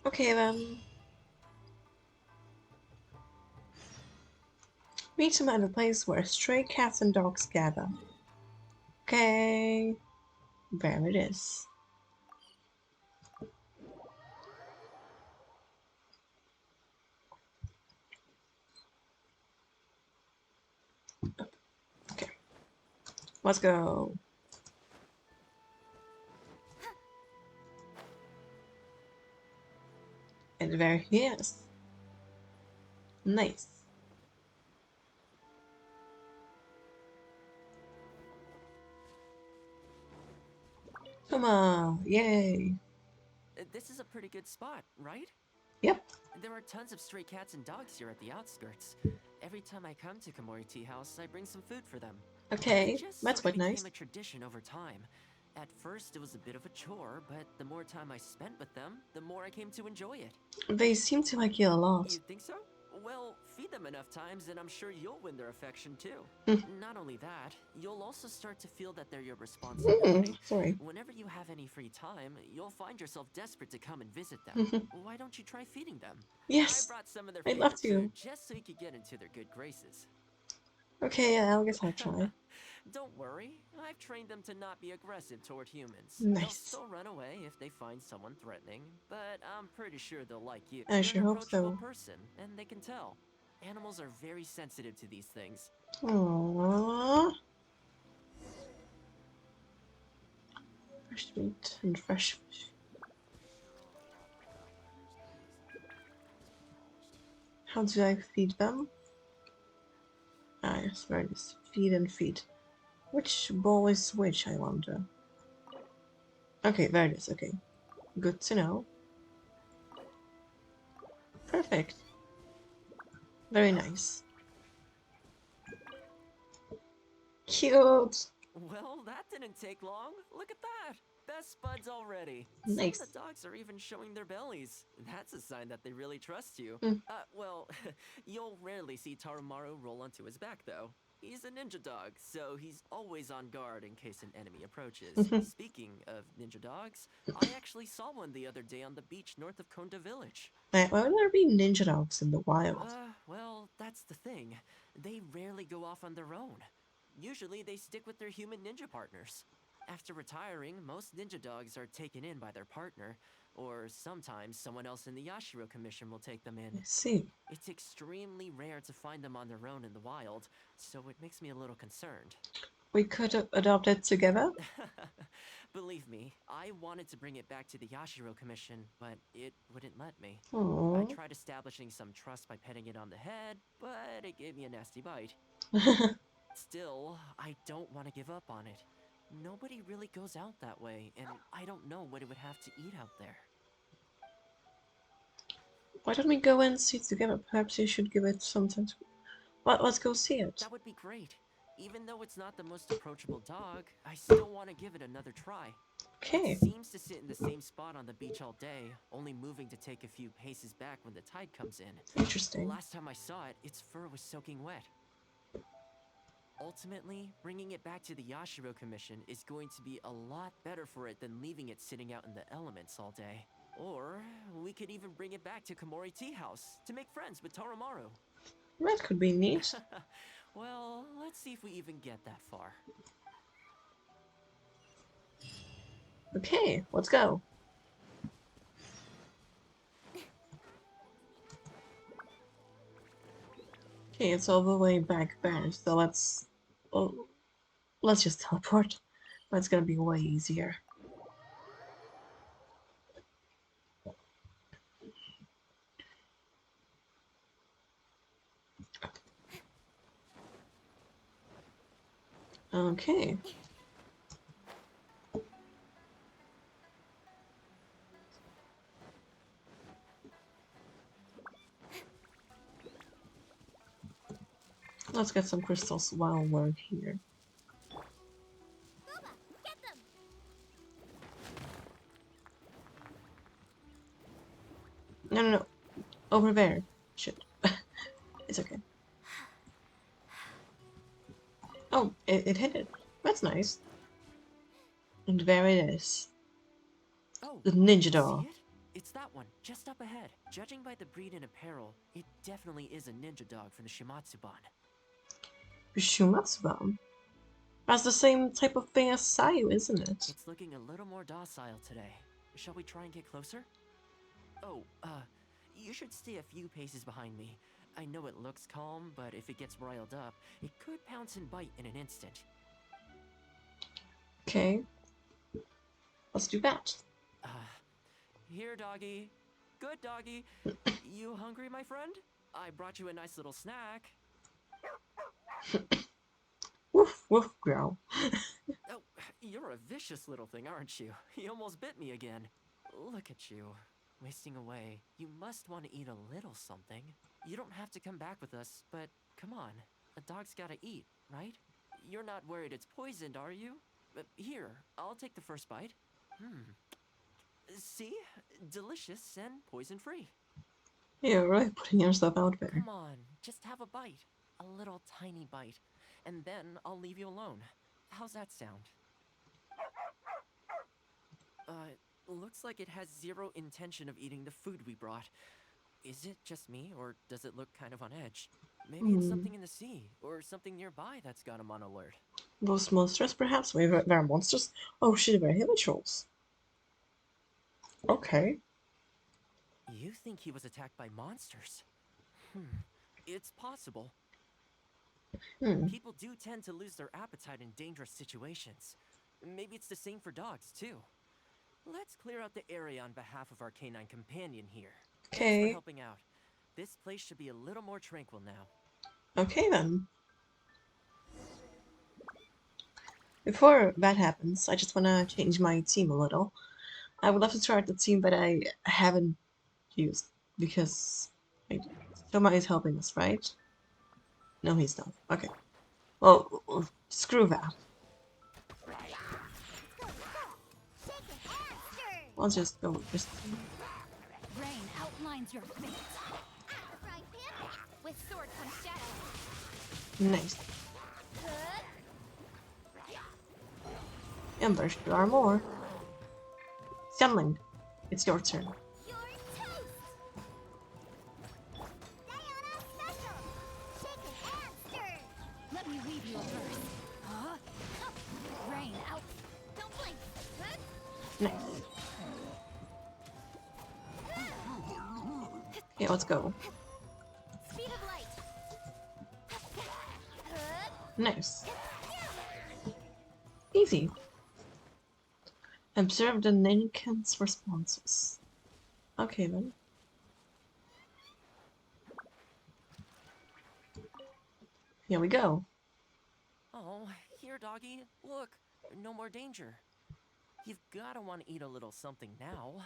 Okay, then. Meet him at a place where stray cats and dogs gather. Okay. There it is. Okay. Let's go. And there he is. Nice. Thoma! Yay! This is a pretty good spot, right? Yep. There are tons of stray cats and dogs here at the outskirts. Every time I come to Komori Tea House, I bring some food for them. Okay, It just that's sort quite of nice. became a tradition over time. At first, it was a bit of a chore, but the more time I spent with them, the more I came to enjoy it. They seem to like you a lot. You think so? Well, feed them enough times and I'm sure you'll win their affection too. Not only that, you'll also start to feel that they're your responsibility. Sorry. Whenever you have any free time, you'll find yourself desperate to come and visit them. Why don't you try feeding them? Yes. I brought some of their I'd love favorite to. food just so you could get into their good graces. Okay, yeah, I guess I'll try. Don't worry, I've trained them to not be aggressive toward humans. Nice. They'll still run away if they find someone threatening, but I'm pretty sure they'll like you. I You're sure an hope approachable so. person, and they can tell. Animals are very sensitive to these things. Aww. Fresh meat and fresh fish. How do I feed them? Ah, yes, there it is. Feed and feed. Which bowl is which, I wonder? Okay, there it is. Okay. Good to know. Perfect. Very nice. Cute! Well, that didn't take long. Look at that. Best buds already. Nice. Some of the dogs are even showing their bellies. That's a sign that they really trust you. Well, you'll rarely see Tarumaru roll onto his back, though. He's a ninja dog, so he's always on guard in case an enemy approaches. Speaking of ninja dogs, I actually saw one the other day on the beach north of Konda Village. Why would there be ninja dogs in the wild? Well, that's the thing. They rarely go off on their own. Usually they stick with their human ninja partners. After retiring, most ninja dogs are taken in by their partner, or sometimes someone else in the Yashiro Commission will take them in. I see. It's extremely rare to find them on their own in the wild, so it makes me a little concerned. We could have adopted together. Believe me, I wanted to bring it back to the Yashiro Commission, but it wouldn't let me. I Aww. tried establishing some trust by petting it on the head, but it gave me a nasty bite. Still, I don't want to give up on it. Nobody really goes out that way, and I don't know what it would have to eat out there. Why don't we go and see it together? Perhaps you should give it some time to... Well, let's go see it. That would be great. Even though it's not the most approachable dog, I still want to give it another try. Okay. It seems to sit in the same spot on the beach all day, only moving to take a few paces back when the tide comes in. Interesting. Last time I saw it, its fur was soaking wet. Ultimately, bringing it back to the Yashiro Commission is going to be a lot better for it than leaving it sitting out in the elements all day. Or we could even bring it back to Komori Tea House to make friends with Toromaru. That could be neat. Well, let's see if we even get that far. Okay, let's go. Okay, it's all the way back there, so let's just teleport. That's gonna be way easier. Okay. Let's get some crystals while we're here. Thoma, get them! No. Over there. Shit. It's okay. Oh, it hit it. That's nice. And there it is. Oh, The ninja see dog. it? It's that one, just up ahead. Judging by the breed and apparel, it definitely is a ninja dog from the Shimatsuban. Shumatsuban. That's the same type of thing as Sayu, isn't it? It's looking a little more docile today. Shall we try and get closer? Oh, you should stay a few paces behind me. I know it looks calm, but if it gets riled up, it could pounce and bite in an instant. Okay. Let's do that. Here, doggy. Good doggy. You hungry, my friend? I brought you a nice little snack. Woof, woof, growl. Oh, you're a vicious little thing, aren't you? You almost bit me again. Look at you, wasting away. You must want to eat a little something. You don't have to come back with us, but come on. A dog's gotta eat, right? You're not worried it's poisoned, are you? Here, I'll take the first bite. See? Delicious and poison-free. You're really putting yourself out there. Come on, just have a bite. A little tiny bite. And then I'll leave you alone. How's that sound? Looks like it has zero intention of eating the food we brought. Is it just me, or does it look kind of on edge? Maybe it's something in the sea, or something nearby that's got him on alert. Those monsters, perhaps? Wait, there are monsters? Oh shit, they're heavy trolls. Okay. You think he was attacked by monsters? It's possible. People do tend to lose their appetite in dangerous situations. Maybe it's the same for dogs, too. Let's clear out the area on behalf of our canine companion here. Okay. Thanks for helping out. This place should be a little more tranquil now. Okay, then. Before that happens, I just want to change my team a little. I would love to start the team that I haven't used, because Thoma is helping us, right? No, he's not. Okay. Well, screw that. I'll just go with this team. Rain outlines your fate. With sword comes shadow. Nice. And there are more. Xianling, it's your turn. Let me weave you a verse. Rain out. Don't blink. Nice. Okay, let's go. Speed of light. Nice. Easy. Observe the Ninken's responses. Okay then. Here we go. Oh, here, doggy. Look, no more danger. You've gotta want to eat a little something now.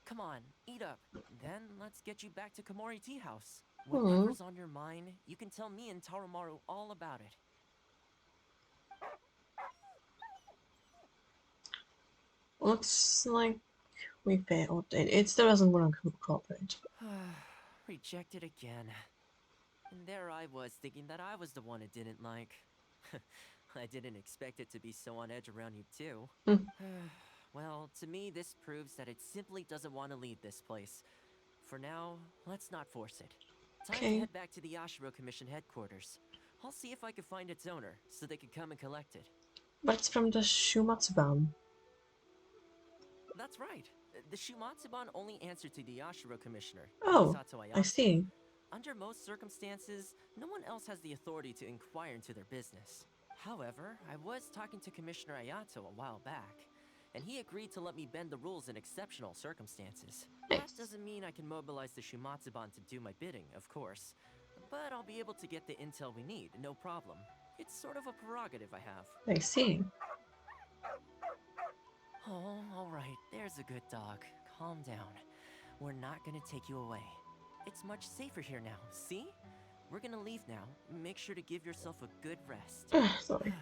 Come on, eat up. Then let's get you back to Komori Tea House. Whatever's on your mind, you can tell me and Tarumaru all about it. Looks like we failed. It still doesn't want to cooperate. Rejected again. And there I was thinking that I was the one it didn't like. I didn't expect it to be so on edge around you too. Well, to me this proves that it simply doesn't want to leave this place. For now, let's not force it. Time to head back to the Yashiro Commission headquarters. I'll see if I can find its owner, so they can come and collect it. But it's from the Shumatsuban. That's right. The Shumatsuban only answer to the Yashiro Commissioner, Oh, Misato Ayato. I see. Under most circumstances, no one else has the authority to inquire into their business. However, I was talking to Commissioner Ayato a while back, and he agreed to let me bend the rules in exceptional circumstances. That doesn't mean I can mobilize the Shumatsuban to do my bidding, of course, but I'll be able to get the intel we need, no problem. It's sort of a prerogative I have. I see. Oh, alright, there's a good dog. Calm down. We're not gonna take you away. It's much safer here now, see? We're gonna leave now. Make sure to give yourself a good rest. Sorry.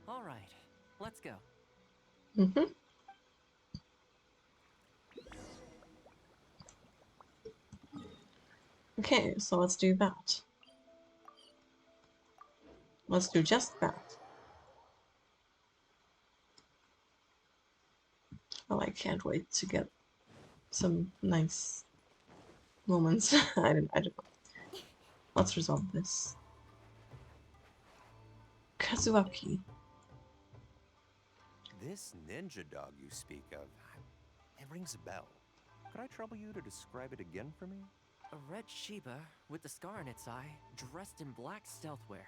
Alright, let's go. Okay, so let's do that. Let's do just that. Oh, I can't wait to get some nice moments. I don't know. Let's resolve this. Kazuaki. This ninja dog you speak of, it rings a bell. Could I trouble you to describe it again for me? A red Shiba with the scar in its eye, dressed in black stealth wear.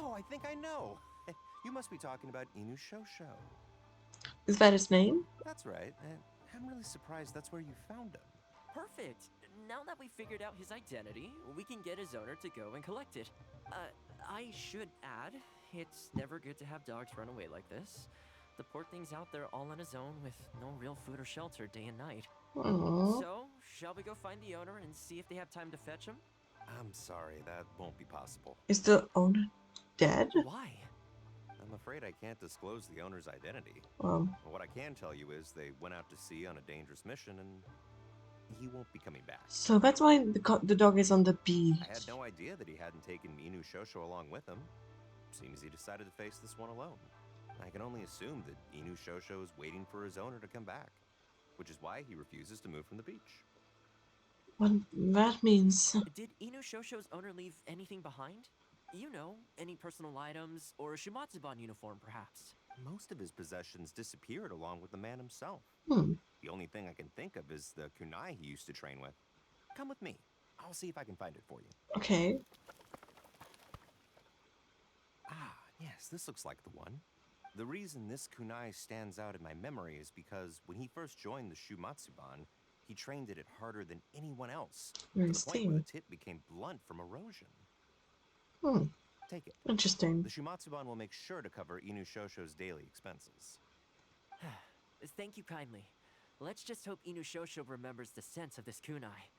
Oh, I think I know. You must be talking about Inu Shosho. Is that his name? That's right. I'm really surprised that's where you found him. Perfect! Now that we figured out his identity, we can get his owner to go and collect it. I should add, it's never good to have dogs run away like this. The poor thing's out there all on his own with no real food or shelter day and night. Aww. So, shall we go find the owner and see if they have time to fetch him? I'm sorry, that won't be possible. Is the owner dead? Why? I'm afraid I can't disclose the owner's identity. What I can tell you is they went out to sea on a dangerous mission and he won't be coming back. So that's why the dog is on the beach. I had no idea that he hadn't taken Inu Shosho along with him. Seems he decided to face this one alone. I can only assume that Inu Shosho is waiting for his owner to come back, which is why he refuses to move from the beach. What that means... Did Inu Shosho's owner leave anything behind? You know, any personal items, or a Shumatsuban uniform, perhaps. Most of his possessions disappeared along with the man himself. The only thing I can think of is the kunai he used to train with. Come with me. I'll see if I can find it for you. Okay. Ah, yes, this looks like the one. The reason this kunai stands out in my memory is because when he first joined the Shumatsuban, he trained it harder than anyone else, to the point where the tip became blunt from erosion. Take it. Interesting. The Shumatsuban will make sure to cover Inu Shosho's daily expenses. Thank you kindly. Let's just hope Inu Shosho remembers the sense of this kunai.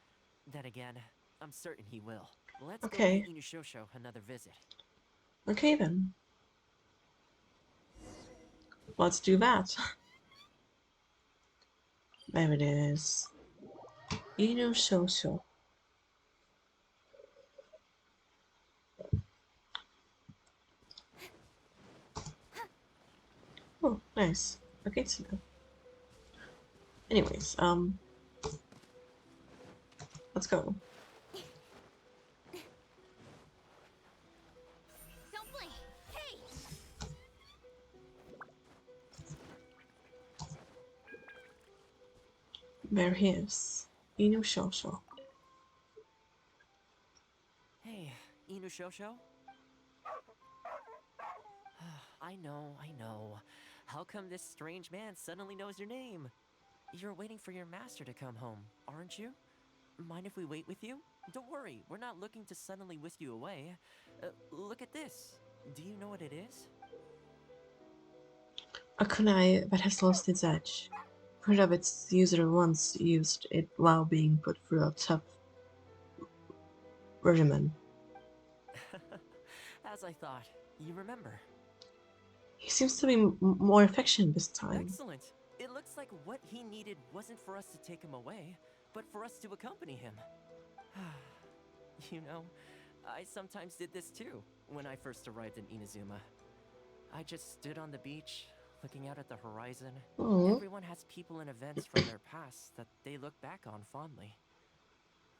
Then again, I'm certain he will. Let's go pay Inu Shosho another visit. Okay then. Let's do that. There it is. Inu Shosho. Oh, nice. Okay, so anyways, let's go. Don't blink. Hey! There he is. Inu Shosho. Hey, Inu Shosho? I know. How come this strange man suddenly knows your name? You're waiting for your master to come home, aren't you? Mind if we wait with you? Don't worry, we're not looking to suddenly whisk you away. Look at this. Do you know what it is? A kunai that has lost its edge. Part of its user once used it while being put through a tough regimen. As I thought, you remember. He seems to be more affectionate this time. Excellent. It looks like what he needed wasn't for us to take him away, but for us to accompany him. You know, I sometimes did this too, when I first arrived in Inazuma. I just stood on the beach, looking out at the horizon. Aww. Everyone has people and events from their past that they look back on fondly.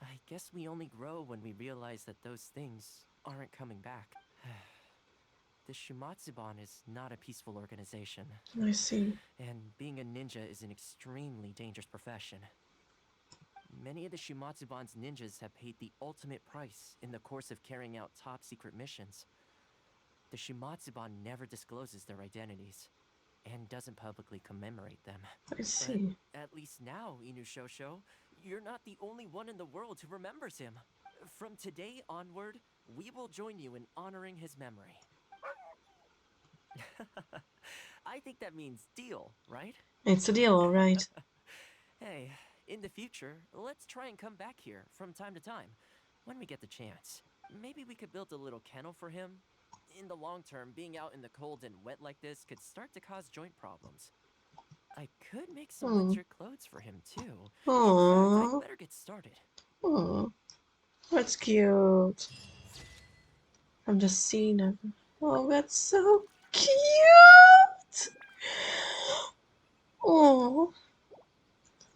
I guess we only grow when we realize that those things aren't coming back. The Shumatsuban is not a peaceful organization. I see. And being a ninja is an extremely dangerous profession. Many of the Shumatsuban's ninjas have paid the ultimate price in the course of carrying out top-secret missions. The Shumatsuban never discloses their identities, and doesn't publicly commemorate them. I see. But at least now, Inushosho, you're not the only one in the world who remembers him. From today onward, we will join you in honoring his memory. I think that means deal, right? It's a deal, alright. Hey, in the future, let's try and come back here from time to time, when we get the chance. Maybe we could build a little kennel for him. In the long term, being out in the cold and wet like this could start to cause joint problems. I could make some winter clothes for him too. Aww. In fact, I'd better get started. Aww. That's cute. I'm just seeing it. Oh, that's so cute! Oh,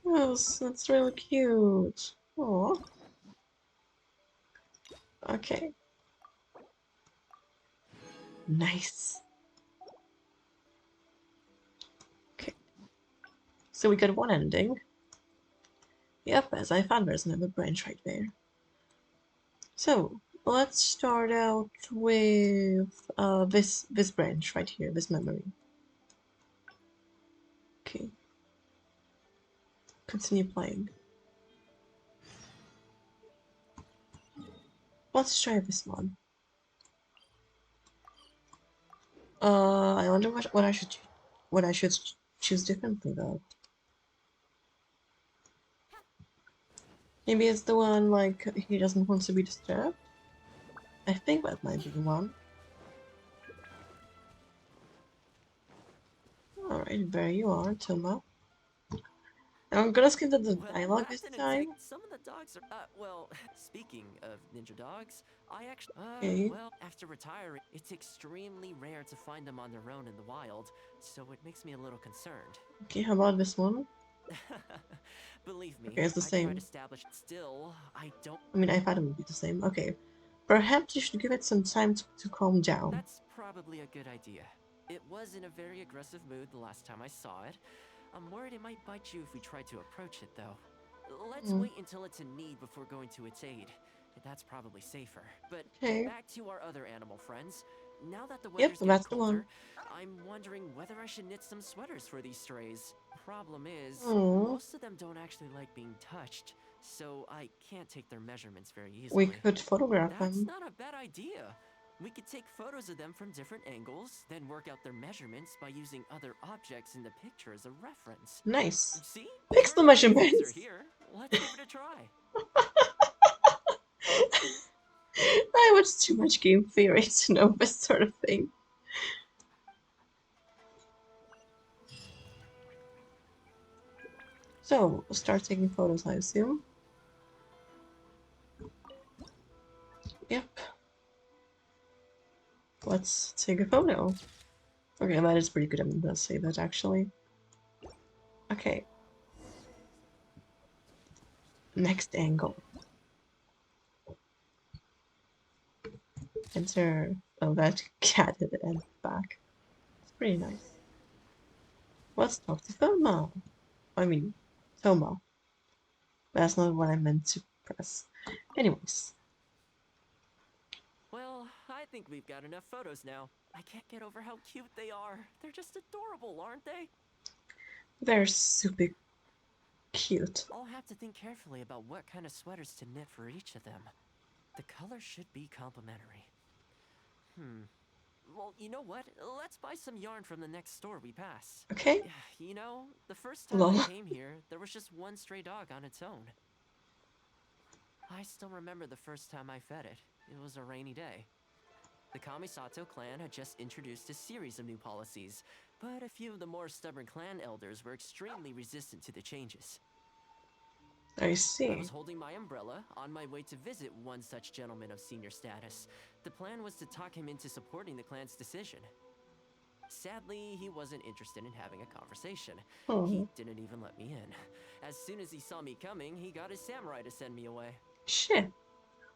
that's really cute. Oh, okay. Nice. Okay. So we got one ending. Yep, as I found there's another branch right there. So let's start out with this branch right here, this memory. Okay. Continue playing. Let's try this one. I wonder what I should choose differently though. Maybe it's the one like he doesn't want to be disturbed. I think that might be the one. Alright, there you are, Thoma. I'm gonna skip the dialogue this time. Some of the dogs are, well, speaking of ninja dogs, I actually, Okay. well, after retiring, it's extremely rare to find them on their own in the wild, so it makes me a little concerned. Okay, how about this one? Believe me, Okay, it's the same. I mean, I thought it would be the same. Okay. Perhaps you should give it some time to calm down. That's probably a good idea. It was in a very aggressive mood the last time I saw it. I'm worried it might bite you if we try to approach it, though. Let's wait until it's in need before going to its aid. That's probably safer. But back to our other animal friends. Now that the weather's getting colder, I'm wondering whether I should knit some sweaters for these strays. Problem is, most of them don't actually like being touched, so I can't take their measurements very easily. We could photograph them. That's not a bad idea. We could take photos of them from different angles, then work out their measurements by using other objects in the picture as a reference. Nice. See? Fix the measurements. Here. Let's give it a try. I watched too much game theory to know this sort of thing. So, we'll start taking photos, I assume. Yep. Let's take a photo. Okay, that is pretty good. I'm gonna say that actually. Okay. Next angle. Enter. Oh, that cat at the end back. It's pretty nice. Let's talk to Thoma. I mean, Thoma. That's not what I meant to press. Anyways. Well, I'd think we've got enough photos now. I can't get over how cute they are. They're just adorable, aren't they? They're super cute. I'll have to think carefully about what kind of sweaters to knit for each of them. The color should be complementary. Well, you know what? Let's buy some yarn from the next store we pass. Okay. You know, the first time Lol. I came here, there was just one stray dog on its own. I still remember the first time I fed it. It was a rainy day. The Kamisato clan had just introduced a series of new policies, but a few of the more stubborn clan elders were extremely resistant to the changes. I see. I was holding my umbrella on my way to visit one such gentleman of senior status. The plan was to talk him into supporting the clan's decision. Sadly, he wasn't interested in having a conversation. He didn't even let me in. As soon as he saw me coming, he got his samurai to send me away. Shit.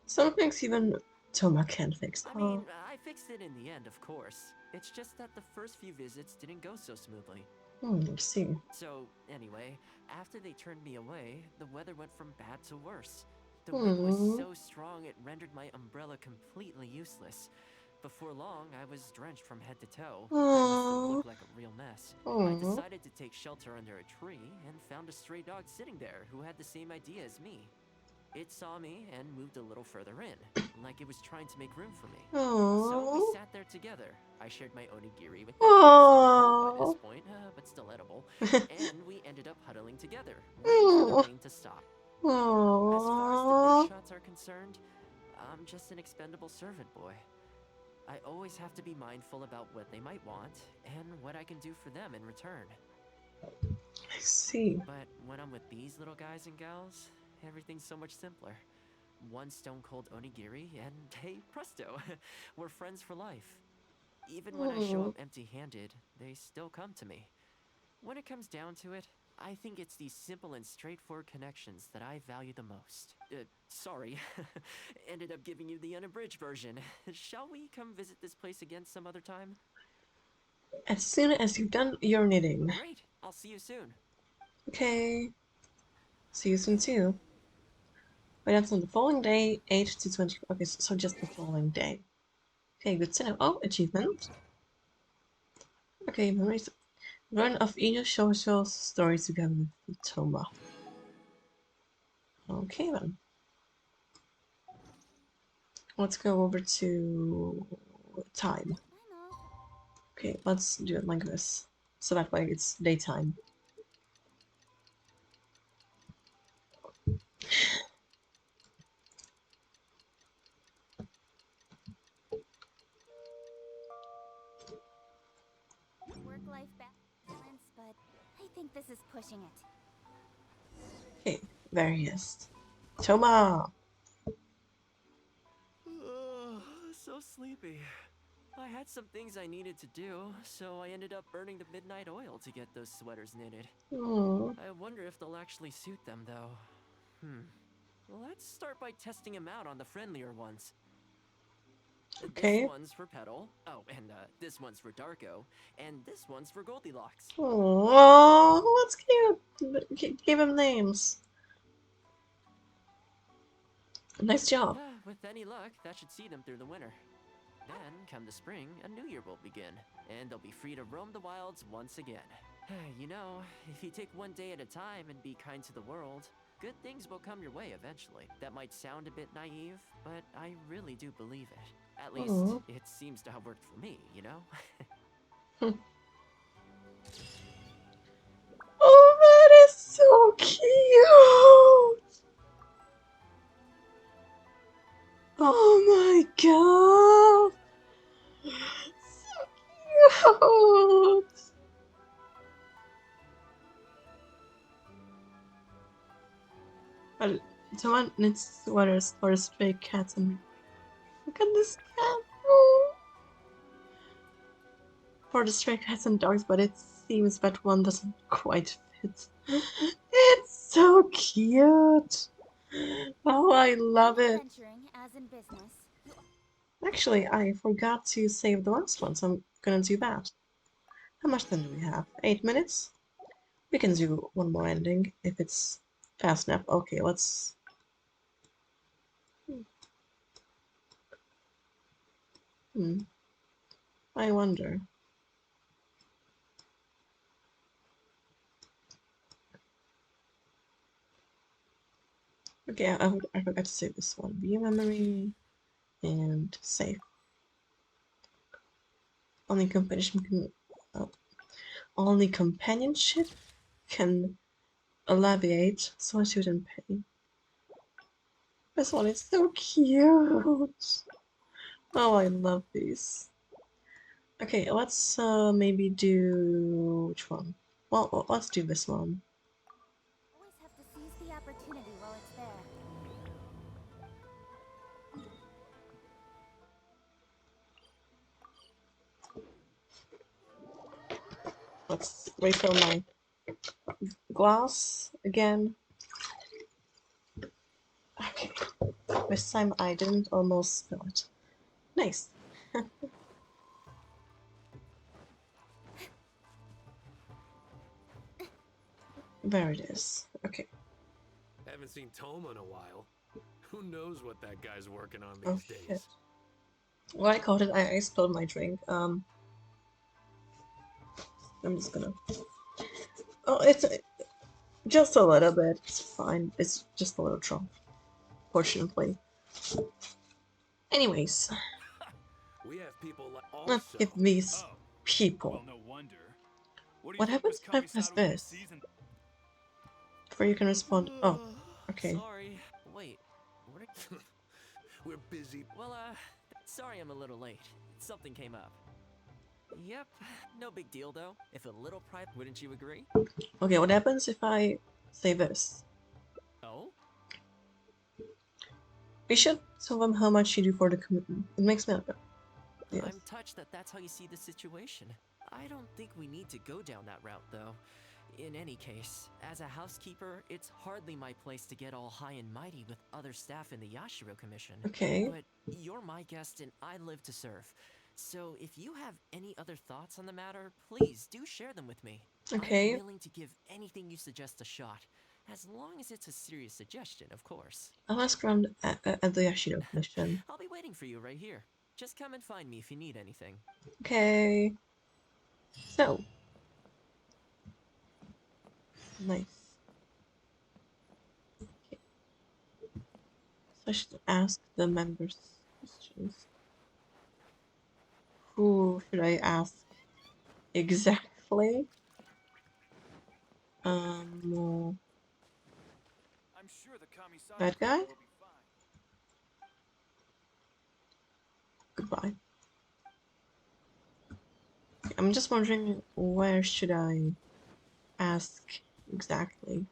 Some things even Thoma can't fix. I mean, I fixed it in the end, of course. It's just that the first few visits didn't go so smoothly. I see. So, anyway, after they turned me away, the weather went from bad to worse. The wind was so strong it rendered my umbrella completely useless. Before long, I was drenched from head to toe. I must have looked like a real mess. I decided to take shelter under a tree and found a stray dog sitting there who had the same idea as me. It saw me and moved a little further in, like it was trying to make room for me. So we sat there together. I shared my onigiri with him, still cold by this point, but still edible, and we ended up huddling together, waiting for the rain to stop. As far as the big shots are concerned, I'm just an expendable servant boy. I always have to be mindful about what they might want, and what I can do for them in return. I see. But when I'm with these little guys and gals, everything's so much simpler. One stone-cold onigiri, and hey, presto, we're friends for life. Even when I show up empty-handed, they still come to me. When it comes down to it, I think it's these simple and straightforward connections that I value the most. Sorry, ended up giving you the unabridged version. Shall we come visit this place again some other time? As soon as you've done your knitting. Great, I'll see you soon. Okay. See you soon too. But that's on the following day, 8 to 20. Okay, so just the following day. Okay, good to know. Oh, achievement. Okay, memories. Learn of Inu Shosho's story together with Thoma. Okay then. Let's go over to time. Okay, let's do it like this. So that way it's daytime. Work-life balance, but I think this is pushing it. Okay, there he is. Thoma! So sleepy. I had some things I needed to do, so I ended up burning the midnight oil to get those sweaters knitted. I wonder if they'll actually suit them, though. Let's start by testing them out on the friendlier ones. Okay. This one's for Petal. Oh, and this one's for Darko. And this one's for Goldilocks. Oh, that's cute. Give him names. Nice job. With any luck, that should see them through the winter. Then, come the spring, a new year will begin, and they'll be free to roam the wilds once again. You know, if you take one day at a time and be kind to the world, good things will come your way eventually. That might sound a bit naive, but I really do believe it. At least, it seems to have worked for me, you know? Oh, that is so cute! Oh my god! So cute! Well, someone knits sweaters for stray cats and look at this cat! Oh. For the stray cats and dogs, but it seems that one doesn't quite fit. It's so cute! Oh, I love it! As in business. Actually, I forgot to save the last one, so I'm gonna do that. How much time do we have? 8 minutes? We can do one more ending if it's fast enough. Okay, let's... I wonder. Okay, I forgot to save this one. View memory and save. Only companionship can, only companionship can alleviate solitude and pain. This one is so cute. Oh, I love these. Okay, let's maybe do which one? Well, let's do this one. Always have to seize the opportunity while it's there. Let's refill my glass again. Okay, this time I didn't almost spill it. Nice. There it is. Okay. Haven't seen Thoma in a while. Who knows what that guy's working on Oh these shit. days? Well, I caught it. I spilled my drink. I'm just gonna. Oh, it's just a little bit. It's fine. It's just a little drop, fortunately. Anyways, We have people like let's also. give these people. Well, no wonder. What do you What think happens was if I coming press out with this? season? Before you can respond. Oh, okay. Sorry. Wait, what are... We're busy. Well, sorry I'm a little late. Something came up. Yep, no big deal though. If a little private, wouldn't you agree? Okay, what happens if I say this? Oh? We should tell them how much you do for the commitment. It makes me happy. Yes. I'm touched that that's how you see the situation. I don't think we need to go down that route though. In any case, as a housekeeper, it's hardly my place to get all high and mighty with other staff in the Yashiro Commission. Okay. But you're my guest and I live to serve. So if you have any other thoughts on the matter, please do share them with me. Okay. I'm willing to give anything you suggest a shot, as long as it's a serious suggestion, of course. I'll ask around at the Yashiro Commission. I'll be waiting for you right here. Just come and find me if you need anything. Okay. So. Nice. Okay. So I should ask the members questions. Who should I ask exactly? I'm sure the Kamisama That guy? will be fine. Goodbye. I'm just wondering, where should I ask exactly?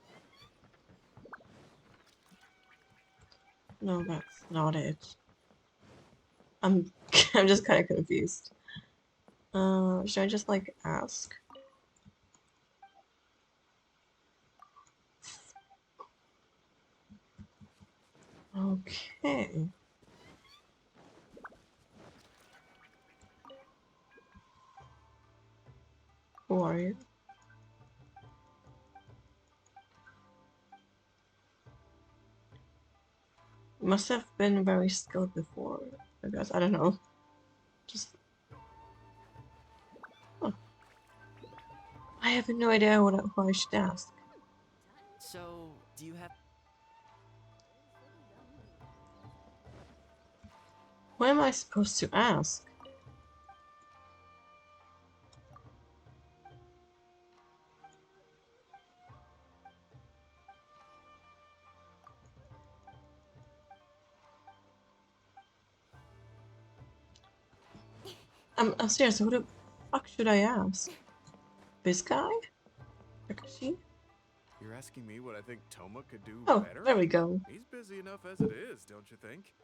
No, that's not it. I'm I'm just kind of confused. Should I just like ask? Okay. Who are you? Must have been very skilled before, I guess. I don't know. Just... Huh. I have no idea who I should ask. So, do you have... What am I supposed to ask? I'm serious, who the fuck should I ask? This guy? Ricochet? You're asking me what I think Thoma could do better? There we go. He's busy enough as it is, don't you think?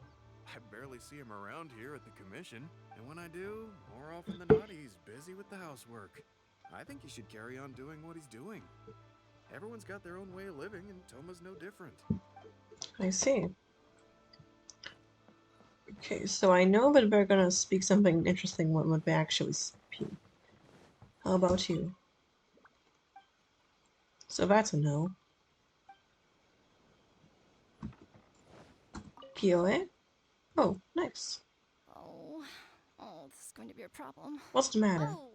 I barely see him around here at the commission, and when I do, more often than not, he's busy with the housework. I think he should carry on doing what he's doing. Everyone's got their own way of living, and Thoma's no different. I see. Okay, so I know that we're gonna speak something interesting when we actually speak. How about you? So that's a no. POA? Oh, nice. Oh, going to be a problem. What's the matter? Oh,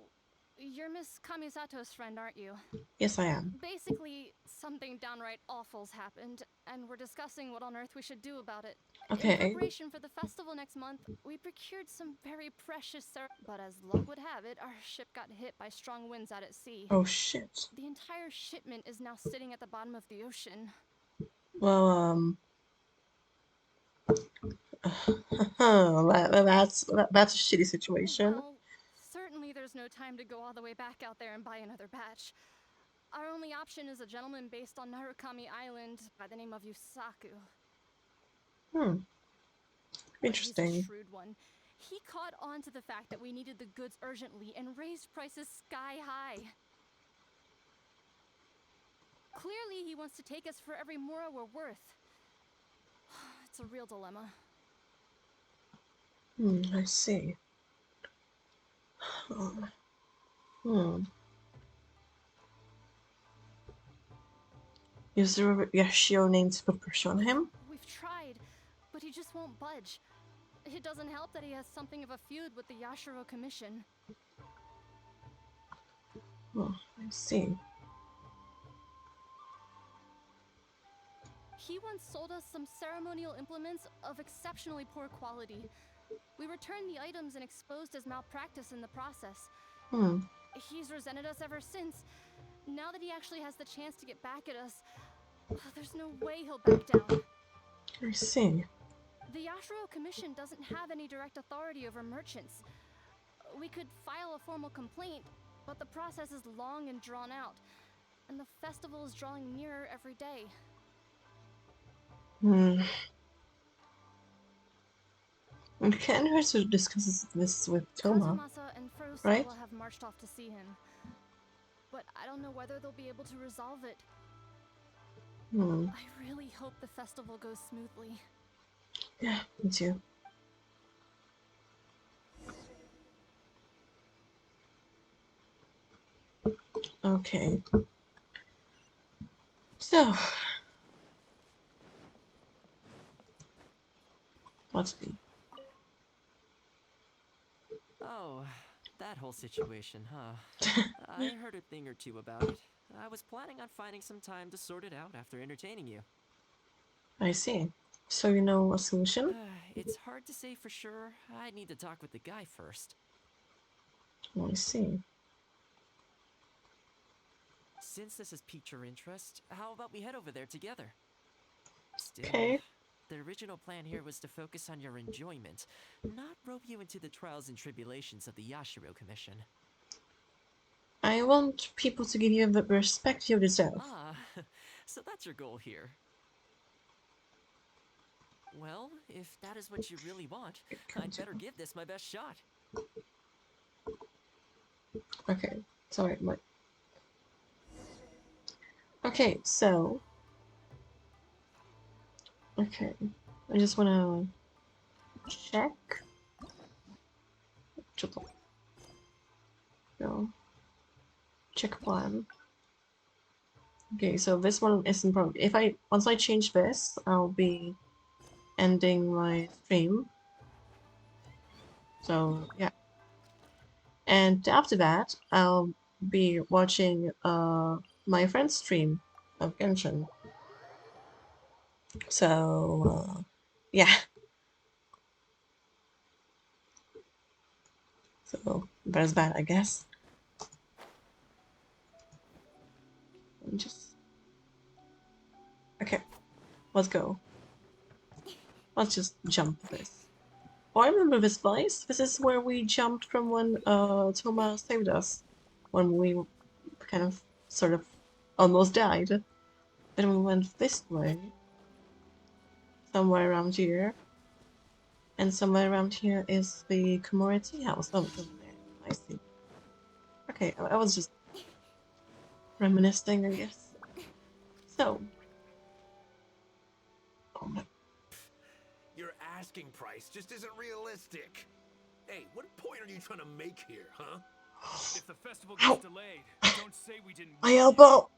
you're Miss Kamisato's friend, aren't you? Yes, I am. Basically, something downright awful's happened, and we're discussing what on earth we should do about it. Okay. In preparation for the festival next month, we procured some very precious but as luck would have it, our ship got hit by strong winds out at sea. Oh shit. The entire shipment is now sitting at the bottom of the ocean. Well, that's a shitty situation. Well, certainly there's no time to go all the way back out there and buy another batch. Our only option is a gentleman based on Narukami Island by the name of Yusaku. Interesting. He's a shrewd one. He caught on to the fact that we needed the goods urgently and raised prices sky high. Clearly, he wants to take us for every mora we're worth. It's a real dilemma. I see. Is there a Yashio name to put pressure on him? We've tried, but he just won't budge. It doesn't help that he has something of a feud with the Yashiro Commission. Oh, I see. He once sold us some ceremonial implements of exceptionally poor quality. We returned the items and exposed his malpractice in the process. He's resented us ever since. Now that he actually has the chance to get back at us, there's no way he'll back down. I see. The Yashiro Commission doesn't have any direct authority over merchants. We could file a formal complaint, but the process is long and drawn out, and the festival is drawing nearer every day. And Ken also discusses this with Thoma, Kazumasa and Furusawa right? have marched off to see him, but I don't know whether they'll be able to resolve it. I really hope the festival goes smoothly. Yeah, me too. Okay. So, let's be. Oh, that whole situation, huh? I heard a thing or two about it. I was planning on finding some time to sort it out after entertaining you. I see. So you know a solution? It's hard to say for sure. I'd need to talk with the guy first. Oh, I see. Since this has piqued your interest, how about we head over there together? Still, Okay. the original plan here was to focus on your enjoyment, not rope you into the trials and tribulations of the Yashiro Commission. I want people to give you the respect you deserve. Ah, so that's your goal here. Well, if that is what you really want, I'd better give this my best shot. Okay, sorry, what? Okay, so... Okay, I just wanna check. No. Check plan. Okay, so this one isn't probably. If once I change this, I'll be ending my stream. So yeah. And after that, I'll be watching my friend's stream of Genshin. So yeah. So there's that, I guess. Okay, let's go. Let's just jump this. Oh, I remember this place. This is where we jumped from when Thoma saved us. When we kind of, sort of, almost died. Then we went this way. Somewhere around here. And somewhere around here is the Komori tea house. Oh, it's over there. I see. Okay, I was just reminiscing, I guess. So. Oh my. Your asking price just isn't realistic. Hey, what point are you trying to make here, huh? If the festival gets delayed, don't say we didn't. My elbow!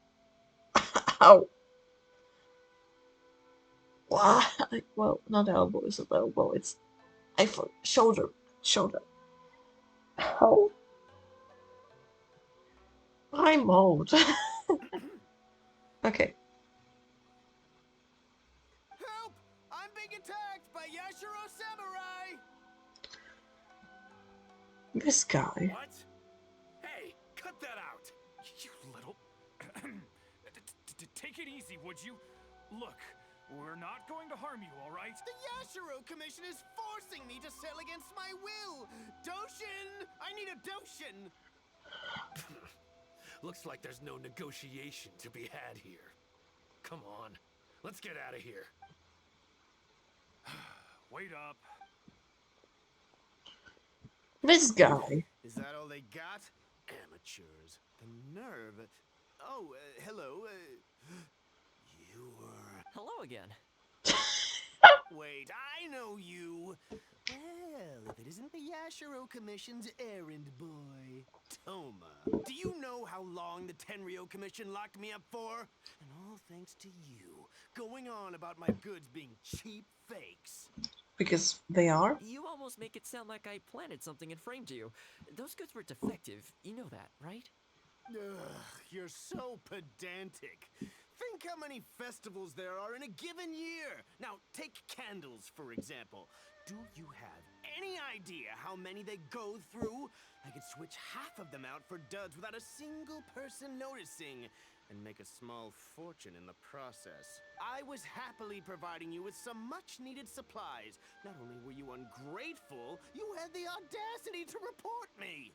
Ow! Why? Well, not elbow, it's a elbow. It's shoulder. Oh. I'm old. Okay. Help! I'm being attacked by Yashiro Samurai! This guy. What? Hey, cut that out! You little... Take it easy, would you? Look, we're not going to harm you, all right? The Yashiro Commission is forcing me to sell against my will! Doshin! I need a Doshin! Looks like there's no negotiation to be had here. Come on, let's get out of here. Wait up. This guy. Is that all they got? Amateurs. The nerve. Oh, hello. You were... Hello again. Wait, I know you. Well, if it isn't the Yashiro Commission's errand boy, Thoma. Do you know how long the Tenryo Commission locked me up for? And all thanks to you, going on about my goods being cheap fakes. Because they are? You almost make it sound like I planted something and framed you. Those goods were defective. You know that, right? Ugh, you're so pedantic. Think how many festivals there are in a given year. Now, take candles, for example. Do you have any idea how many they go through? I could switch half of them out for duds without a single person noticing, and make a small fortune in the process. I was happily providing you with some much-needed supplies. Not only were you ungrateful, you had the audacity to report me.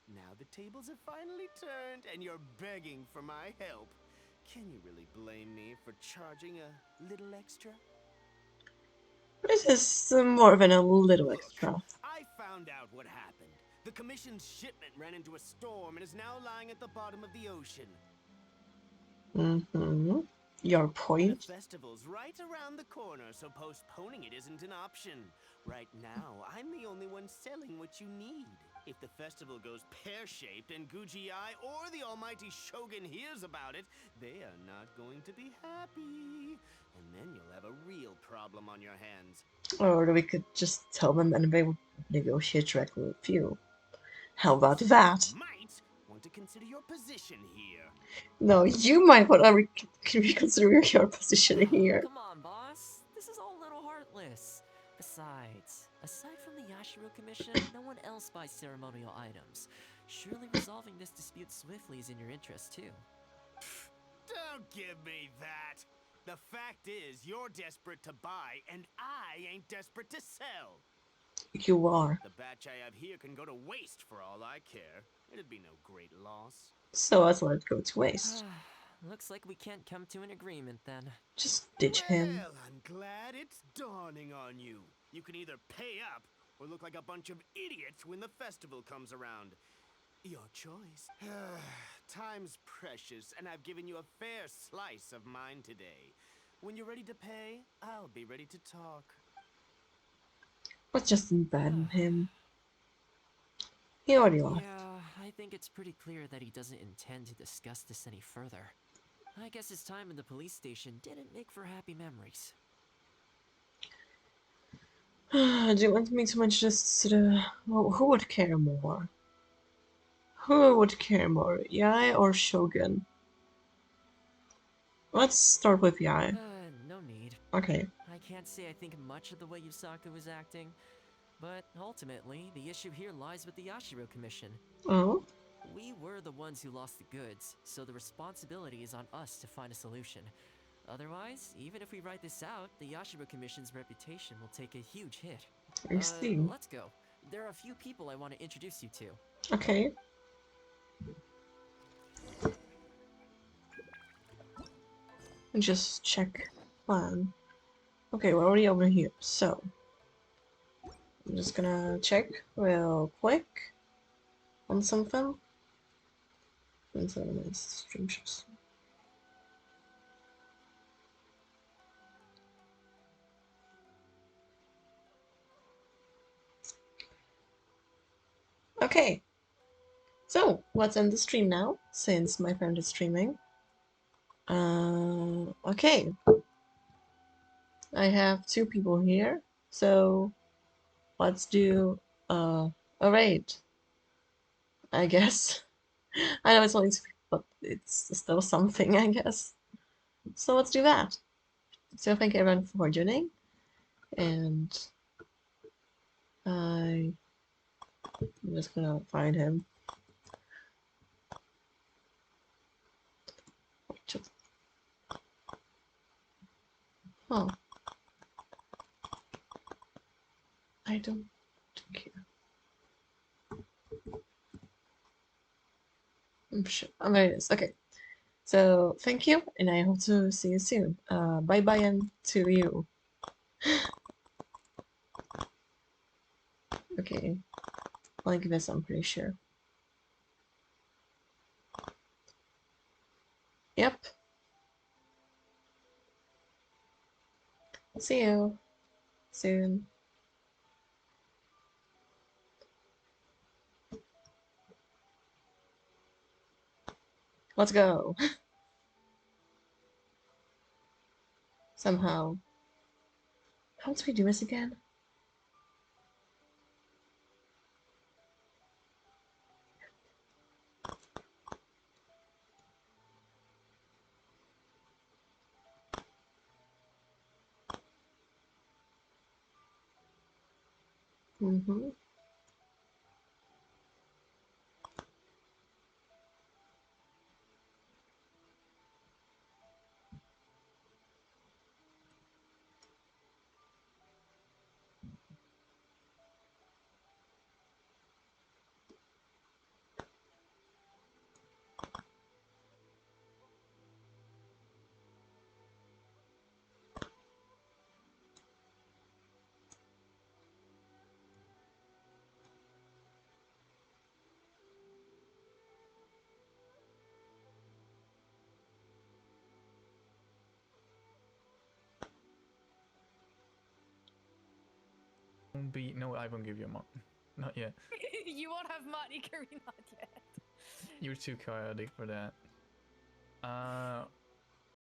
Now the tables have finally turned, and you're begging for my help. Can you really blame me for charging a little extra? This is more than a little extra. I found out what happened. The commission's shipment ran into a storm and is now lying at the bottom of the ocean. Mm-hmm. Your point? The festival's right around the corner, so postponing it isn't an option. Right now, I'm the only one selling what you need. If the festival goes pear-shaped and Guji-ai or the almighty Shogun hears about it, they are not going to be happy. And then you'll have a real problem on your hands. Or we could just tell them and they would negotiate directly with you. How about that? Might want to consider your position here. No, you might want to reconsider your position here. Come on, boss. This is all a little heartless. Besides, aside from the Yashiro Commission, no one else buys ceremonial items. Surely resolving this dispute swiftly is in your interest, too. Don't give me that. The fact is, you're desperate to buy, and I ain't desperate to sell. You are. The batch I have here can go to waste for all I care. It'd be no great loss. So let's let it go to waste. Looks like we can't come to an agreement then. Just ditch him. Well, I'm glad it's dawning on you. You can either pay up or look like a bunch of idiots when the festival comes around. Your choice. Time's precious, and I've given you a fair slice of mine today. When you're ready to pay, I'll be ready to talk. Let's just abandon him. He already left. Yeah, I think it's pretty clear that he doesn't intend to discuss this any further. I guess his time in the police station didn't make for happy memories. Do you want me to mention this to the... Who would care more? Who would care more, Yae or Shogun? Let's start with Yae. No need. Okay. I can't say I think much of the way Yusaka was acting, but ultimately, the issue here lies with the Yashiro Commission. Oh? We were the ones who lost the goods, so the responsibility is on us to find a solution. Otherwise, even if we write this out, the Yashiro Commission's reputation will take a huge hit. I see. Let's go. There are a few people I want to introduce you to. Okay. Just check plan. Okay, we're already over here, so I'm just gonna check real quick on something. And so nice stream shows. Okay, so let's end the stream now, since my friend is streaming. Okay. I have 2 people here, so let's do Alright. I guess. I know it's only 2 people, but it's still something, I guess. So let's do that. So thank you everyone for joining. And I'm just gonna find him. Oh. I don't care. I'm sure. Oh, there it is. Okay. So thank you, and I hope to see you soon. Bye bye and to you. Okay. Like this, I'm pretty sure. Yep. See you soon. Let's go. Somehow. How do we do this again? Mm-hmm. No, I won't give you a mod. Not yet. You won't have money, Karina, not yet. You're too chaotic for that.